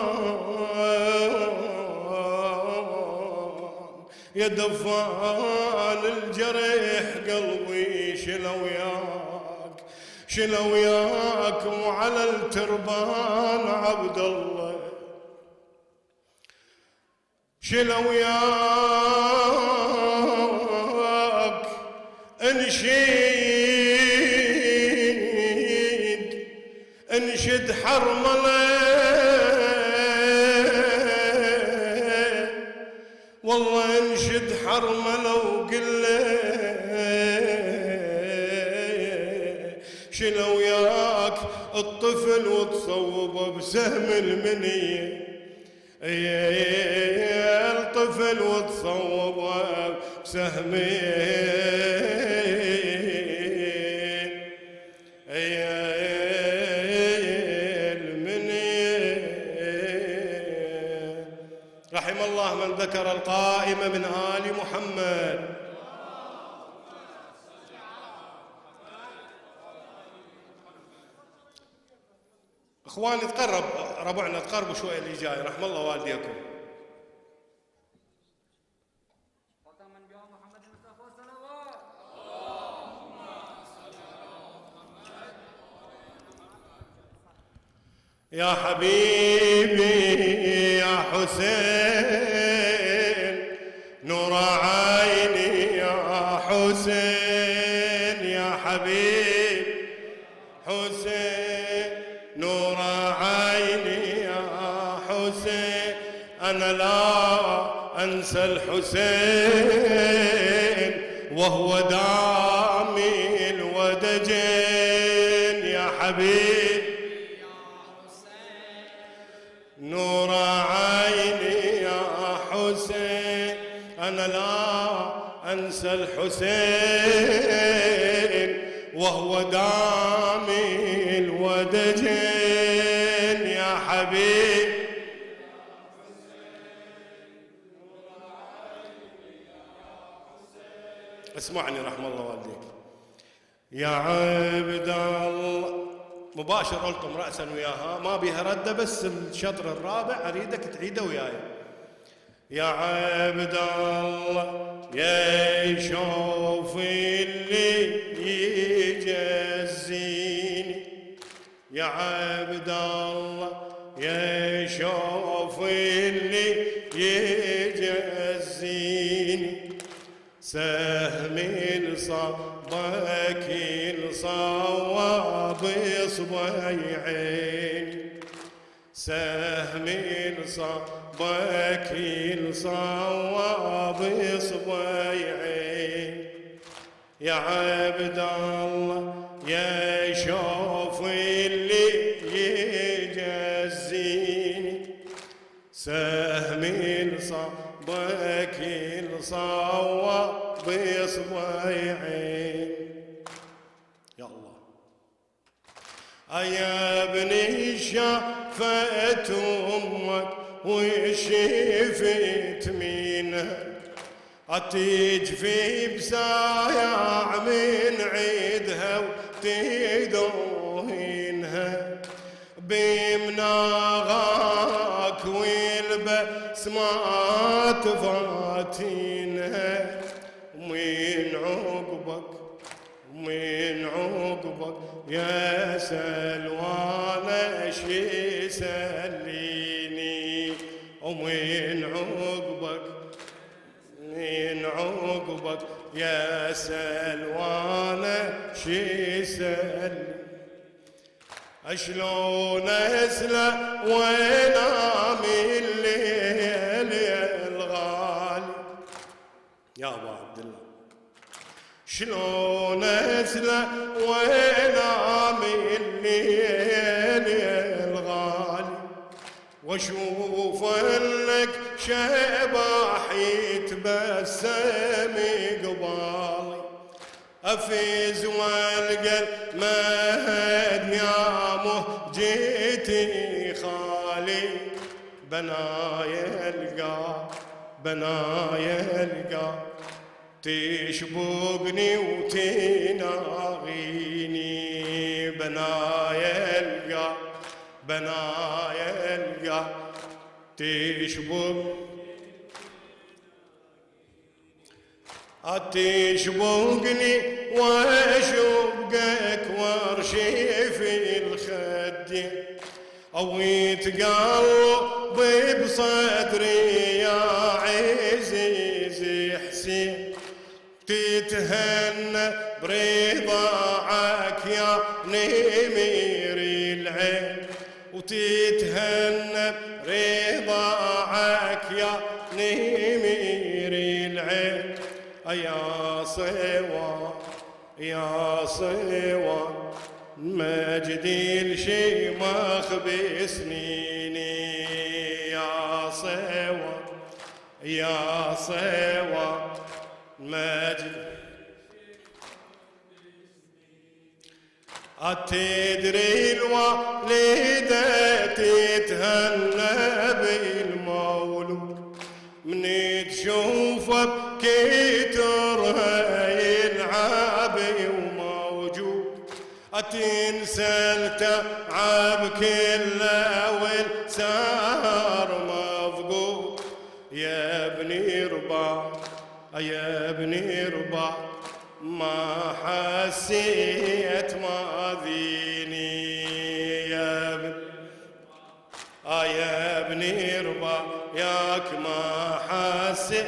يا دفان الجرح قلبي شلو وياك وعلى التربان عبد الله شلو وياك انشد حرمله والله انشد حرمله وقل له شلو وياك الطفل وتصوبه بسهم المنيه الطفل وتصوبه بسهم الذكر القائم من آل محمد. اخواني تقرب ربعنا، تقربوا شوي اللي جاي، رحم الله والديكم. يا حبيبي يا حسين نور عيني يا حسين، يا حبيب حسين نور عيني يا حسين، أنا لا أنسى الحسين وهو دامي الودجين، يا حبيب نور عيني يا حسين، أنا لا أنسى الحسين وهو دامي الودجين، يا حبيب اسمعني رحم الله والديك. يا عبد الله مباشر ألطم رأسا وياها، ما بيها ردة، بس الشطر الرابع أريدك تعيده وياي. يا عبد الله يا شوف اللي يجزيني، يا عبد الله يا شوف اللي يجزيني، سهمي لصبك الصواب صبيعين، سهمي لصبك الصواب صبيعين، يا عبد الله يا شوف اللي يجزيني، سهمي لصبك الصواب بصبيعين، يا الله. يا ابني شفت امك وشفت منها، تجفي بسايع من عيدها وتدوهنها، بمناغاك والبسمات فاتنها، ومن عقبك يا سلوانة شي سليني، ومن عقبك يا سلوانة شي سليني، شلون اسلى وينام الليل يا الغالي، يا ابو عبد الله شلون اسلى وينام الليل يا الغالي، واشوف لك شباح يتبسم قبالي، افز والقى المهد يا مهجتي خالي، بنايا القى تشبقني وتناغيني، بنايا القى تشبقني واشقك وارشف الخد، او يتقلب بصدري يا عزيز حسين، تتهنى برضاعك يا نمير العين، وتتهنى برضاعك يا نمير العين، يا صوا مجدي لشي مخبي سنيني، يا صوا مجد أتدري الوالدة تتهنى بالمولود، من نشوفه بكترها يلعب وموجود، تنسى التعب كله والسهر مفقود. يا ابني رباع يا ابني رباع ما حسيت ماذيني، يا ابني رباع ياك ما حسيت.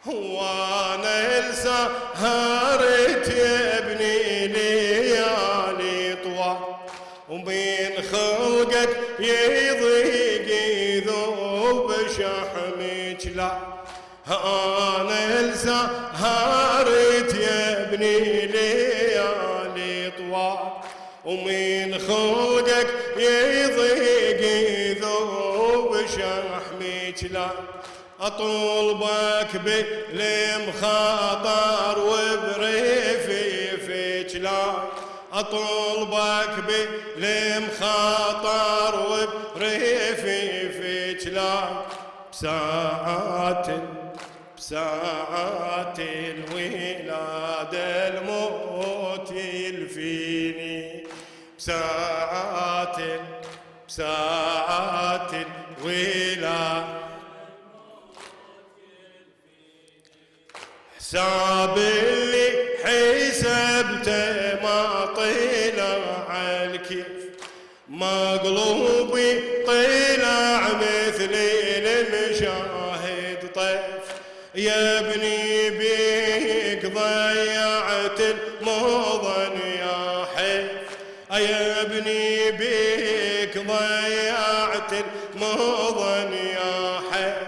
وانا السهرت يا ابني ليالي طوال، وبين خلقك يضيق يذوب شحمك لا. انا السهرت يا ابني ليالي طوال، ومن خلقك يضيق يذوب شحمك لا. أطلبك بالمخاطر وبرفيفك لا، أطلبك بالمخاطر وبرفيفك لا. بساعات الولادة الموت يلفيني، بساعات الولادة. حساب اللي حسبته ما طلع الكيف، مقلوبي طلع مثل المشاهد طيف. يا ابني بيك ضيعت الموضن يا حيف، يا ابني بيك ضيعت الموضن يا حيف.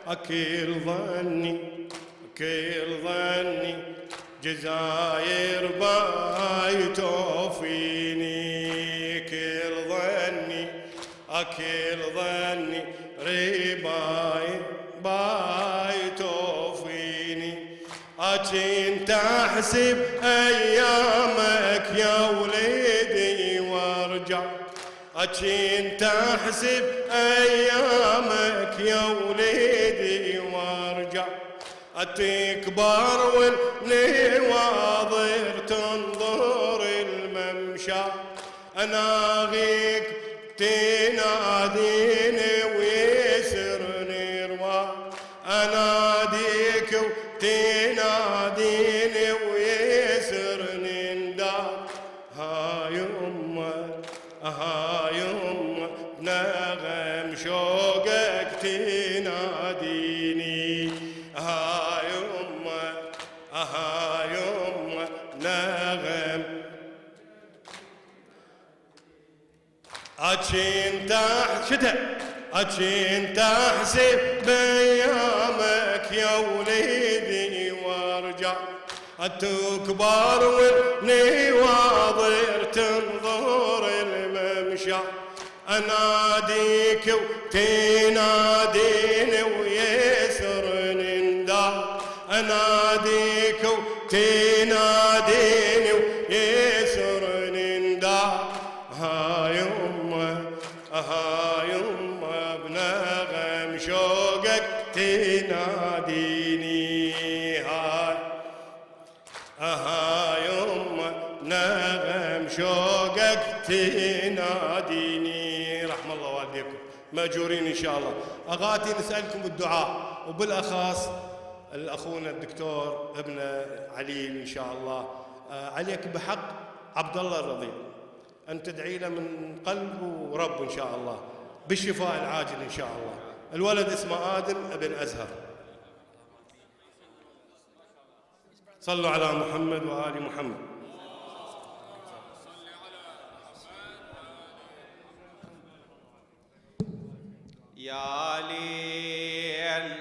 أكل ظني جزاير بايتو فيني، كل ظني رباي بايتو فيني. أكنت أحسب أيامك يا وليدي وارجع، أكنت أحسب أيامك يا وليدي وارجع. تكبر والنواظر تنظر الممشى، أناغيك تناديني ويسرني روا، أناديك وتناديني ويسرني نداء. هاي يمه بنغم شوقك تناديني، هاي يمه نغم. أكنت أحسب بأيامك يا وليدي وارجع، تكبر والنواظر تنظر الممشى. أناديك وتناديني ويسرني نداء، أناديك وتناديني ويسرني نداء. هاي يمه بنغم شوقك تناديني، هاي يمه نغم شوقك تناديني. رحم الله والديكم مأجورين إن شاء الله. أغاتي نسألكم بالدعاء، وبالأخص الأخونا الدكتور ابن عليل إن شاء الله. عليك بحق عبد الله الرضيع أن تدعي له من قلب ورب إن شاء الله بالشفاء العاجل إن شاء الله. الولد اسمه آدم ابن أزهر. صلوا على محمد وآل محمد. يا ليل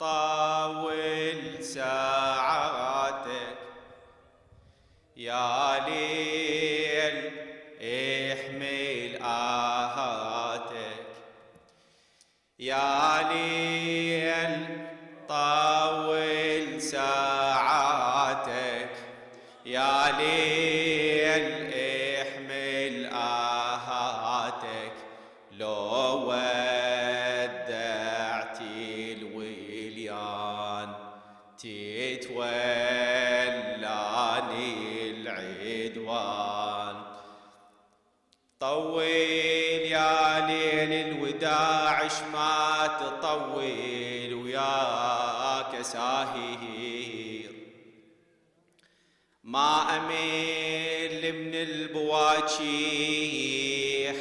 طاول ساعاتك، يا ليل احمل آهاتك، يا ليل طاول ساعاتك، يا ليل احمل آهاتك. لو ودع تتولاني العدوان. طول يا ليل الوداع ما تطول وياك ساهير، ما أمل من البواكي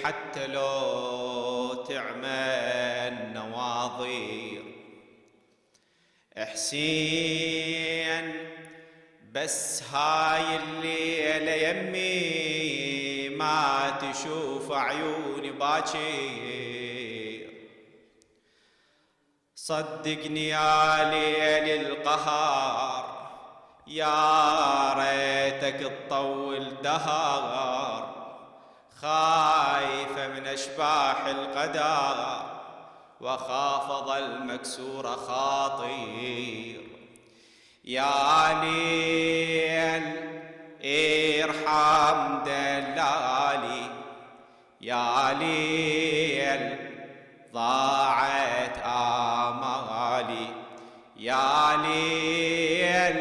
حتى لو تعمل نواظير. حسين بس هاي الليلة يمي ما تشوف عيوني باكير. صدقني يا ليل القهار يا ريتك تطول دهار، خايفة من أشباح القدر وخاف ظل مكسورة خاطير. يا ليل ارحم دلالي، يا ليل ضاعت آمالي، يا ليل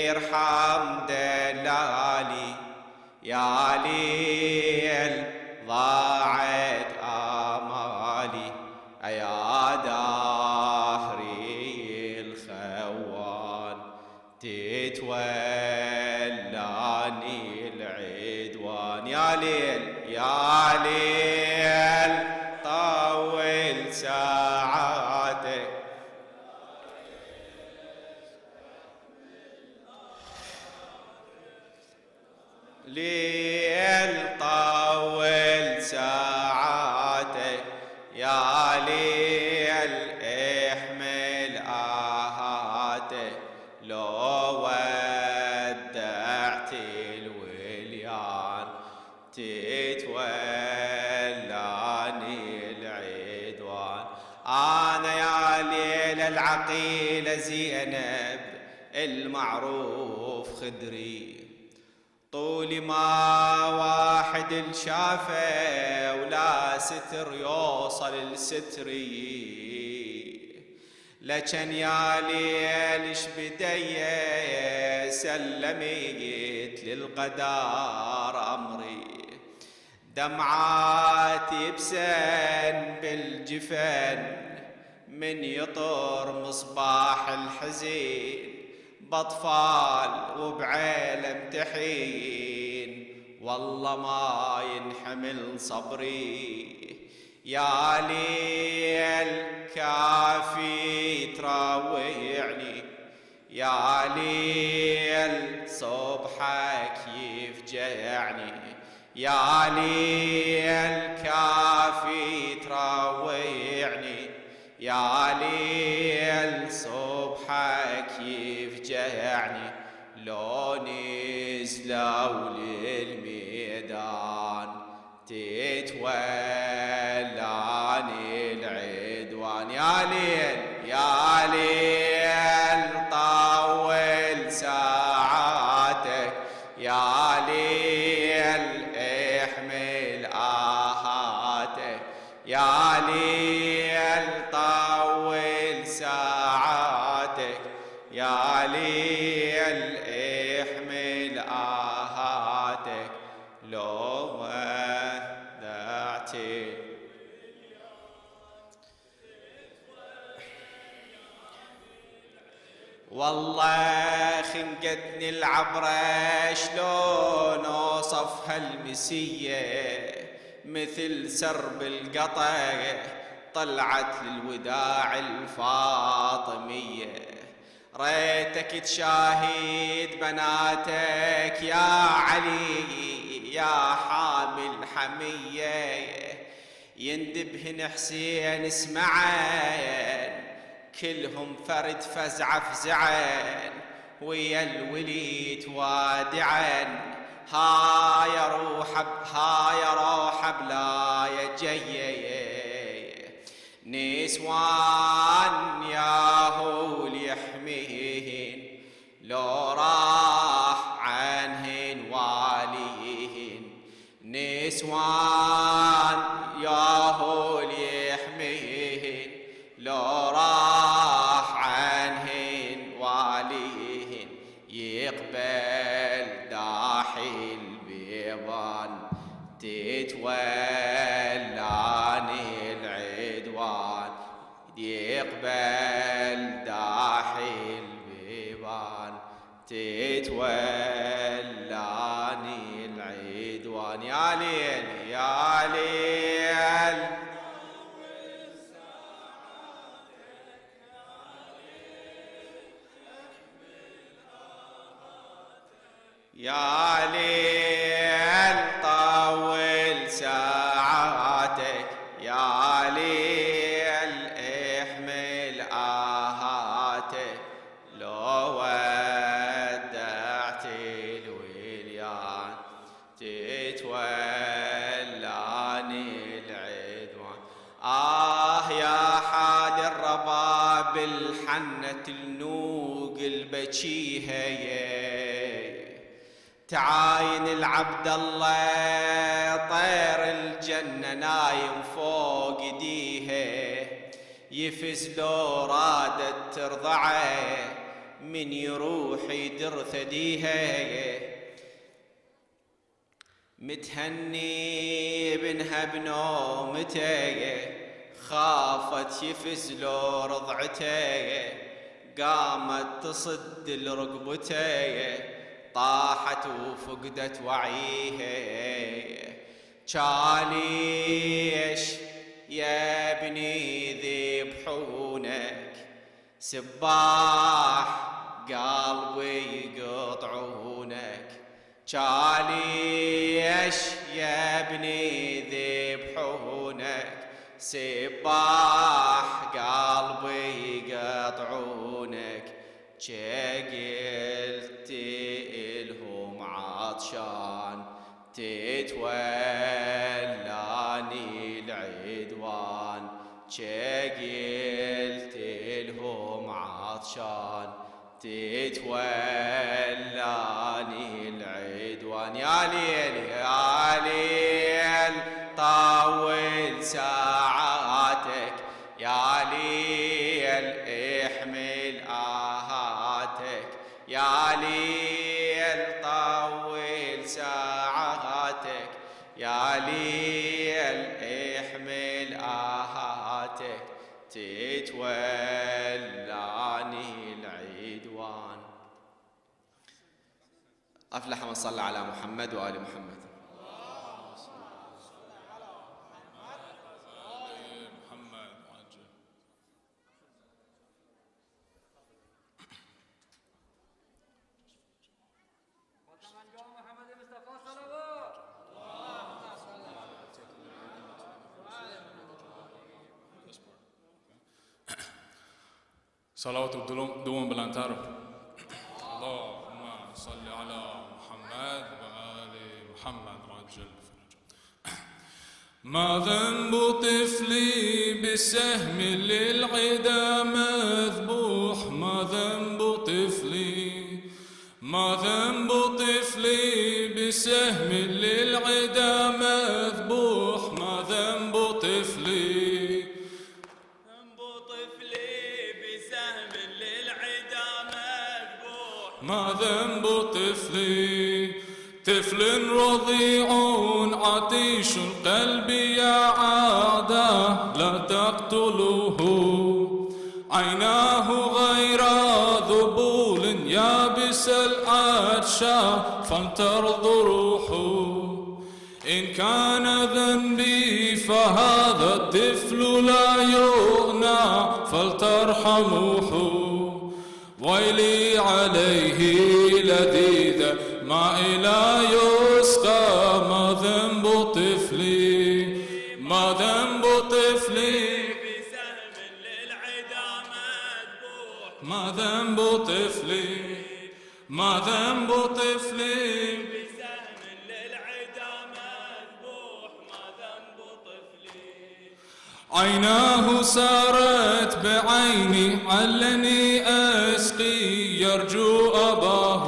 ارحم دلالي، يا ليل ضاعت آمالي. يا دهري الخوان تتولاني العدوان. يا ليل يا ليل طول ساعاتك، ليل طول ساعاتك، يا ليل احمل آهاتك. لو ودعت الوليان تتولاني العدوان. أنا يا ليل العقيلة زينب المعروف خدري، طولي ما واحد الشافه ولا ستر يوصل لستري. لكن يا ليل اش بدي سلميت للقدر امري، دمعاتي بسن بالجفن من يطر مصباح الحزين، بأطفال وبعيلم تحين والله ما ينحمل صبري. يا ليل كافي تراويعني، يا ليل صبحك يفجعني، يا ليل كافي تراويعني، يا ليل صبحك يفجعني. لو نزلوا للميدان تتولاني العدوان. يا ليل يا ليل طول ساعاتك، يا ليل احمل آهاتك، يا ليل طول ساعاتك، يا ليل احمل آهاتك. لو ودعتي والله خنقتني العبرة شلون اوصفها المسية، مثل سرب القطع طلعت للوداع الفاطمية. ريتك تشاهد بناتك يا علي يا حامل حمية، يندبهن حسين اسمعن كلهم فرد فزع فزعن، ويا الوليد وادعن. ها يا روح بلا جيه، نسوان ياهو يحميهن لو راح عنهن واليهن. نسوان ياهو يحميهن لو راح عنهن يقبل داحي البيبان تتولاني العدوان يا ليل يا ليل يا ليل طول ساعاتك يا ليل احمل آهاتك لو ودعت الوليان تتولاني العدوان يا حال الرباب الحنة النوق البكيها تعاين العبد الله طير الجنة نايم فوق ايديها يفز لو رادت ترضعه من يروح يدر ثديها متهني بنها بنومته خافت يفز لو رضعته قامت تصد لرقبته طاحت وفقدت وعيها ليش يا ابني ذبحونك سباح قلبي يقطعونك ليش يا ابني ذبحونك سباح قلبي يقطعونك قلت إلهم عطشان تتولاني العدوان قلت إلهم عطشان تتولاني العدوان يا ليل يا ليل طول ساعاتك يا ليل احمل آهاتك يا ليل طول ساعاتك يا ليل احمل آهاتك تتولاني العدوان. أفلح من صلى على محمد وآل محمد. صلوات دوم بالانتار. اللهم صل على محمد وآل محمد وعجل فرجه. ما ذنب طفلي بالسهم للعدا مذبوح ما ذنب طفلي ما ذنب طفلي بسهم للعدا مذبوح ما ذنب طفلي ما ذنب طفلي طفل رضيع عطيش القلب يا عادة لا تقتلوه عيناه غير ذبول يابس العطشى فلترض روحه إن كان ذنبي فهذا الطفل لا يغنى فلترحموه ويلي عليه لذيذ ما إلى يسقى ما ذنب طفلي ما ذنب طفلي بسهم للعدا مذبوح ما ذنب طفلي ما ذنب طفلي بسهم للعدا مذبوح ما ذنب طفلي عيناه سارت بعيني علني أسقي يرجو أباه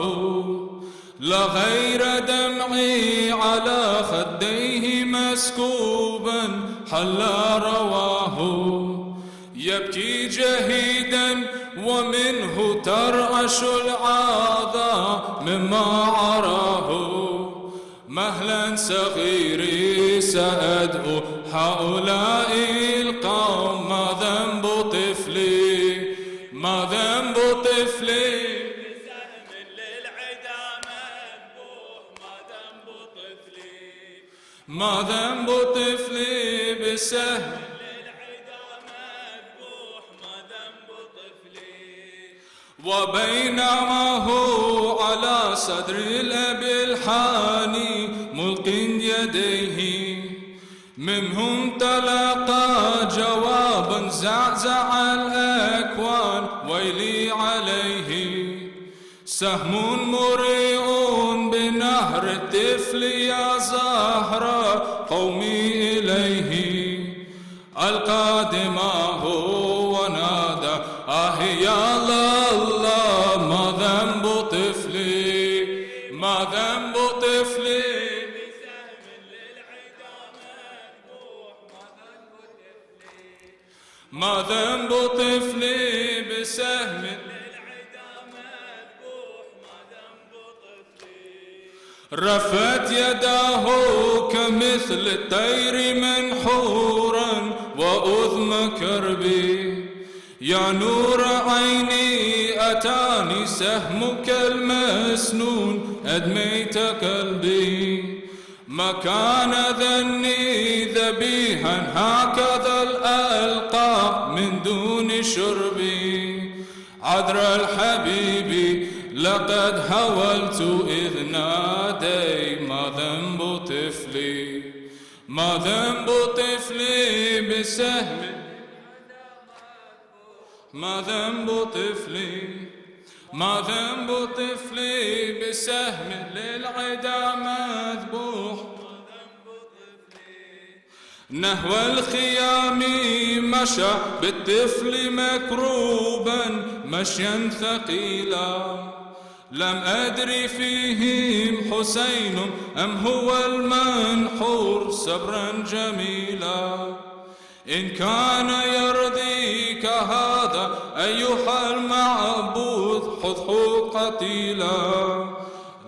لا غير دمعي على خديه مسكوبا حلا رواه يبكي جهيدا ومنه ترعش العاذى مما عراه مهلا صغيري سأدعو هؤلاء القوم ما ذنب طفل طفلي ما ذنب طفلي ما ذنب طفلي بسهم وبينما هو على صدر الأب الحاني ملق يديه منهم تلقى جوابا زعزع الأكوان ويلي عليه سهم مريء بنهر الطفل يا زهرة قومي إليه القادمه ونادى يا الله ما ذنب طفلي ما ذنب طفلي ما ذنب طفلي بسهم رفت يداه كمثل الطير منحورا وأذم كربي يا نور عيني أتاني سهمك المسنون أدميت قلبي ما كان ذني ذبيحا هكذا الألقى من دون شربي عذر الحبيب لقد هولت إذ نادي ما ذنب طفلي ما ذنب طفلي بسهم ما ذنب طفلي ما ذنب طفلي بسهم للعدا مذبوح نحو الخيام مشى بالطفل مكروبا مشيا ثقيلا لم أدري فيهم حسين أم هو المنحور صبرا جميلا إن كان يرضيك هذا أيها المعبود خذه قتيلا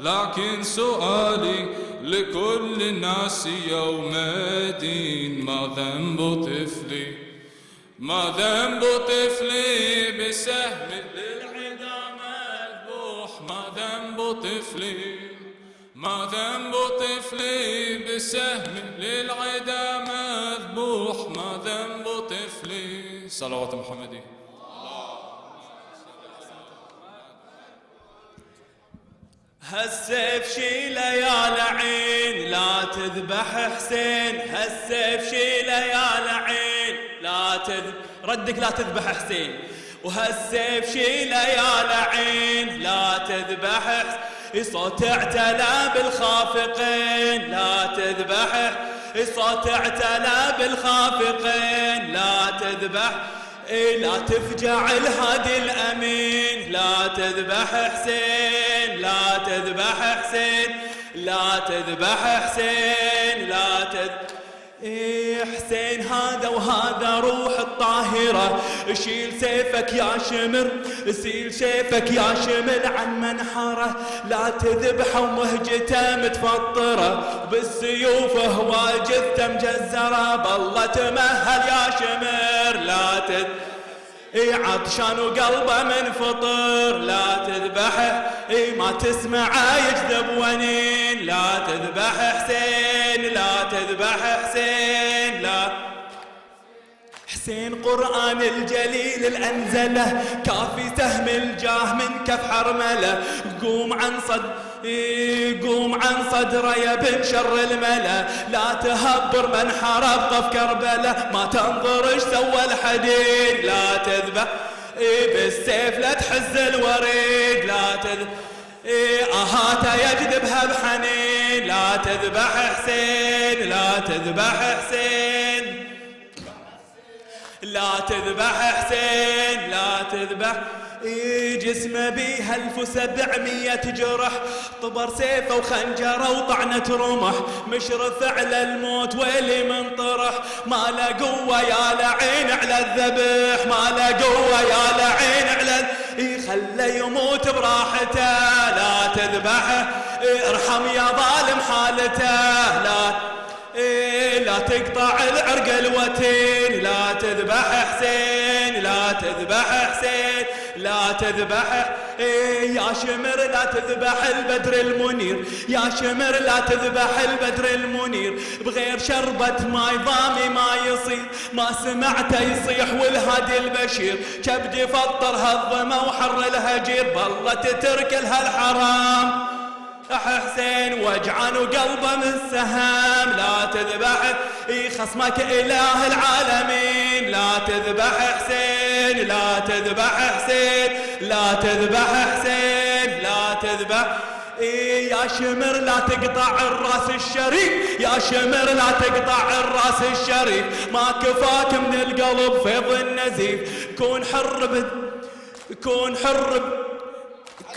لكن سؤالي لكل الناس يوم الدين ما ذنب طفلي ما ذنب طفلي بسهم للعدا مذبوح ما ذنب طفلي ما ذنب طفلي بسهم للعدا مذبوح ما ذنب طفلي صلوات محمدي هالسيف شيله يا لعين لا تذبح حسين هالسيف شيله يا لعين لا ردك لا تذبح حسين وهالسيف شيله يا لعين لا تذبح حسين صوت اعتلى بالخافقين لا تذبح صوت اعتلى بالخافقين لا تذبح لا تفجع الهادي الأمين لا تذبح حسين لا تذبح حسين لا تذبح حسين لا تذبح حسين هذا وهذا روح الطاهرة شيل سيفك يا شمر شيل سيفك يا شمر عن منحره لا تذبح ومهجته متفطرة بالسيوف هو جثة مجزرة بالله تمهل يا شمر لا تذبح عطشان وقلبه منفطر لا تذبحه ما تسمعه يجذب ونين لا تذبح حسين لا تذبح حسين لا حسين قرآن الجليل الأنزله كافي سهم الجاه من كف حرمله قوم عن صدره يا بن شر الملا لا تهبر من حرب طف كربله ما تنظر ايش سوى الحديد لا تذبح بالسيف لا تحز الوريد لا تذبح اهاته يجذبها بحنين لا تذبح حسين لا تذبح حسين لا تذبح حسين لا تذبح جسمه بيه 1700 جرح طبر سيفه وخنجره وطعنة رمح مشرف على الموت ويلي من طرح ما له قوة يا لعين على الذبح ما له قوة يا لعين على خله يموت براحته لا تذبحه ارحم يا ظالم حالته لا لا تقطع العرق الوتين، لا تذبح حسين، لا تذبح حسين، لا تذبح يا شمر لا تذبح البدر المنير، يا شمر لا تذبح البدر المنير، بغير شربة ماي ضامي ما يصير، ما سمعته يصيح والهادي البشير، كبدي فطر هالظما وحر الهجير، بالله تترك لها الحرام حسين وجعان وقلبه من سهام، لا تذبح خصمك إله العالمين، لا تذبح حسين، لا تذبح حسين، لا تذبح حسين، لا تذبح يا شمر لا تقطع الراس الشريف، يا شمر لا تقطع الراس الشريف، ما كفاك من القلب فيض النزيف، كون حر كون حر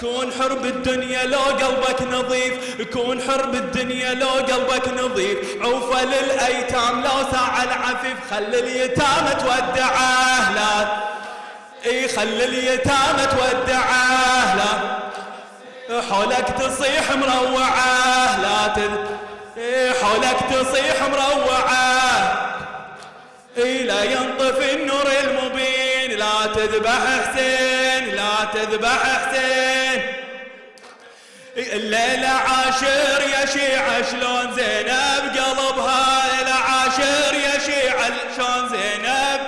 كون حر بالدنيا لو قلبك نظيف، كون حر بالدنيا لو قلبك نظيف، عوفة للأيتام لو ساعة العفيف، خل اليتامى تودعه لا خل اليتامى تودعه لا حولك تصيح مروعه، لا حولك تصيح مروعه لا ينطفي النور المبين، لا تذبح حسين، لا تذبح حسين، الليلة عاشر يا شيعة شلون زينب قلبها، الليلة عاشر يا شيعة شلون زينب،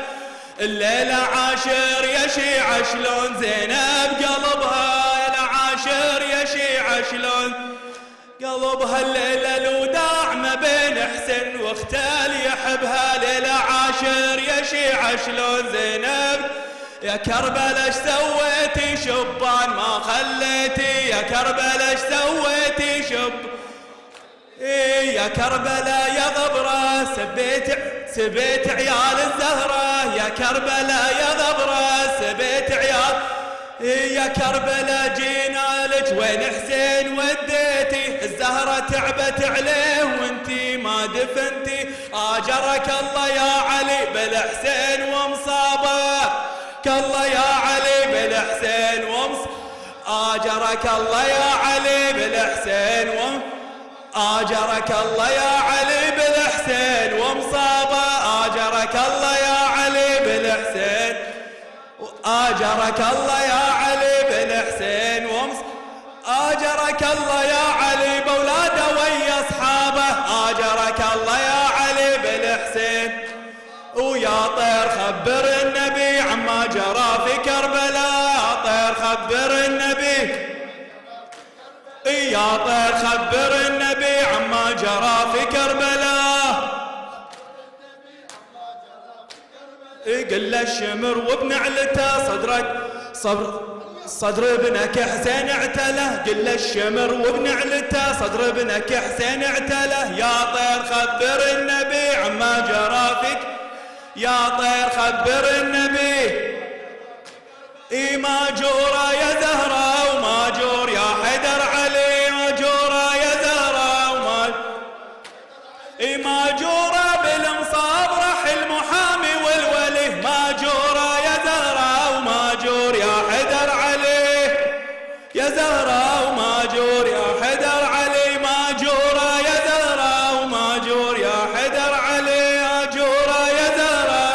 الليلة عاشر يا شيعة شلون زينب قلبها، الليلة عاشر يا شيعة شلون قلبها، الليلة الوداع ما بين حسين واختال يحبها، ليلة عاشر يا شيعة شلون زينب، يا كربلاء ايش سويتي شبان ما خليتي، يا كربلاء ايش سويتي يا كربلاء يا غبرة سبيت عيال الزهرة، يا كربلاء يا غبرة سبيت عيال، يا كربلاء جينا لك وين حسين وديتي، الزهرة تعبت عليه وانتي ما دفنتي، آجرك الله يا علي بالحسين ومصابه، الله يا علي بالحسين آجرك الله يا علي بالحسين آجرك الله يا علي بالحسين ومصابه، آجرك الله يا علي بالحسين آجرك الله يا علي بالحسين آجرك الله يا علي بولاده ويا اصحابه، آجرك الله يا علي بالحسين، ويا طير خبر النبي عما جرى في كربلاء، يا طير خبر النبي، يا طير خبر النبي عما جرى في كربلاء، قل الشمر وبنعلته صدرك صدر ابنك حسين اعتله، قل الشمر وبنعلته صدر ابنك حسين اعتله، يا طير خبر النبي عما جرى فيك، يا طير خبر النبي ماجورة يا زهرة وماجور يا حيدر علي، ماجورة يا زهرة ماجورة بالمصاب راح المحامي والولي، ماجورة يا زهرة وماجور يا حيدر علي، يا زهرة وماجور يا حيدر علي، ماجورة يا زهرة وماجور يا حيدر علي، ماجورة يا زهرة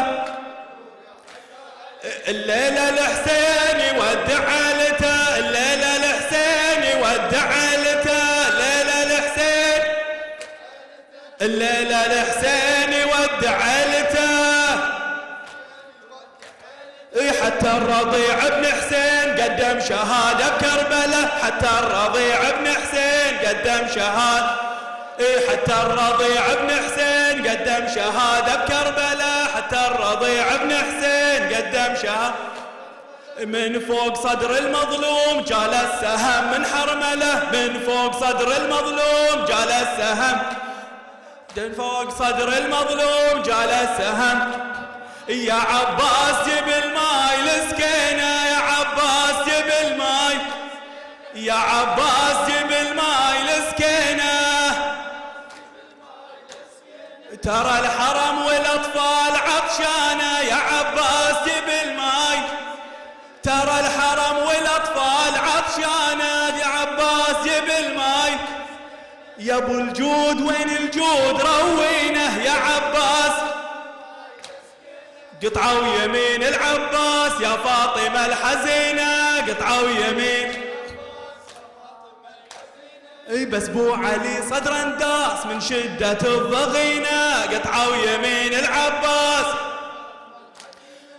الليلة الحسين يودع عيلته، الليلة الحسين يودع عيلته، الليلة الحسين الليلة الحسين يودع عيلته، حتى الرضيع ابن حسين قدم شهادة بكربلاء، حتى الرضيع ابن حسين قدم شهادة، حتى الرضيع ابن حسين قدم شهادة بكربلاء، حتى الرضيع ابن حسين قدم شهادة، من فوق صدر المظلوم جال السهم من حرمله، من فوق صدر المظلوم جال السهم، من فوق صدر المظلوم جال السهم، يا عباس جيب الماي لسكينة، يا عباس جيب الماي، يا عباس جيب الماي لسكينة، ترى الحرم والاطفال عطشانة، يا عباس جيب الماي، ترى الحرم والاطفال عطشانة، يا عباس جيب الماي، يا ابو الجود وين الجود روينه يا عباس قطعوا يمين العباس يا فاطمة الحزينة قطعوا يمين اي بس بو علي صدر انداس من شدة الضغينة قطعوا يمين العباس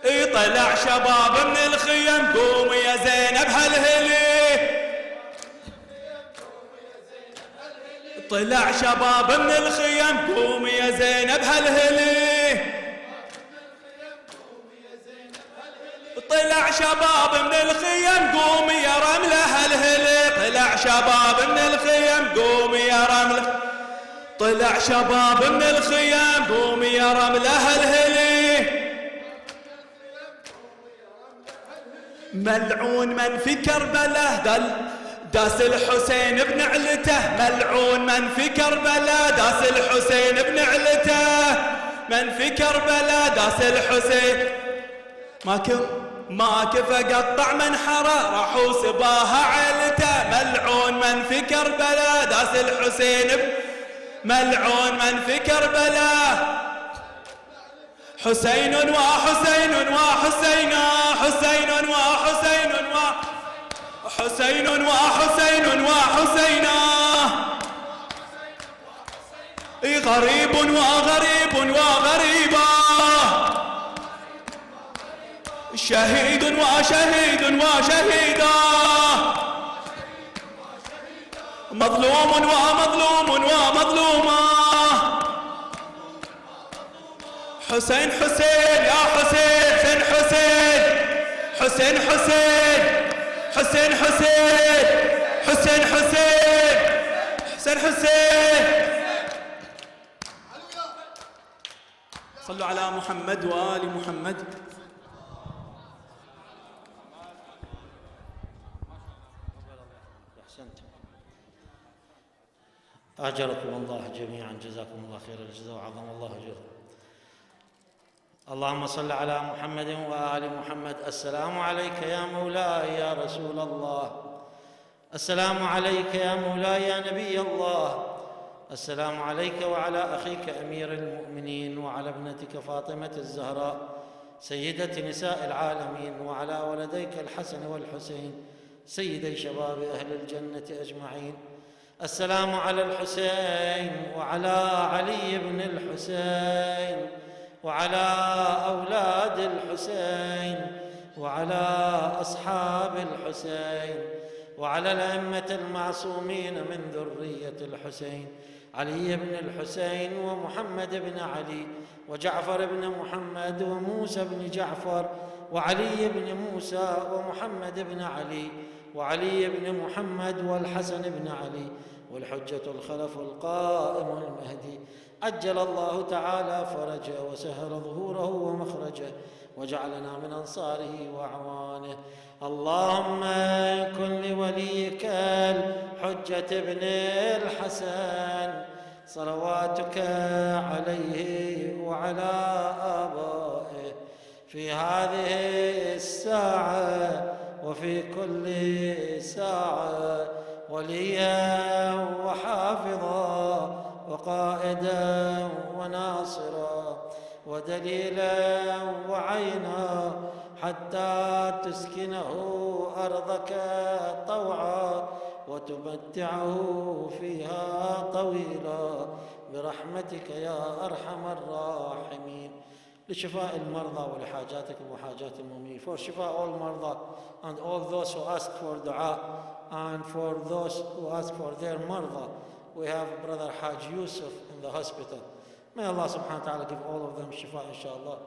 اي طلع شباب من الخيم قوم يا زينب هالهلي طلع شباب من الخيم قوم يا زينب هالهلي طلع شباب من الخيم قوم يا رملة هالهلي طلع شباب من الخيم قوم يا رملة طلع شباب من الخيم قوم يا رملة هالهلي ملعون من في كربله داس الحسين بن علته ملعون من في كربله داس الحسين بن علته من في كربله داس الحسين ما كفى قطع من حرى راحوا سباها عيلته ملعون من في كربله داس الحسين ملعون من في كربله حسين وحسين وحسين حسين وحسين حسين وحسين وحسين غريب وغريب وغريبا شهيد وشهيد وشهيدا مظلوم ومظلوم ومظلوما حسين حسين يا حسين حسين حسين حسين حسين حسين حسين حسين حسين حسين صلوا على محمد وآل محمد أجركم الله جميعا جزاكم الله خير الجزاء وعظم الله أجركم. اللهم صل على محمد وآل محمد. السلام عليك يا مولاي يا رسول الله، السلام عليك يا مولاي يا نبي الله، السلام عليك وعلى أخيك أمير المؤمنين وعلى ابنتك فاطمة الزهراء سيدة نساء العالمين وعلى ولديك الحسن والحسين سيدي شباب أهل الجنة أجمعين. السلام على الحسين وعلى علي بن الحسين وعلى أولاد الحسين وعلى أصحاب الحسين وعلى الأئمة المعصومين من ذرية الحسين علي بن الحسين ومحمد بن علي وجعفر بن محمد وموسى بن جعفر وعلي بن موسى ومحمد بن علي وعلي بن محمد والحسن بن علي والحجة الخلف القائم المهدي عجل الله تعالى فرجه وسهل ظهوره ومخرجه وجعلنا من أنصاره وأعوانه. اللهم كن لوليك الحجة بن الحسن صلواتك عليه وعلى آبائه في هذه الساعة وفي كل ساعة وليا وحافظا وقائدا وناصرا ودليلا وعينا حتى تسكنه أرضك طوعا وتمتعه فيها طويلا برحمتك يا أرحم الراحمين. لشفاء المرضى ولحاجاتكم وحاجات المؤمنين. For شفاء all المرضى and all those who ask for dua and for those who ask for their مرضى. We have brother Haj Yusuf in the hospital. May Allah subhanahu wa ta'ala give all of them shifa inshallah.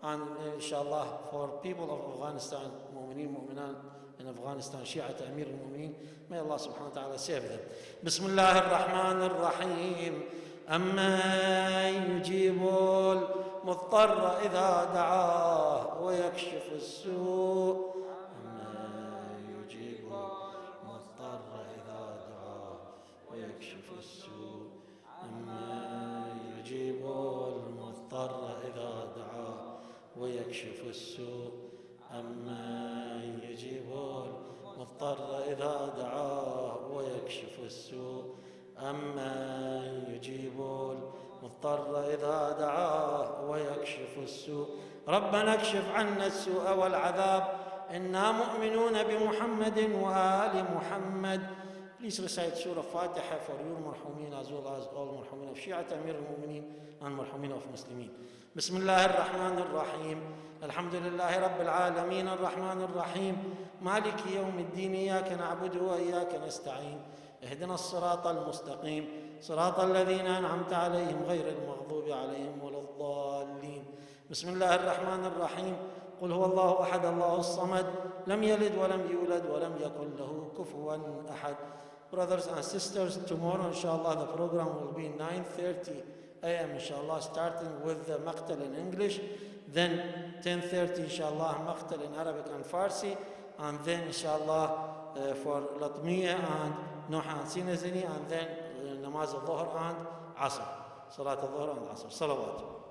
And inshallah for people of Afghanistan, mu'mineen, mu'minan in Afghanistan, Shi'at Amir al-Mu'mineen, may Allah subhanahu wa ta'ala save them. Bismillah ar-Rahman ar-Rahim. أما يجيب المضطر إذا دعاه ويكشف السوء. أما يجيب المضطر إذا دعاه ويكشف السوء. أما يجيب المضطر إذا دعاه ويكشف السوء. أما يجيب المضطر إذا دعاه ويكشف السوء. أمن يجيب المضطر إذا دعاه ويكشف السوء. ربنا اكشف عنا السوء والعذاب إنا مؤمنون بمحمد وآل محمد. Please recite Surah Fatiha for your marhumin as well as all marhumin of Shi'at Amir al-Mu'minin and marhumin of Muslimin. بسم الله الرحمن الرحيم الحمد لله رب العالمين الرحمن الرحيم مالك يوم الدين إياك نعبد وإياك نستعين اهدنا الصراط المستقيم صراط الذين أنعمت عليهم غير المغضوب عليهم ولا الضالين. بسم الله الرحمن الرحيم قل هو الله أحد الله الصمد لم يلد ولم يولد ولم يكن له كفوا أحد. Brothers and sisters, tomorrow inshallah the program will be 9:30 a.m. inshallah, starting with the maqtal in English, then 10:30 inshallah maqtal in Arabic and Farsi, and then inshallah for Latmiya and Nuha and Sinazini, and then namaz al-Dhuhr and Asr, Salat al-Dhuhr and Asr, salawat.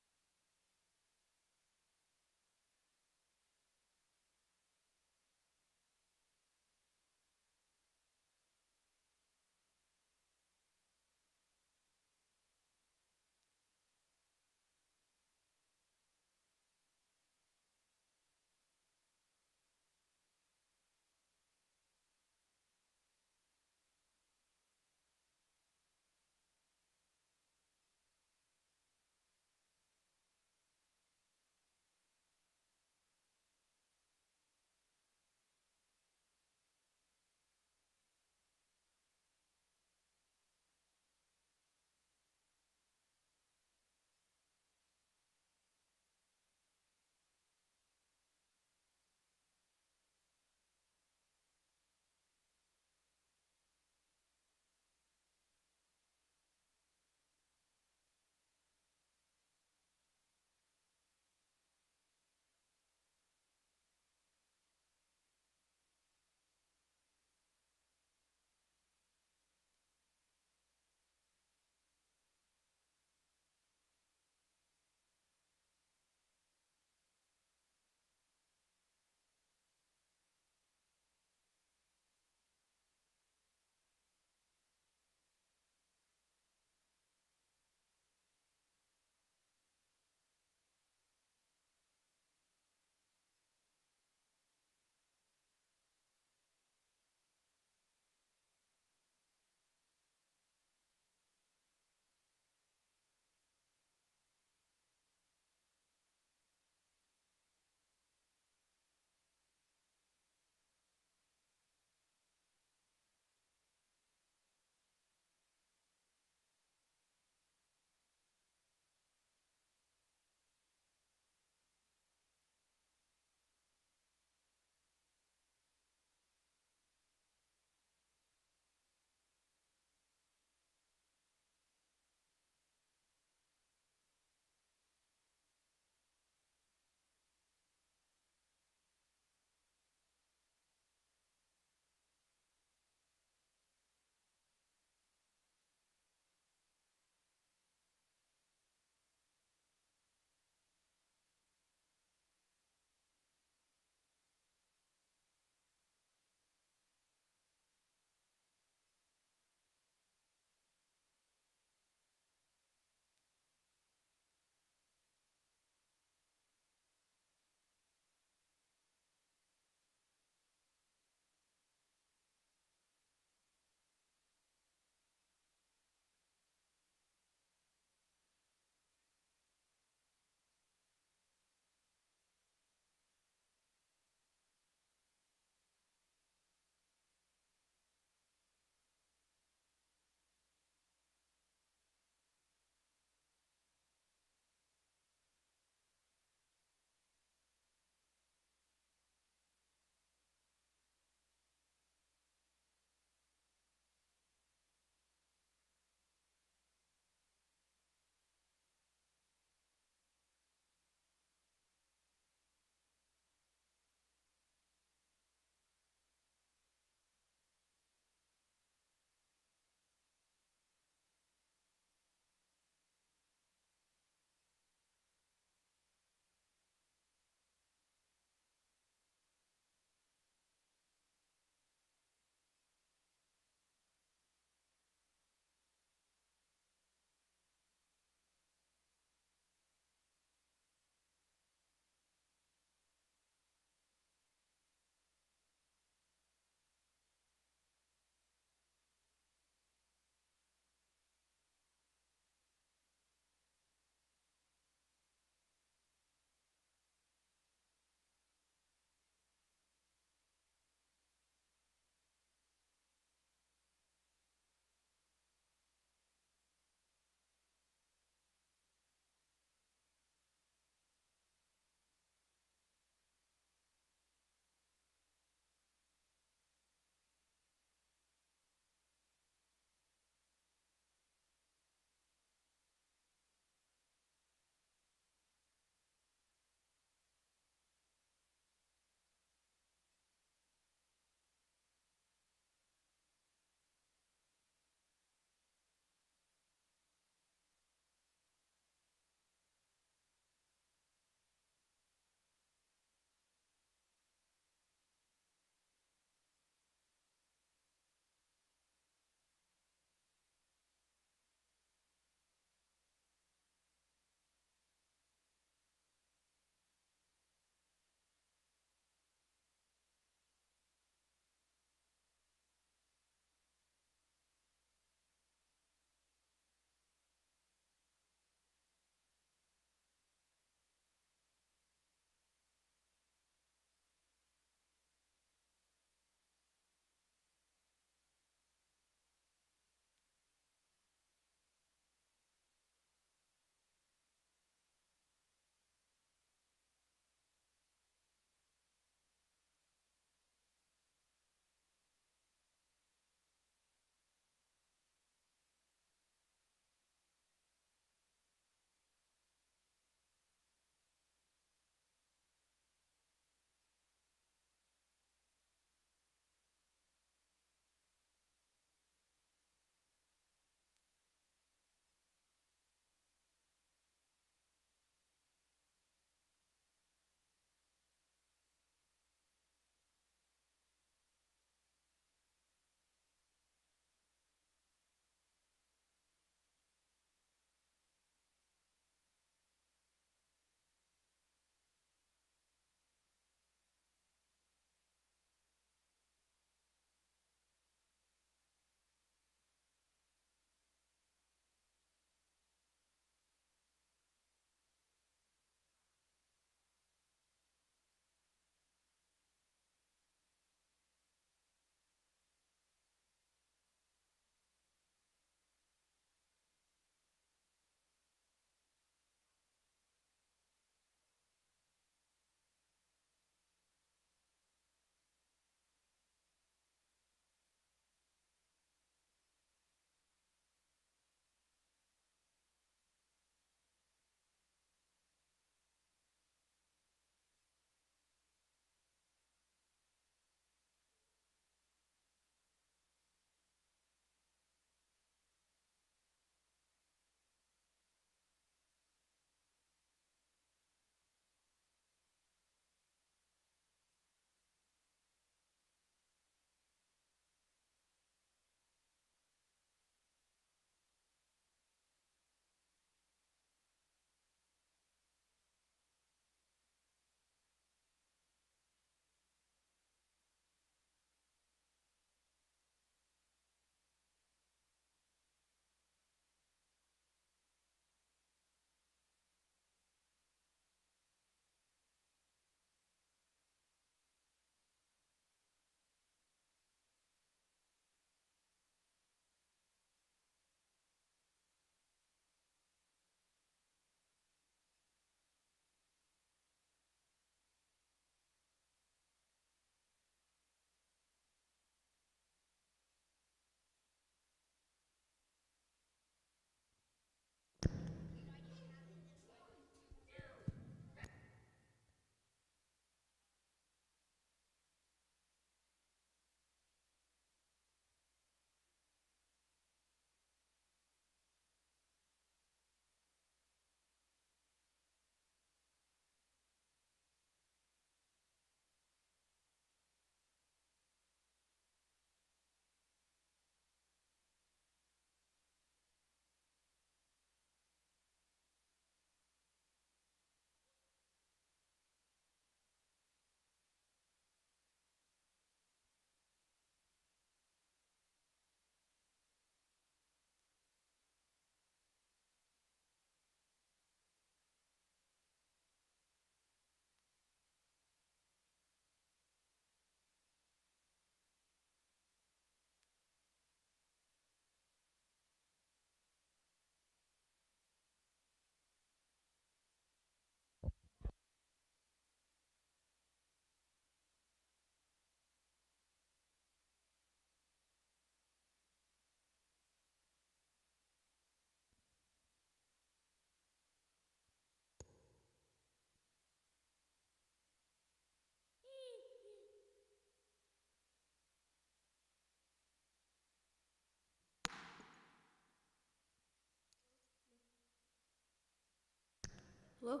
Hello?